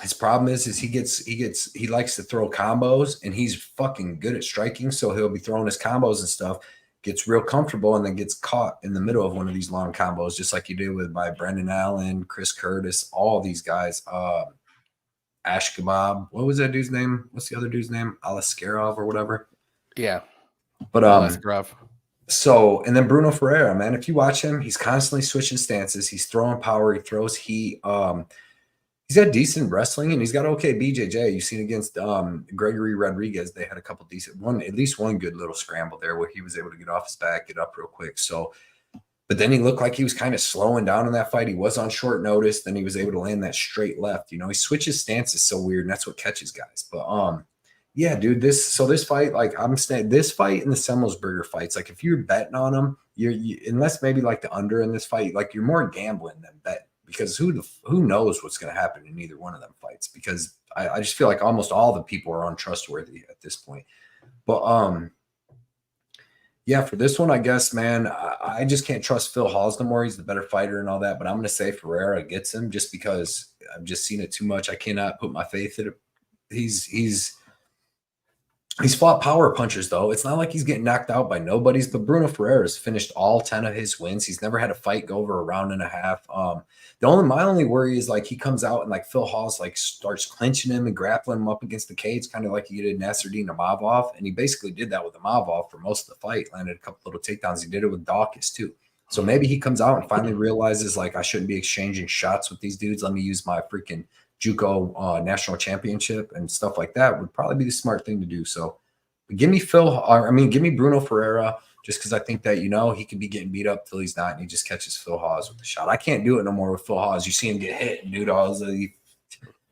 His problem is he likes to throw combos, and he's fucking good at striking, so he'll be throwing his combos and stuff. gets real comfortable and then gets caught in the middle of one of these long combos, just like you did by Brendan Allen, Chris Curtis, all these guys. Ash Kebab. What was that dude's name? What's the other dude's name? Alaskarov or whatever. Yeah. But Alaskarov. So, and then Bruno Ferreira, man, if you watch him, he's constantly switching stances. He's throwing power. He throws heat. He's got decent wrestling and he's got okay BJJ. You've seen against Gregory Rodriguez, they had a couple decent at least one good little scramble there where he was able to get off his back, get up real quick. So, but then he looked like he was kind of slowing down in that fight. He was on short notice. Then he was able to land that straight left. You know, he switches stances so weird, and that's what catches guys. But yeah, dude, this fight, like I'm saying, this fight and the Semmelsberger fights, like if you're betting on them, unless maybe like the under in this fight, like you're more gambling than betting because who knows what's going to happen in either one of them fights? Because I just feel like almost all the people are untrustworthy at this point. But yeah, for this one, I guess, man, I just can't trust Phil Hawes no more. He's the better fighter and all that, but I'm going to say Ferreira gets him just because I've just seen it too much. I cannot put my faith in it. He's fought power punchers, though. It's not like he's getting knocked out by nobodies, but Bruno Ferreira has finished all 10 of his wins. He's never had a fight go over a round and a half. My only worry is like he comes out and like Phil Hawes like starts clinching him and grappling him up against the cage, kind of like he did Nasruddin Imavov. And he basically did that with Imavov for most of the fight, landed a couple little takedowns. He did it with Dawkins too. So maybe he comes out and finally realizes like I shouldn't be exchanging shots with these dudes. Let me use my freaking JUCO national championship and stuff like that would probably be the smart thing to do. So give me Bruno Ferreira just because I think that, he could be getting beat up till he's not and he just catches Phil Hawes with the shot. I can't do it no more with Phil Hawes. You see him get hit, dude. You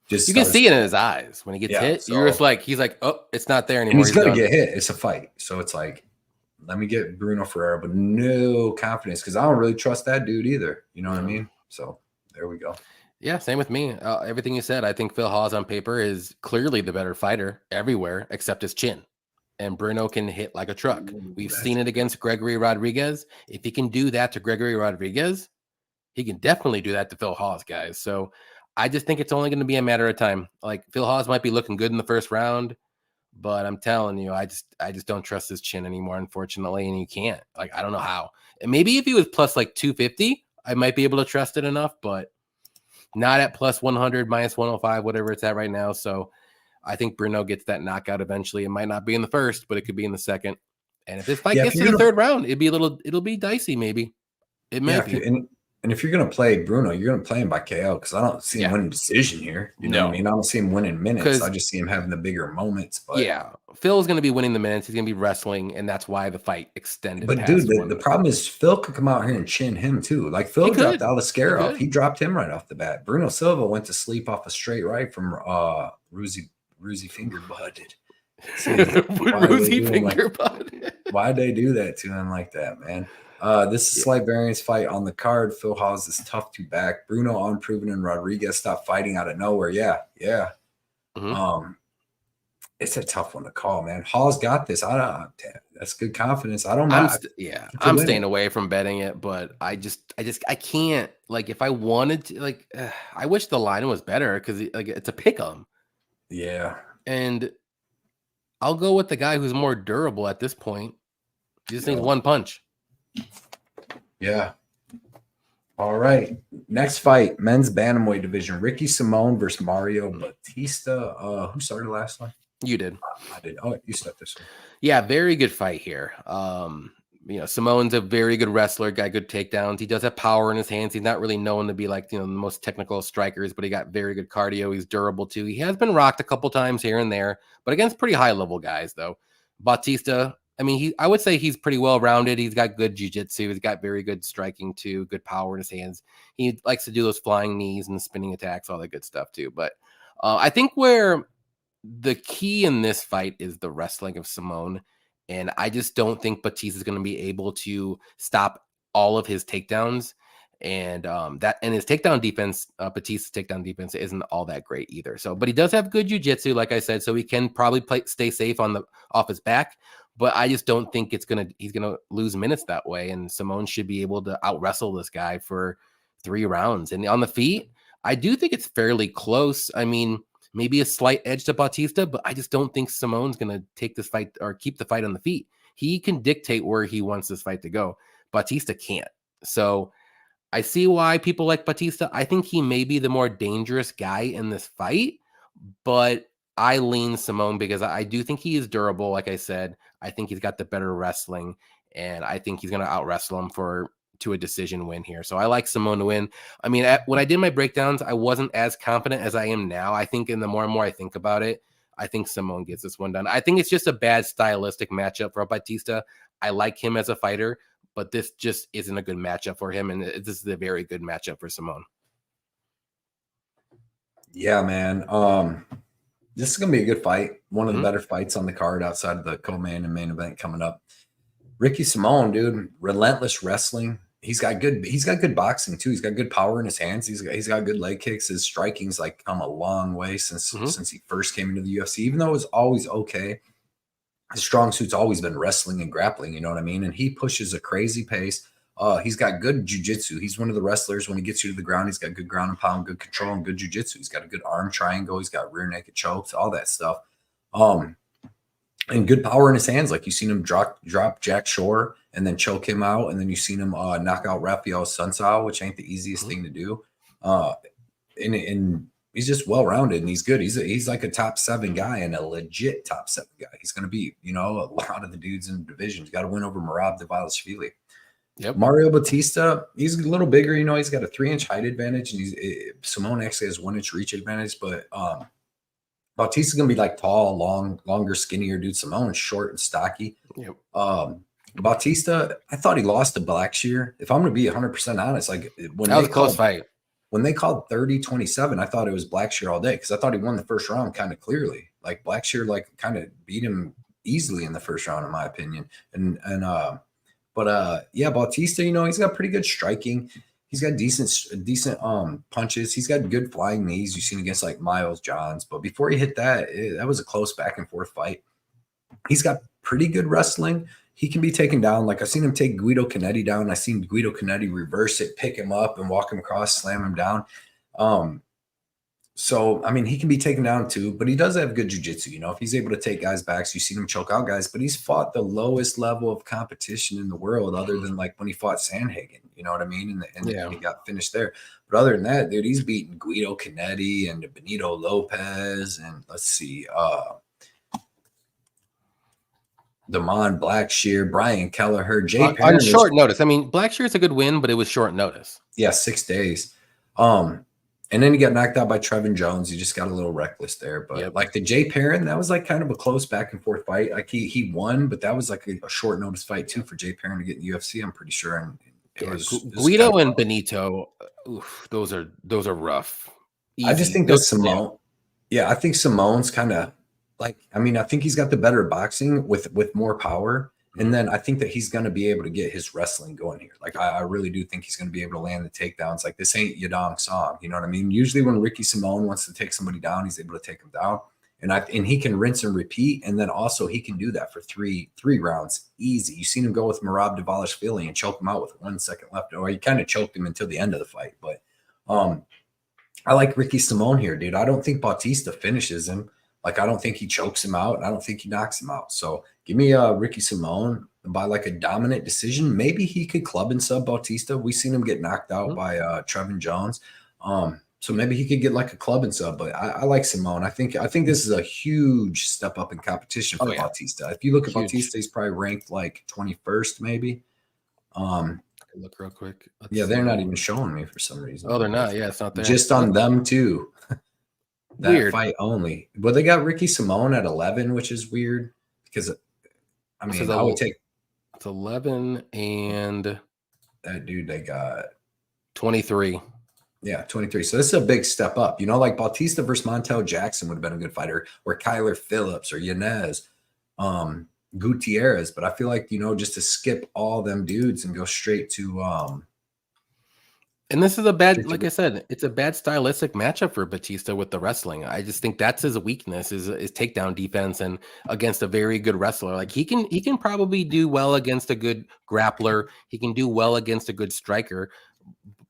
can see it in his eyes when he gets hit. So, you're just like, he's like, oh, it's not there anymore. He's going to get hit. It's a fight. So it's like, let me get Bruno Ferreira, but no confidence because I don't really trust that dude either. You know what I mean? So there we go. Yeah, same with me. Everything you said, I think Phil Hawes on paper is clearly the better fighter everywhere except his chin. And Bruno can hit like a truck. We've seen it against Gregory Rodriguez. If he can do that to Gregory Rodriguez, he can definitely do that to Phil Hawes, guys. So I just think it's only going to be a matter of time. Like Phil Hawes might be looking good in the first round, but I'm telling you, I just don't trust his chin anymore, unfortunately. And you can't. Like, I don't know how. And maybe if he was plus like 250, I might be able to trust it enough, but not at plus 100, minus 105, whatever it's at right now. So I think Bruno gets that knockout eventually. It might not be in the first, but it could be in the second. And if this fight gets to the third round, it'll be dicey. Maybe it may be. And if you're going to play Bruno, you're going to play him by KO because I don't see him winning decision here. You know what I mean? I don't see him winning minutes. I just see him having the bigger moments. But yeah, Phil's going to be winning the minutes. He's going to be wrestling, and that's why the fight extended. But dude, the problem is Phil could come out here and chin him too. Like Phil dropped Alaskarov. He dropped him right off the bat. Bruno Silva went to sleep off a straight right from Ruzy Finger Butted. Why'd they do that to him like that, man? This is slight variance fight on the card. Phil Hawes is tough to back. Bruno unproven and Rodriguez stopped fighting out of nowhere. Yeah. Mm-hmm. It's a tough one to call, man. Hawes got this. That's good confidence. I don't know. I'm staying away from betting it, but I can't. Like, if I wanted to, like, I wish the line was better because like it's a pick 'em. Yeah. And I'll go with the guy who's more durable at this point. He just needs one punch. Yeah. All right. Next fight, men's bantamweight division. Ricky Simone versus Mario Batista. Who started last one? You did. I did. Oh, you started this one. Yeah, very good fight here. Simone's a very good wrestler, got good takedowns. He does have power in his hands. He's not really known to be like, the most technical strikers, but he got very good cardio. He's durable too. He has been rocked a couple times here and there, but against pretty high level guys though. Batista, I would say he's pretty well rounded. He's got good jiu-jitsu. He's got very good striking too, good power in his hands. He likes to do those flying knees and spinning attacks, all that good stuff too. But I think where the key in this fight is the wrestling of Simone. And I just don't think Batista is going to be able to stop all of his takedowns. And his takedown defense, Batista's takedown defense isn't all that great either. So, but he does have good jiu-jitsu, like I said, so he can probably stay safe off his back. But I just don't think he's gonna lose minutes that way. And Simone should be able to out wrestle this guy for 3 rounds. And on the feet, I do think it's fairly close. Maybe a slight edge to Batista, but I just don't think Simone's going to take this fight or keep the fight on the feet. He can dictate where he wants this fight to go. Bautista can't. So I see why people like Bautista. I think he may be the more dangerous guy in this fight, but I lean Simone because I do think he is durable. Like I said, I think he's got the better wrestling, and I think he's going to out wrestle him to a decision win here. So I like Simone to win. I mean, when I did my breakdowns, I wasn't as confident as I am now. I think the more and more I think about it, I think Simone gets this one done. I think it's just a bad stylistic matchup for Bautista. I like him as a fighter, but this just isn't a good matchup for him, and this is a very good matchup for Simone. Yeah, man. This is gonna be a good fight. One of the better fights on the card outside of the co-main and main event coming up. Ricky Simone, dude, relentless wrestling. He's got good boxing too. He's got good power in his hands. He's got good leg kicks. His striking's like come a long way since he first came into the UFC. Even though it was always okay, his strong suit's always been wrestling and grappling. You know what I mean? And he pushes a crazy pace. He's got good jiu-jitsu. He's one of the wrestlers, when he gets you to the ground, he's got good ground and pound, good control, and good jiu-jitsu. He's got a good arm triangle. He's got rear naked chokes, all that stuff. And good power in his hands. Like, you've seen him drop Jack Shore and then choke him out. And then you've seen him knock out Rafael Sunsao, which ain't the easiest thing to do. And he's just well-rounded, and he's good. He's like a top 7 guy, and a legit top 7 guy. He's going to be, a lot of the dudes in the division. He's got to win over Merab Dvalishvili. Yep. Mario Bautista, he's a little bigger. He's got a 3-inch height advantage, and Simone actually has 1-inch reach advantage. But Bautista's gonna be like tall, longer, skinnier dude. Simone's short and stocky. Yep. Bautista, I thought he lost to Blackshear. If I'm gonna be 100% honest, like when that was a close fight. When they called 30-27, I thought it was Blackshear all day, because I thought he won the first round kind of clearly. Like, Blackshear kind of beat him easily in the first round, in my opinion. But Bautista, he's got pretty good striking. He's got decent punches. He's got good flying knees. You've seen against like Miles Johns. But before he hit that, that was a close back and forth fight. He's got pretty good wrestling. He can be taken down. Like, I've seen him take Guido Canetti down. I've seen Guido Canetti reverse it, pick him up, and walk him across, slam him down. So, I mean, he can be taken down too, but he does have good jiu-jitsu. If he's able to take guys back, so you've seen him choke out guys, but he's fought the lowest level of competition in the world, other than like when he fought Sandhagen, you know what I mean? And he got finished there. But other than that, dude, he's beaten Guido Canetti and Benito Lopez, and let's see, Damon Blackshear, Brian Kelleher, Jay Perrin. On short notice. I mean, Blackshear is a good win, but it was short notice. Yeah, 6 days. And then he got knocked out by Trevin Jones. He just got a little reckless there. But like the Jay Perrin, that was like kind of a close back and forth fight. Like, he won, but that was like a short notice fight too for Jay Perrin to get in the UFC, I'm pretty sure. And it was Guido and Benito. Oof, those are rough. Easy. I just think that Simone. Yeah, I think Simone's kind of like, I think he's got the better boxing with more power. And then I think that he's going to be able to get his wrestling going here. Like, I really do think he's going to be able to land the takedowns. Like, this ain't Yadong Song. You know what I mean? Usually when Ricky Simone wants to take somebody down, he's able to take them down. And he can rinse and repeat. And then also he can do that for three rounds easy. You've seen him go with Merab Dvalishvili and choke him out with 1 second left. Or he kind of choked him until the end of the fight. But I like Ricky Simone here, dude. I don't think Bautista finishes him. Like, I don't think he chokes him out, and I don't think he knocks him out. So give me Ricky Simone by like a dominant decision. Maybe he could club and sub Bautista. We've seen him get knocked out by Trevin Jones. So maybe he could get like a club and sub. But I like Simone. I think this is a huge step up in competition for Bautista. If you look at Bautista, he's probably ranked like 21st, maybe. Look real quick. They're not even showing me for some reason. Oh, they're not. Yeah, it's not there. Just on them too. That weird fight only. But they got Ricky Simone at 11, which is weird because I would take. It's 11 and that dude they got 23. Yeah, 23. So this is a big step up. Like Bautista versus Montel Jackson would have been a good fighter, or Kyler Phillips or Yanez Gutierrez. But I feel like, just to skip all them dudes and go straight to and this is a bad, like I said, it's a bad stylistic matchup for Bautista with the wrestling. I just think that's his weakness is takedown defense, and against a very good wrestler. Like, he can probably do well against a good grappler. He can do well against a good striker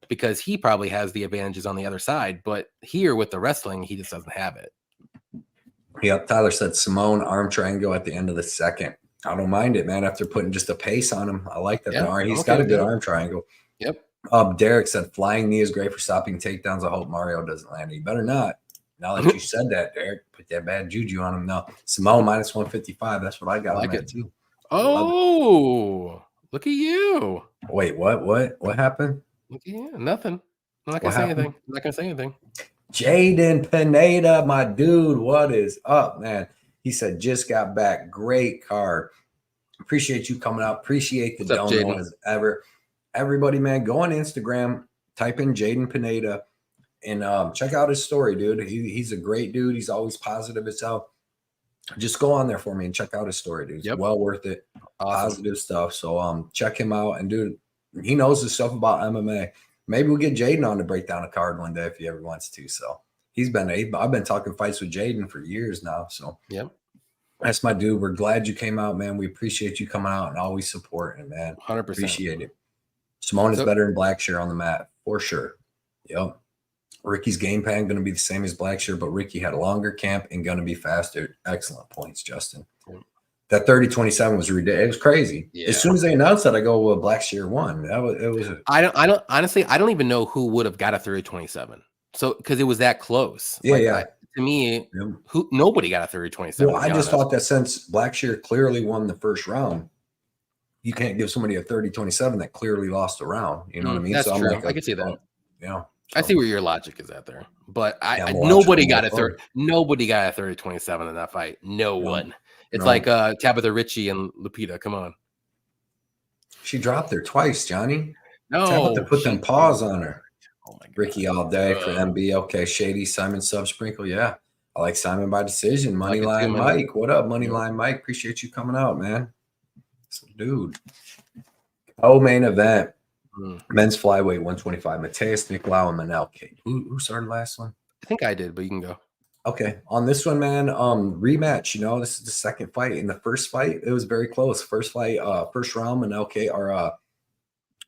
because he probably has the advantages on the other side. But here with the wrestling, he just doesn't have it. Yeah, Tyler said Simone arm triangle at the end of the second. I don't mind it, man. After putting just a pace on him, I like that. Yeah, I'm He's okay got a with good that. arm triangle. Yep. Derek said flying knee is great for stopping takedowns. I hope Mario doesn't land. You better not. Now that you said that, Derek, put that bad juju on him. No, Simone minus 155. That's what I got I like him at it. too. Oh, look at you. Wait, what happened? Look at you. Nothing. I'm not What gonna say happened? anything. I'm not gonna say anything. Jaden Pineda, my dude, what is up, man? He said just got back. Great card. Appreciate you coming out. Appreciate the What's up, dono Jaden? as ever. Everybody, man, go on Instagram, type in Jaden Pineda, and check out his story, dude. He's a great dude. He's always positive as hell. Just go on there for me and check out his story, dude. It's well worth it. Awesome. Positive stuff. So check him out. And dude, he knows his stuff about MMA. Maybe we'll get Jaden on to break down a card one day if he ever wants to. So I've been talking fights with Jaden for years now. So that's my dude. We're glad you came out, man. We appreciate you coming out and always supporting, man. 100%. Appreciate it. Simone is better than Blackshear on the mat for sure. Yep. Ricky's game plan going to be the same as Blackshear, but Ricky had a longer camp and going to be faster. Excellent points, Justin. That 30-27 was ridiculous. It was crazy. Yeah. As soon as they announced that, I go, well, Blackshear won. I don't honestly, I don't even know who would have got a 30-27. So because it was that close. Yeah, to me, nobody got a 30-27. Well, I just thought that since Blackshear clearly won the first round, you can't give somebody a 30-27 that clearly lost a round. You know what I mean? That's so true. I'm like, I can see that. Yeah. I see where your logic is at there, but nobody got a 30-27 in that fight. No one. It's like Tabitha Ritchie and Lupita. Come on. She dropped her twice, Johnny. No, Tabitha put them paws on her. Oh my God. Ricky all day for MB. Okay, Shady, Simon sub sprinkle. Yeah, I like Simon by decision. Moneyline Mike. What up, Moneyline Mike? Appreciate you coming out, man. So, dude. Main event. Men's flyweight 125. Mateus Nicolau and Manel Cage. Who started last one? I think I did, but you can go. Okay. On this one, man, rematch. You know, this is the second fight. In the first fight, it was very close. First fight, first round, Manel Cage or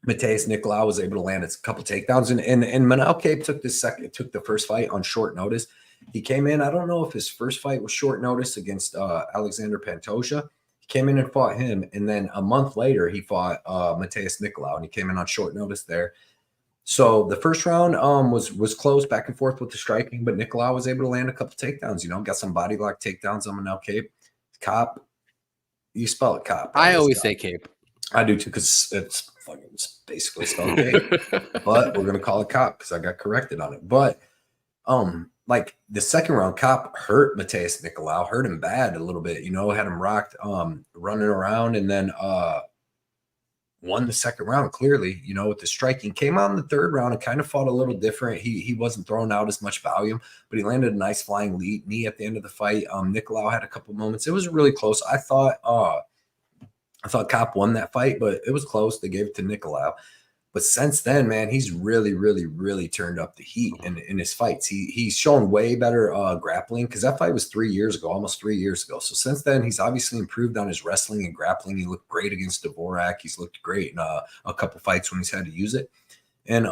Mateus Nicolau was able to land a couple takedowns. And Manel Cage took the first fight on short notice. He came in. I don't know if his first fight was short notice against Alexander Pantoja. He came in and fought him, and then a month later he fought Mateus Nicolau, and he came in on short notice there. So the first round was close back and forth with the striking, but Nicolau was able to land a couple takedowns. You know, got some body lock takedowns on Manel Cage. Cop, you spell it Cop. I always say Cape. I do too because it's basically spelled Cape, but we're gonna call it Cop because I got corrected on it. But like the second round, Cop hurt Mateus Nicolau, hurt him bad a little bit, you know, had him rocked, running around, and then won the second round clearly, you know, with the striking. Came out in the third round and kind of fought a little different. He wasn't throwing out as much volume, but he landed a nice flying knee at the end of the fight. Nicolau had a couple moments. It was really close. I thought Cop won that fight, but it was close. They gave it to Nicolau. But since then, man, he's really, really, really turned up the heat in his fights. He's shown way better grappling because that fight was 3 years ago, almost 3 years ago. So since then, he's obviously improved on his wrestling and grappling. He looked great against Dvorak. He's looked great in a couple fights when he's had to use it. And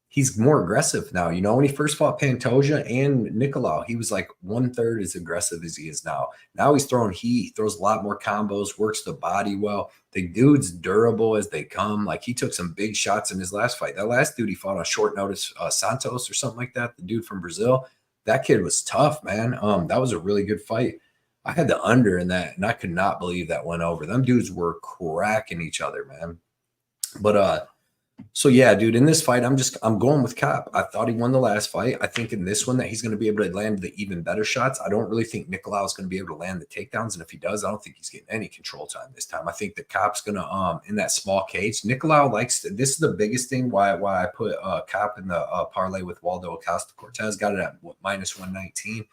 he's more aggressive now. You know, when he first fought Pantoja and Nicolau, he was like 1/3 as aggressive as he is now. Now he's throwing heat. He throws a lot more combos, works the body well. The dude's durable as they come. Like he took some big shots in his last fight. That last dude he fought on short notice, Santos or something like that, the dude from Brazil. That kid was tough, man. That was a really good fight. I had the under in that, and I could not believe that went over. Them dudes were cracking each other, man. But so yeah, dude, in this fight, I'm going with Cop. I thought he won the last fight. I think in this one that he's going to be able to land the even better shots. I don't really think Nicolau is going to be able to land the takedowns, and if he does, I don't think he's getting any control time this time. I think the Cop's going to in that small cage. Nicolau likes to, this is the biggest thing why I put Cop in the parlay with Waldo Acosta Cortez. Got it at minus 119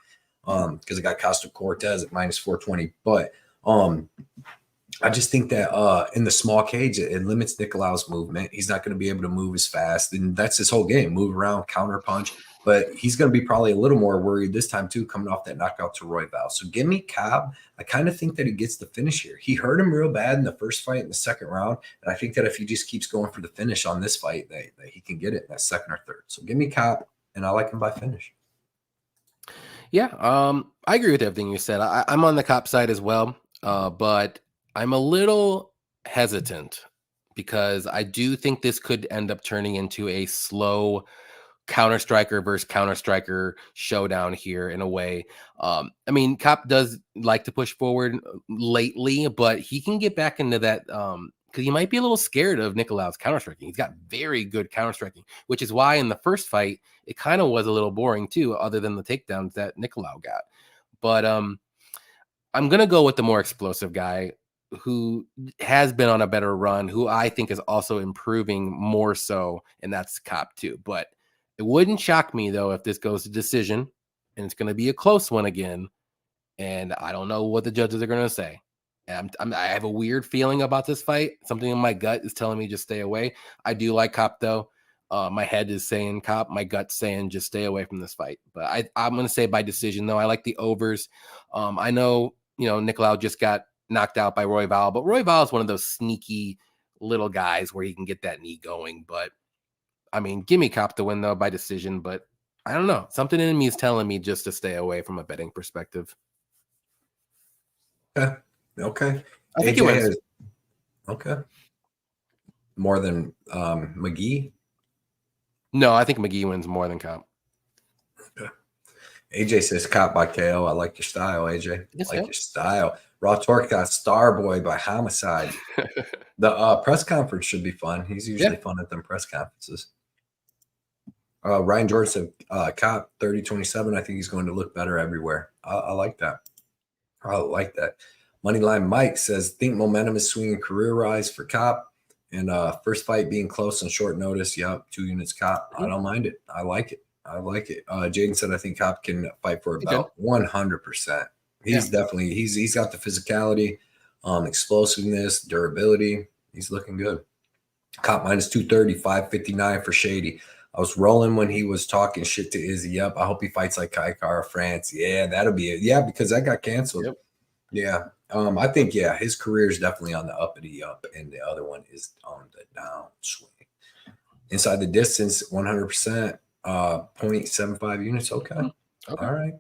because I got Acosta Cortez at minus 420, but I just think that in the small cage, it limits Nicolau's movement. He's not going to be able to move as fast. And that's his whole game, move around, counter punch. But he's going to be probably a little more worried this time, too, coming off that knockout to Royval. So give me Cobb. I kind of think that he gets the finish here. He hurt him real bad in the first fight in the second round. And I think that if he just keeps going for the finish on this fight, that he can get it in that second or third. So give me Cobb, and I like him by finish. Yeah, I agree with everything you said. I'm on the Cop side as well. But I'm a little hesitant because I do think this could end up turning into a slow counter striker versus counter striker showdown here in a way. I mean, Cop does like to push forward lately, but he can get back into that because he might be a little scared of Nikolaev's counter striking. He's got very good counter striking, which is why in the first fight it kind of was a little boring too, other than the takedowns that Nikolaev got. But I'm gonna go with the more explosive guy who has been on a better run, who I think is also improving more so, and that's Cop too. But it wouldn't shock me though if this goes to decision, and it's going to be a close one again. And I don't know what the judges are going to say. And I have a weird feeling about this fight. Something in my gut is telling me just stay away. I do like Cop though. My head is saying Cop. My gut's saying just stay away from this fight. But I'm going to say by decision though. I like the overs. I know Nikolaev just got knocked out by Royval, but Royval is one of those sneaky little guys where he can get that knee going. But I mean, give me Cop to win though by decision, but I don't know. Something in me is telling me just to stay away from a betting perspective. Okay. I think he wins. Okay. More than McGee? No, I think McGee wins more than Cop. Okay. AJ says Cop by KO. I like your style, AJ. Yes, your style. Raw Torque got Starboy by Homicide. The press conference should be fun. He's usually fun at them press conferences. Ryan George said Cop 30-27. I think he's going to look better everywhere. I like that. I like that. Moneyline Mike says, think momentum is swinging career rise for Cop. And first fight being close on short notice. Yep, 2 units Cop. I don't mind it. I like it. Jaden said, I think Cop can fight for a belt. 100%. He's definitely, he's got the physicality, explosiveness, durability. He's looking good. Cop minus 230, 559 for Shady. I was rolling when he was talking shit to Izzy. Yep. I hope he fights like Kai Kara France. Yeah, that'll be it. Yeah, because that got canceled. Yep. Yeah. I think, his career is definitely on the uppity up, and the other one is on the downswing. Inside the distance, 100%, 0.75 units. Okay. All right.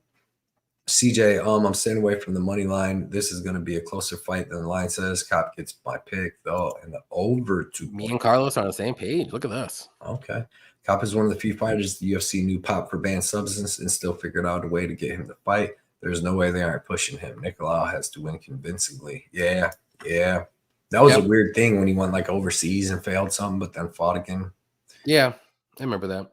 CJ, I'm staying away from the money line. This is going to be a closer fight than the line says. Cop gets my pick, though, and the over 2. Me and Carlos are on the same page. Look at this. Okay. Cop is one of the few fighters the UFC knew pop for banned substance and still figured out a way to get him to fight. There's no way they aren't pushing him. Nikolaev has to win convincingly. Yeah. That was a weird thing when he went like overseas and failed something, but then fought again. Yeah, I remember that.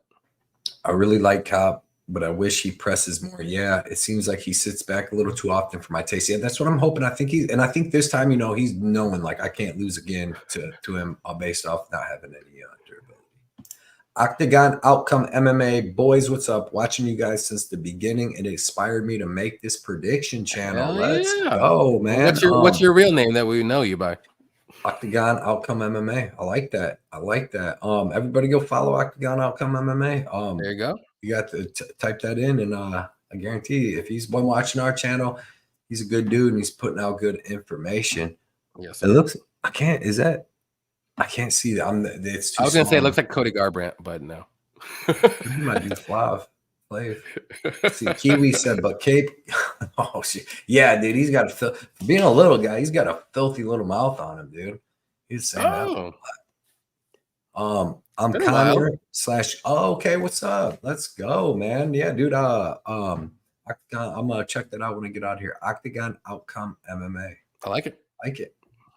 I really like Cop, but I wish he presses more. Yeah, it seems like he sits back a little too often for my taste. Yeah, that's what I'm hoping. I think this time, he's knowing like I can't lose again to him based off not having any durability. Octagon Outcome MMA. Boys, what's up? Watching you guys since the beginning. It inspired me to make this prediction channel. Let's go, man. What's your real name that we know you by? Octagon Outcome MMA. I like that. Everybody go follow Octagon Outcome MMA. There you go. You got to type that in, and I guarantee if he's been watching our channel, he's a good dude and he's putting out good information. Yes, it looks. I can't see that. It's too. I was gonna say it looks like Cody Garbrandt, but no. He might be Flav. See, Kiwi said, but Cape. Oh shit. Yeah, dude. He's got being a little guy. He's got a filthy little mouth on him, dude. He's saying that. I'm Connor / okay, what's up? Let's go, man. Yeah, dude. Octagon, I'm gonna check that out when I get out of here. Octagon Outcome MMA. I like it.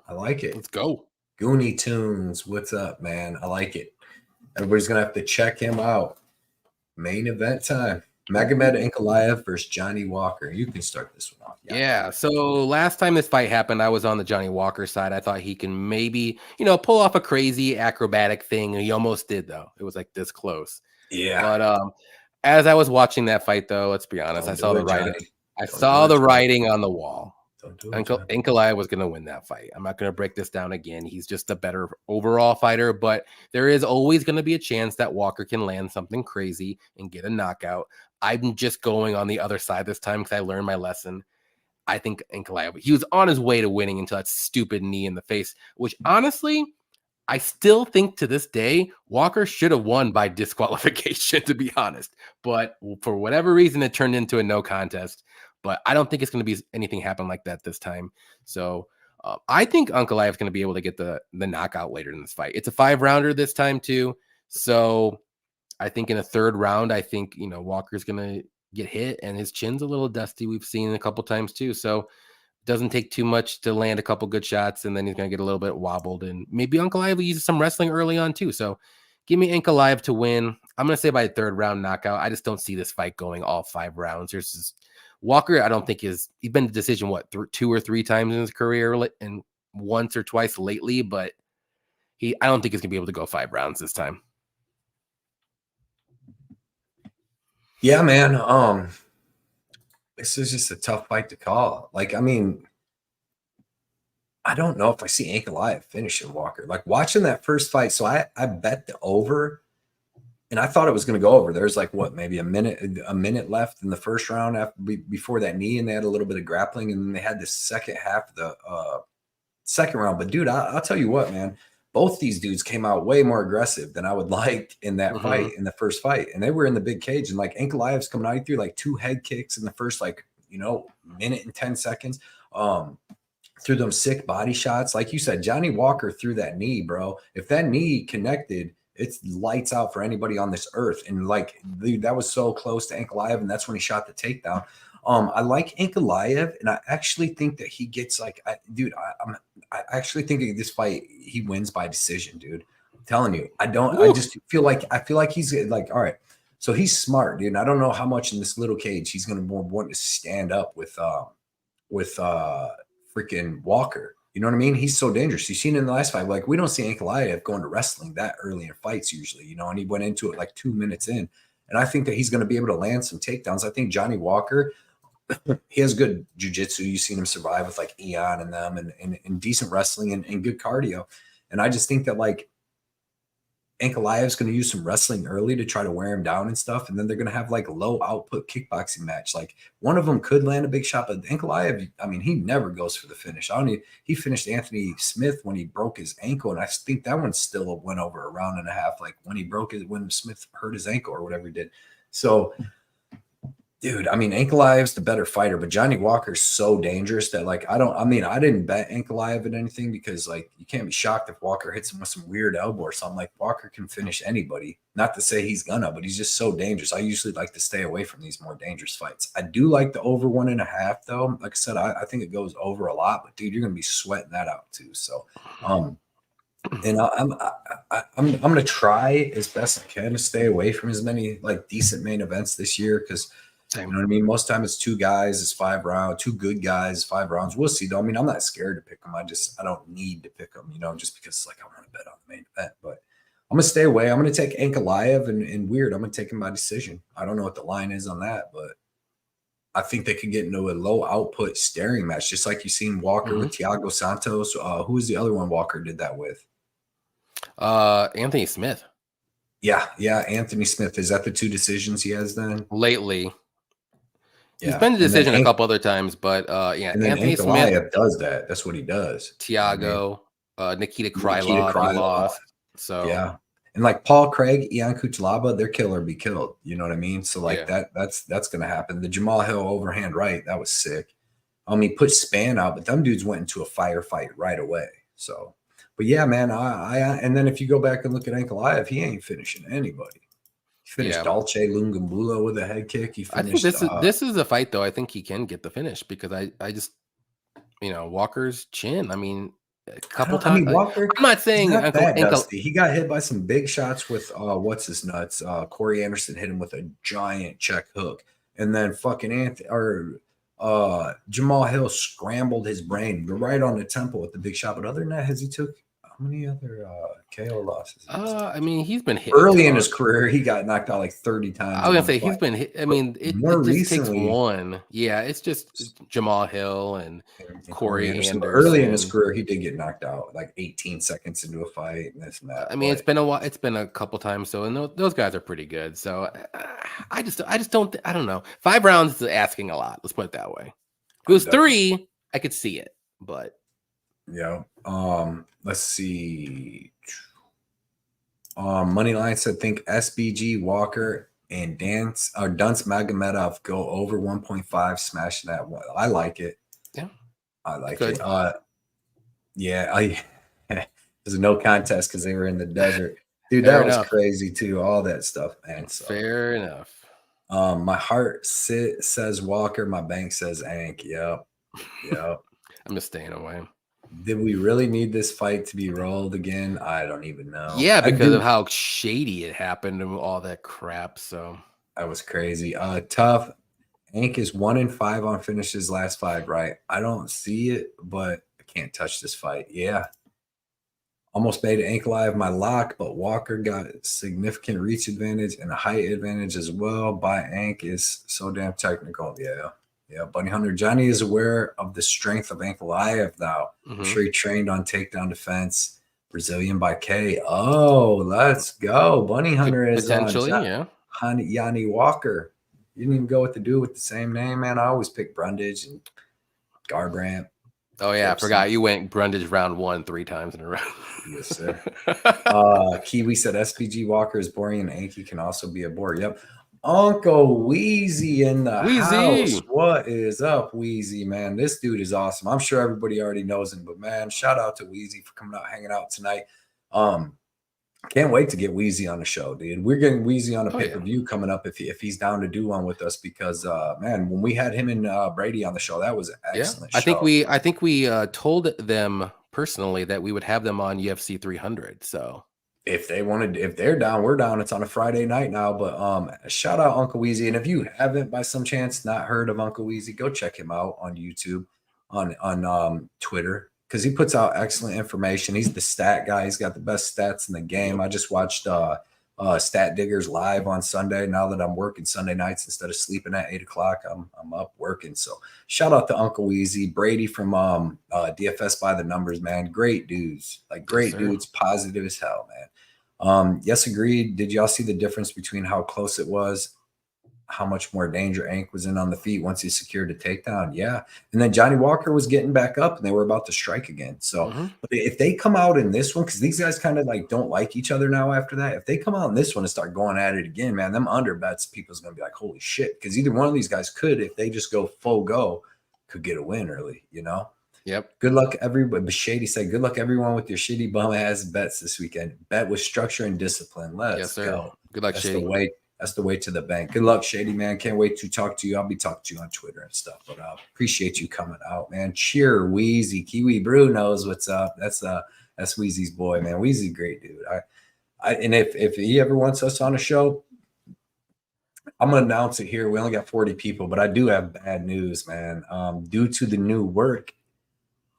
I like it. Let's go. Goonie Tunes. What's up, man? I like it. Everybody's gonna have to check him out. Main event time. Magomed Ankalaev versus Johnny Walker. You can start this one off. Yeah. So last time this fight happened, I was on the Johnny Walker side. I thought he can maybe, pull off a crazy acrobatic thing. He almost did, though. It was like this close. Yeah. But as I was watching that fight, though, let's be honest, I saw the writing. I saw the writing on the wall. Ankalaev was going to win that fight. I'm not going to break this down again. He's just a better overall fighter, but there is always going to be a chance that Walker can land something crazy and get a knockout. I'm just going on the other side this time because I learned my lesson. I think Ankalaev, he was on his way to winning until that stupid knee in the face, which honestly, I still think to this day, Walker should have won by disqualification, to be honest. But for whatever reason, it turned into a no contest. But I don't think it's going to be anything happen like that this time. So I think Ankalaev is going to be able to get the knockout later in this fight. It's a 5-rounder this time too, so I think in a 3rd round, I think Walker's going to get hit, and his chin's a little dusty. We've seen it a couple times too, so it doesn't take too much to land a couple good shots, and then he's going to get a little bit wobbled, and maybe Ankalaev uses some wrestling early on too. So give me Ankalaev to win. I'm going to say by a 3rd round knockout. I just don't see this fight going all 5 rounds. There's just Walker, I don't think he's been to decision, 2 or 3 times in his career and once or twice lately, but I don't think he's going to be able to go 5 rounds this time. Yeah, man. This is just a tough fight to call. Like, I mean, I don't know if I see Ankalaev finishing Walker. Like, watching that first fight, so I bet the over, and I thought it was going to go over. There's like maybe a minute left in the first round before that knee, and they had a little bit of grappling, and then they had the second half of the second round. But dude, I'll tell you what, man, both these dudes came out way more aggressive than I would like in that fight, in the first fight, and they were in the big cage, and like Ankalaev's coming out through like 2 head kicks in the first minute and 10 seconds. Through them sick body shots, like you said, Johnny Walker threw that knee, bro. If that knee connected, it's lights out for anybody on this earth. And like, dude, that was so close to Ankalaev, and that's when he shot the takedown. I like Ankalaev, and I actually think that he gets I actually think in this fight he wins by decision, dude. I'm telling you, I just feel like he's like, all right. So he's smart, dude. And I don't know how much in this little cage he's going to want to stand up with freaking Walker. You know what I mean? He's so dangerous. You've seen in the last fight, like we don't see Ankalaev going to wrestling that early in fights usually, and he went into it like 2 minutes in. And I think that he's going to be able to land some takedowns. I think Johnny Walker, he has good jiu-jitsu. You've seen him survive with like Eon and them and decent wrestling and good cardio. And I just think that like Ankalaev is going to use some wrestling early to try to wear him down and stuff. And then they're going to have like low output kickboxing match. Like one of them could land a big shot, but Ankalaev, I mean, he never goes for the finish. He finished Anthony Smith when he broke his ankle. And I think that one still went over a round and a half. Like when Smith hurt his ankle or whatever he did. So dude, I mean, Ankalaev's the better fighter, but Johnny Walker's so dangerous that like, I didn't bet Ankalaev at anything because like, you can't be shocked if Walker hits him with some weird elbow or something. Like Walker can finish anybody. Not to say he's gonna, but he's just so dangerous. I usually like to stay away from these more dangerous fights. I do like the over 1.5 though. Like I said, I think it goes over a lot, but dude, you're going to be sweating that out too. So, and I'm going to try as best I can to stay away from as many like decent main events this year. Cause you know what I mean? Most time it's 2 guys, it's 5 rounds, 2 good guys, 5 rounds. We'll see though. I mean, I'm not scared to pick them. I don't need to pick them, just because it's like I want to bet on the main event. But I'm gonna stay away. I'm gonna take Ankalaev and weird. I'm gonna take him by decision. I don't know what the line is on that, but I think they could get into a low output staring match, just like you've seen Walker with Thiago Santos. Who was the other one Walker did that with? Anthony Smith. Yeah, Anthony Smith. Is that the 2 decisions he has then? Lately. Yeah. He's been a decision a couple other times, but and then Anthony Ankalaev Smith does that. That's what he does. Thiago, Nikita Krylov, he lost. So yeah, and like Paul Craig, Ian Kuchalaba, their killer be killed. You know what I mean? So like that's gonna happen. The Jamal Hill overhand right, that was sick. He put Span out, but them dudes went into a firefight right away. So, but yeah, man, I and then if you go back and look at Ankalaev, he ain't finishing anybody. He finished Dolce Lungambulo with a head kick. He finished. I think this is a fight though. I think he can get the finish because I just Walker's chin. I mean, a couple times. Walker. I'm not saying not that dusty. He got hit by some big shots with what's his nuts. Corey Anderson hit him with a giant check hook, and then fucking Jamal Hill scrambled his brain right on the temple with the big shot. But other than that, has he took how many other KO losses? I mean, he's been hit early in his career. He got knocked out like 30 times. I was gonna say he's been hit. I mean, it just takes one. Yeah, it's just Jamal Hill and Corey Anderson. Early in his career, he did get knocked out like 18 seconds into a fight and this and that. I mean, it's been a while. It's been a couple times. So, and those guys are pretty good. So, I just don't. I don't know. 5 rounds is asking a lot. Let's put it that way. If it was 3, I could see it, but. Yeah. Let's see. Moneyline said think SBG Walker and Dunce Magomedov go over 1.5, smashing that one. I like it. Yeah. I like it. Yeah, there's a no contest because they were in the desert. Dude, Fair that was enough. crazy too. All that stuff, man. So Fair enough. my heart says Walker, my bank says Ank. Yep. Yep. I'm just staying away. Did we really need this fight to be rolled again? I don't even know. Yeah, I because of do. how shady it happened and all that crap. So That was crazy. Tough. Ank is 1-5 on finishes last 5, right? I don't see it, but I can't touch this fight. Yeah. Almost made Ankalaev my lock, but Walker got significant reach advantage and a height advantage as well. By Ank is so damn technical. Yeah. Yeah. Bunny Hunter Johnny is aware of the strength of Ankalaev now. I'm sure he trained on takedown defense. Brazilian by K. Oh, let's go. Bunny Hunter is on potentially, yeah. Yanni Walker. You didn't even go with the dude with the same name, man. I always pick Brundage and Garbrandt. Oh yeah, I forgot you went Brundage round 1 3 times in a row. Yes, sir. Kiwi said SPG Walker is boring and Anki can also be a bore. Yep. Uncle Wheezy in the house. What is up, Wheezy, man? This dude is awesome. I'm sure everybody already knows him, but man, shout out to Wheezy for coming out, hanging out tonight. Can't wait to get Wheezy on the show, dude. We're getting Wheezy on a pay-per-view coming up if he's down to do one with us because man, when we had him and Brady on the show, that was an excellent show. I think we told them personally that we would have them on UFC 300. So if they're down, we're down. It's on a Friday night now. But shout out Uncle Weezy. And if you haven't by some chance not heard of Uncle Weezy, go check him out on YouTube, on Twitter, because he puts out excellent information. He's the stat guy. He's got the best stats in the game. I just watched Stat Diggers live on Sunday. Now that I'm working Sunday nights instead of sleeping at 8 o'clock, I'm up working. So shout out to Uncle Weezy, Brady from DFS by the Numbers, man. Great dudes, dudes, positive as hell, man. Yes, agreed. Did y'all see the difference between how close it was? How much more danger Ank was in on the feet once he secured a takedown? Yeah. And then Johnny Walker was getting back up and they were about to strike again. So but if they come out in this one, because these guys kind of like don't like each other now after that, if they come out in this one and start going at it again, man, them under bets, people's going to be like, holy shit. Because either one of these guys could, if they just go full go, could get a win early, you know? Yep. Good luck, everybody. Shady said, good luck, everyone, with your shitty bum ass bets this weekend. Bet with structure and discipline. Let's go. Good luck, Shady. That's the way to the bank. Good luck, Shady, man. Can't wait to talk to you. I'll be talking to you on Twitter and stuff. But I appreciate you coming out, man. Cheer, Wheezy. Kiwi Brew knows what's up. That's Wheezy's boy, man. Wheezy's a great dude. And if he ever wants us on a show, I'm gonna announce it here. We only got 40 people, but I do have bad news, man. Due to the new work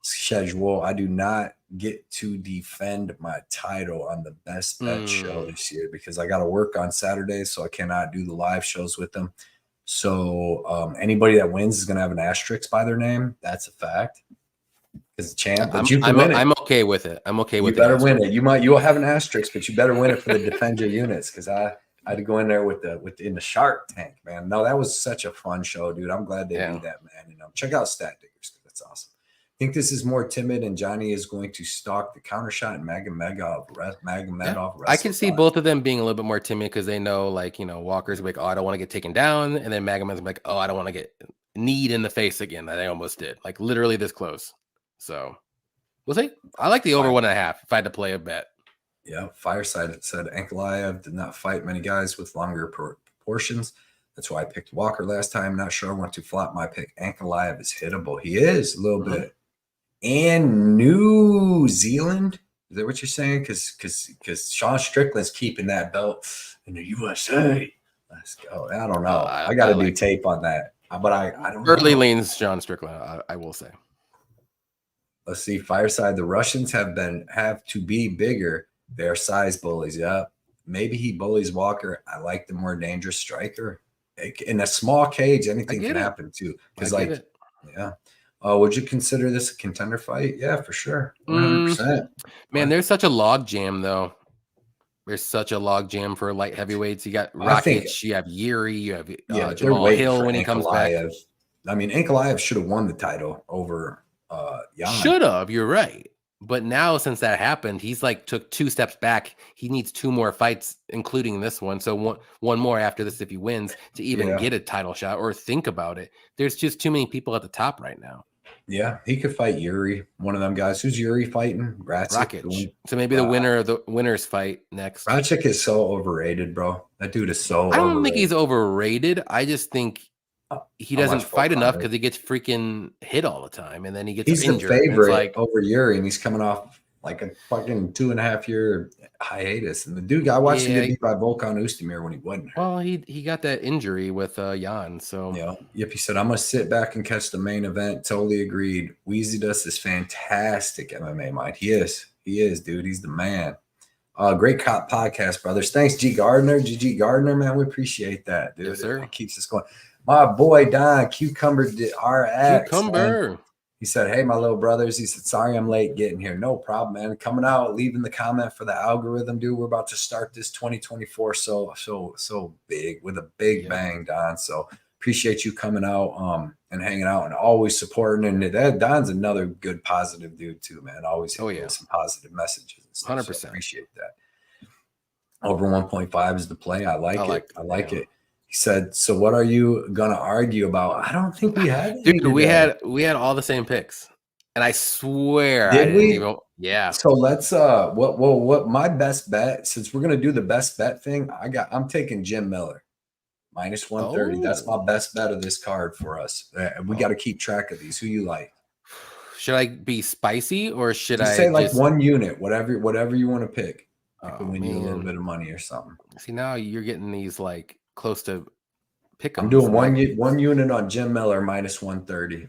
schedule, I do not get to defend my title on the best bet show this year because I got to work on Saturdays, so I cannot do the live shows with them. So anybody that wins is going to have an asterisk by their name. That's a fact. Because the champ, but you can win it. I'm okay with it. I'm okay with it. You better win it. You'll have an asterisk, but you better win it for the defend your units. Because I had to go in there in the Shark Tank, man. No, that was such a fun show, dude. I'm glad they did that, man. And check out Stat Diggers because that's awesome. I think this is more timid, and Johnny is going to stalk the counter shot and Magomedov. I can see both of them being a little bit more timid because they know, like, Walker's like, oh, I don't want to get taken down, and then Magomedov's like, oh, I don't want to get kneed in the face again. That I almost did, like literally this close. So we'll see. I like the over 1.5 if I had to play a bet. Yeah, Fireside said Ankalaev did not fight many guys with longer proportions. That's why I picked Walker last time. Not sure I want to flop my pick. Ankalaev is hittable. He is a little bit. And New Zealand, is that what you're saying? Because Sean Strickland's keeping that belt in the USA. Let's go. I don't know. I got to do tape on that, but I don't know. Early leans Sean Strickland, I will say. Let's see. Fireside. The Russians have to be bigger. They're size bullies. Yeah, maybe he bullies Walker. I like the more dangerous striker. In a small cage, anything can happen too. Because yeah. Would you consider this a contender fight? Yeah, for sure. 100%. Man, there's such a log jam, though. There's such a log jam for light heavyweights. You got Rakic, you have Yuri, you have Jamal Hill when he comes back. I mean, Ankalaev should have won the title over Jan. Should have, you're right. But now, since that happened, he's like took 2 steps back. He needs 2 more fights, including this one. So one more after this if he wins to even get a title shot or think about it. There's just too many people at the top right now. Yeah, he could fight Yuri, one of them guys. Who's Yuri fighting? Rakic. So maybe the winner of the winners fight next. Rakic is so overrated, bro. That dude is so I don't overrated. think he's overrated. I just think he doesn't fight enough because he gets freaking hit all the time, and then he gets injured. He's the favorite over Yuri, and he's coming off like a fucking 2.5-year hiatus. And the dude, I watched him get beat by Volkan Oezdemir when he wasn't hurt. Well, he got that injury with Jan. So yep. He said, "I'm gonna sit back and catch the main event." Totally agreed. Weezy Dust is fantastic MMA mind. He is, dude. He's the man. Great cop podcast, brothers. Thanks, GG Gardner, man. We appreciate that, dude. Yes, sir. It keeps us going. My boy Don Cucumber RX. Cucumber. Man. He said, "Hey, my little brothers." He said, "Sorry, I'm late getting here." No problem, man. Coming out, leaving the comment for the algorithm, dude. We're about to start this 2024 so big with a big bang, Don. So appreciate you coming out and hanging out and always supporting. And that Don's another good positive dude too, man. Always some positive messages and stuff. 100%. So appreciate that. Over 1.5 is the play. I like it. He said, "So what are you gonna argue about?" I don't think we had. Dude, we had all the same picks, and I swear, did we? Yeah. So let's what my best bet, since we're gonna do the best bet thing, I'm taking Jim Miller minus 130. That's my best bet of this card for us. We got to keep track of these. Who you like? Should I be spicy or should I say like one unit, whatever you want to pick? I Oh, can win you a little bit of money or something. See, now you're getting these like close to pick 'em. I'm doing one unit on Jim Miller minus 130.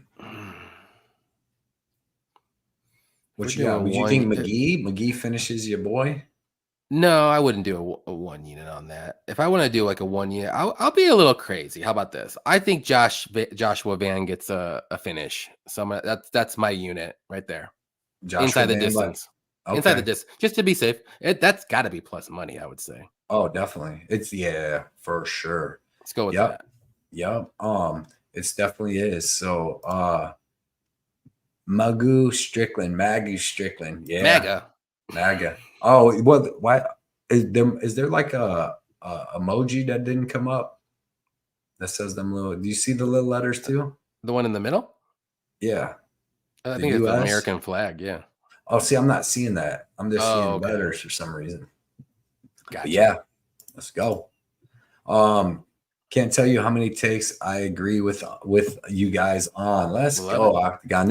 What you got? Would you think McGee finishes your boy? No, I wouldn't do a one unit on that. If I want to do like a one unit, I'll be a little crazy. How about this? I think Joshua Van gets a finish. So that's my unit right there. Inside the distance. Inside the distance, just to be safe. That's got to be plus money, I would say. Oh, definitely. It's for sure. Let's go with that. Yep. It definitely is. So Magoo Strickland. Yeah. MAGA. Oh, well, why is there like a emoji that didn't come up that says them little? Do you see the little letters too? The one in the middle? Yeah. I think it's the American flag, yeah. Oh, see, I'm not seeing that. I'm just seeing letters for some reason. Gotcha. But yeah, let's go. Can't tell you how many takes I agree with you guys on. Let's go, Octagon.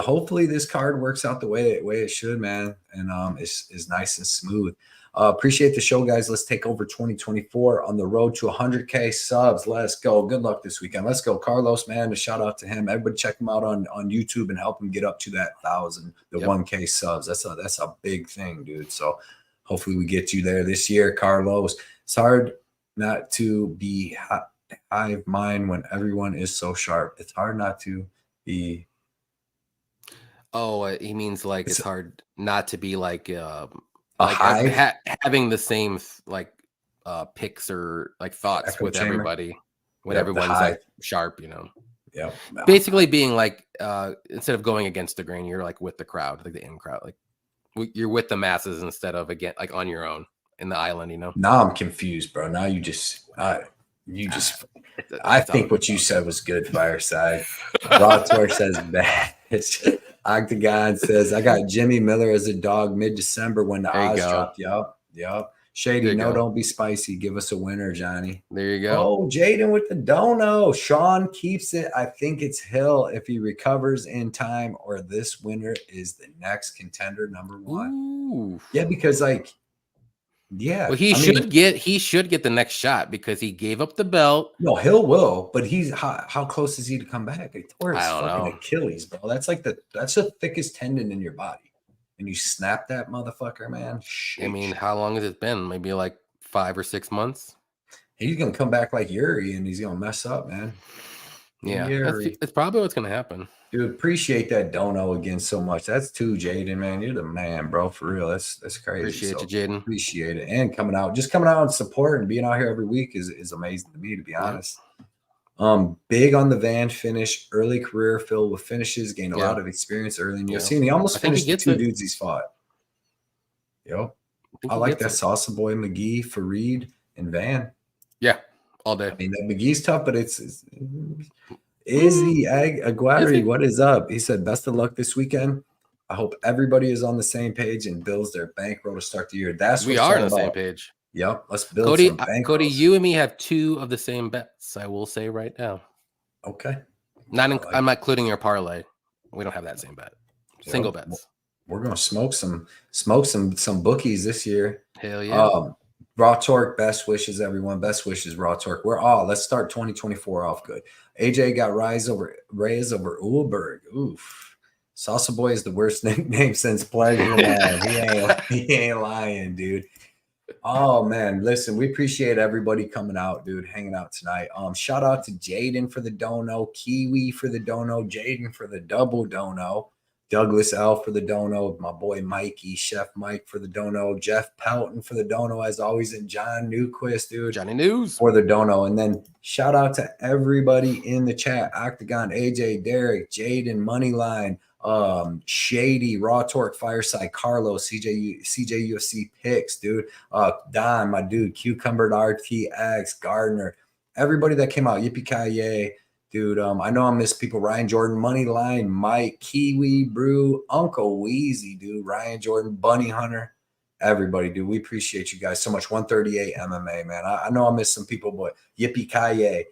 Hopefully this card works out the way it should, man, and is nice and smooth. Appreciate the show, guys. Let's take over 2024 on the road to 100K subs. Let's go. Good luck this weekend. Let's go, Carlos, man. A shout out to him. Everybody check him out on YouTube and help him get up to that 1K subs. That's a big thing, dude. So hopefully we get you there this year, Carlos. It's hard not to be hive mind when everyone is so sharp. It's hard not to be. Oh, he means like it's hard not to be like having the same picks or like thoughts Echo with chamber. Everybody when everyone's like sharp, Yeah. Basically being like instead of going against the grain, you're like with the crowd, like the in crowd, like you're with the masses instead of like on your own in the island, Now I'm confused, bro. Now I think what you said was good, Fireside. Raw Tour says bad. Octagon says, I got Jimmy Miller as a dog mid-December when the odds dropped. Yup. Shady, don't be spicy. Give us a winner, Johnny. There you go. Oh, Jaden with the dono. Sean keeps it. I think it's Hill if he recovers in time, or this winner is the next contender number 1. Ooh. Yeah, because well, he should get the next shot because he gave up the belt. No, Hill will, but he's how close is he to come back? He tore his fucking Achilles, bro. That's the thickest tendon in your body, and you snap that motherfucker, man. Sheesh. I mean, how long has it been? Maybe like 5 or 6 months. He's gonna come back like Yuri, and he's gonna mess up, man. Yeah, it's probably what's gonna happen. Dude, appreciate that dono again so much. That's 2, Jaden, man. You're the man, bro. For real. That's crazy. Appreciate you, Jaden. Appreciate it. And coming out and support and being out here every week is amazing to me, to be honest. Big on the Van finish, early career filled with finishes, gained a lot of experience early in UFC. And he almost finished the 2 dudes he's fought. Yep. I like that Salsa Boy, McGee, Fareed, and Van. Yeah, all day. I mean, that McGee's tough, but Izzy Aguirre, Izzy? what is up? He said, best of luck this weekend. I hope everybody is on the same page and builds their bankroll to start the year. That's what We it's are all on the same about. page. Yep. Let's build Cody, some bankrolls. Cody, you and me have 2 of the same bets. I will say right now. Okay. I'm not including your parlay. We don't have that same bet. Single bets. We're gonna smoke some bookies this year. Hell yeah. Raw Torque, best wishes, everyone. Best wishes, Raw Torque. Let's start 2024 off good. AJ got Reyes over Ulberg. Oof. Salsa Boy is the worst nickname since Pleasure Man. He ain't lying, dude. Oh man, listen, we appreciate everybody coming out, dude, hanging out tonight. Shout out to Jaden for the dono, Kiwi for the dono, Jaden for the double dono, Douglas L for the dono, my boy Mikey, Chef Mike for the dono, Jeff Pelton for the dono, as always, and John Newquist, dude, Johnny News for the dono. And then shout out to everybody in the chat: Octagon, AJ, Derek, Jaden, Moneyline, Shady, Raw Torque, Fireside, Carlos, CJ UFC Picks, dude, Don, my dude, Cucumbered RTX, Gardner, everybody that came out, Yippee Ki dude. I know I missed people: Ryan Jordan, Moneyline, Mike, Kiwi, Brew, Uncle Wheezy, dude, Ryan Jordan, Bunny Hunter, everybody, dude. We appreciate you guys so much. 138 MMA, man. I know I missed some people, but Yippee Ki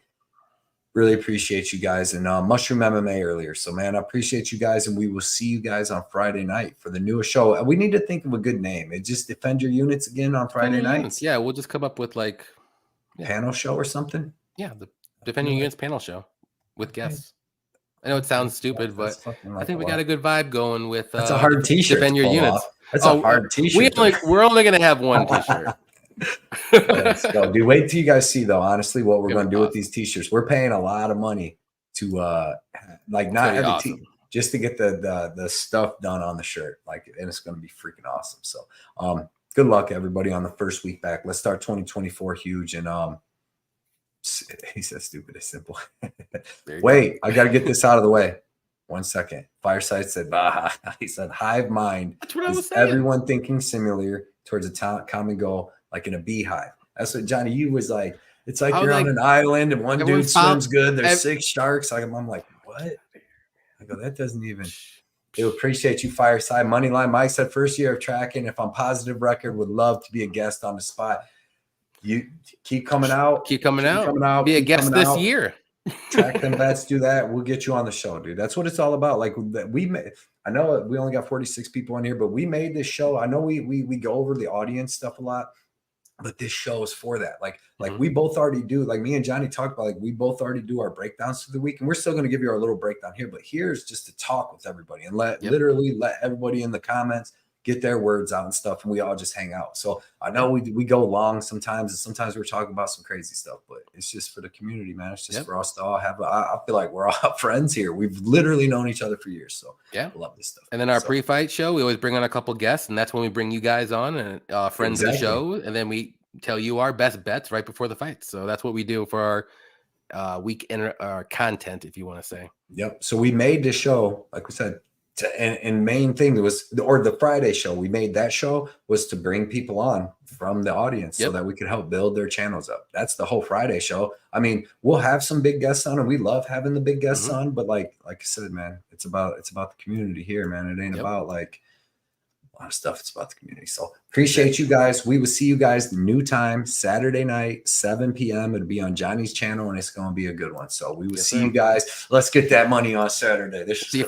really appreciate you guys. And Mushroom MMA earlier. So, man, I appreciate you guys. And we will see you guys on Friday night for the newest show. We need to think of a good name. It just Defend Your Units again on Friday nights. Yeah, we'll just come up with like panel show or something. Yeah, the Defend Your Units panel show with guests. I know it sounds stupid, but I think we got a good vibe going with that's a hard t-shirt. Defend Your Units. That's a hard t-shirt. We're only gonna have one t-shirt. Let's go, dude. Wait till you guys see, though, honestly, what we're going to do with these t-shirts. We're paying a lot of money to like not every just to get the stuff done on the shirt, like, and it's going to be freaking awesome. So good luck, everybody, on the first week back. Let's start 2024 huge. And he says stupid is simple. Wait, I got to get this out of the way. 1 second. Fireside said, bah. He said, hive mind. That's what I was saying. Everyone thinking similar towards a common goal, like in a beehive. That's what Johnny, you was like. It's like you're on an island and one dude swims good. There's 6 sharks. I'm like, what? I go, that doesn't even. They appreciate you, Fireside. Moneyline Mike said, first year of tracking. If I'm positive record, would love to be a guest on the spot. You keep coming out. Keep coming out. Be a guest this year. Track them bets, do that. We'll get you on the show, dude. That's what it's all about. Like I know we only got 46 people on here, but we made this show. I know we go over the audience stuff a lot, but this show is for that. Like we both already do. Like me and Johnny talked about. Like we both already do our breakdowns through the week, and we're still going to give you our little breakdown here. But here's just to talk with everybody and literally let everybody in the comments get their words out and stuff, and we all just hang out. So I know we go long sometimes, and sometimes we're talking about some crazy stuff, but it's just for the community, man. It's just for us to all have. I feel like we're all friends here. We've literally known each other for years, so I love this stuff. And then our pre-fight show, we always bring on a couple guests, and that's when we bring you guys on and friends of the show, and then we tell you our best bets right before the fight. So that's what we do for our weekend content, if you want to say. Yep. So we made this show, like we said. And main thing was, or the Friday show, we made that show was to bring people on from the audience so that we could help build their channels up. That's the whole Friday show. I mean, we'll have some big guests on, and we love having the big guests on. But like I said, man, it's about the community here, man. It ain't about like a lot of stuff. It's about the community. So appreciate you guys. We will see you guys new time Saturday night, 7 p.m. It'll be on Johnny's channel, and it's going to be a good one. So we will see you guys. Let's get that money on Saturday. This is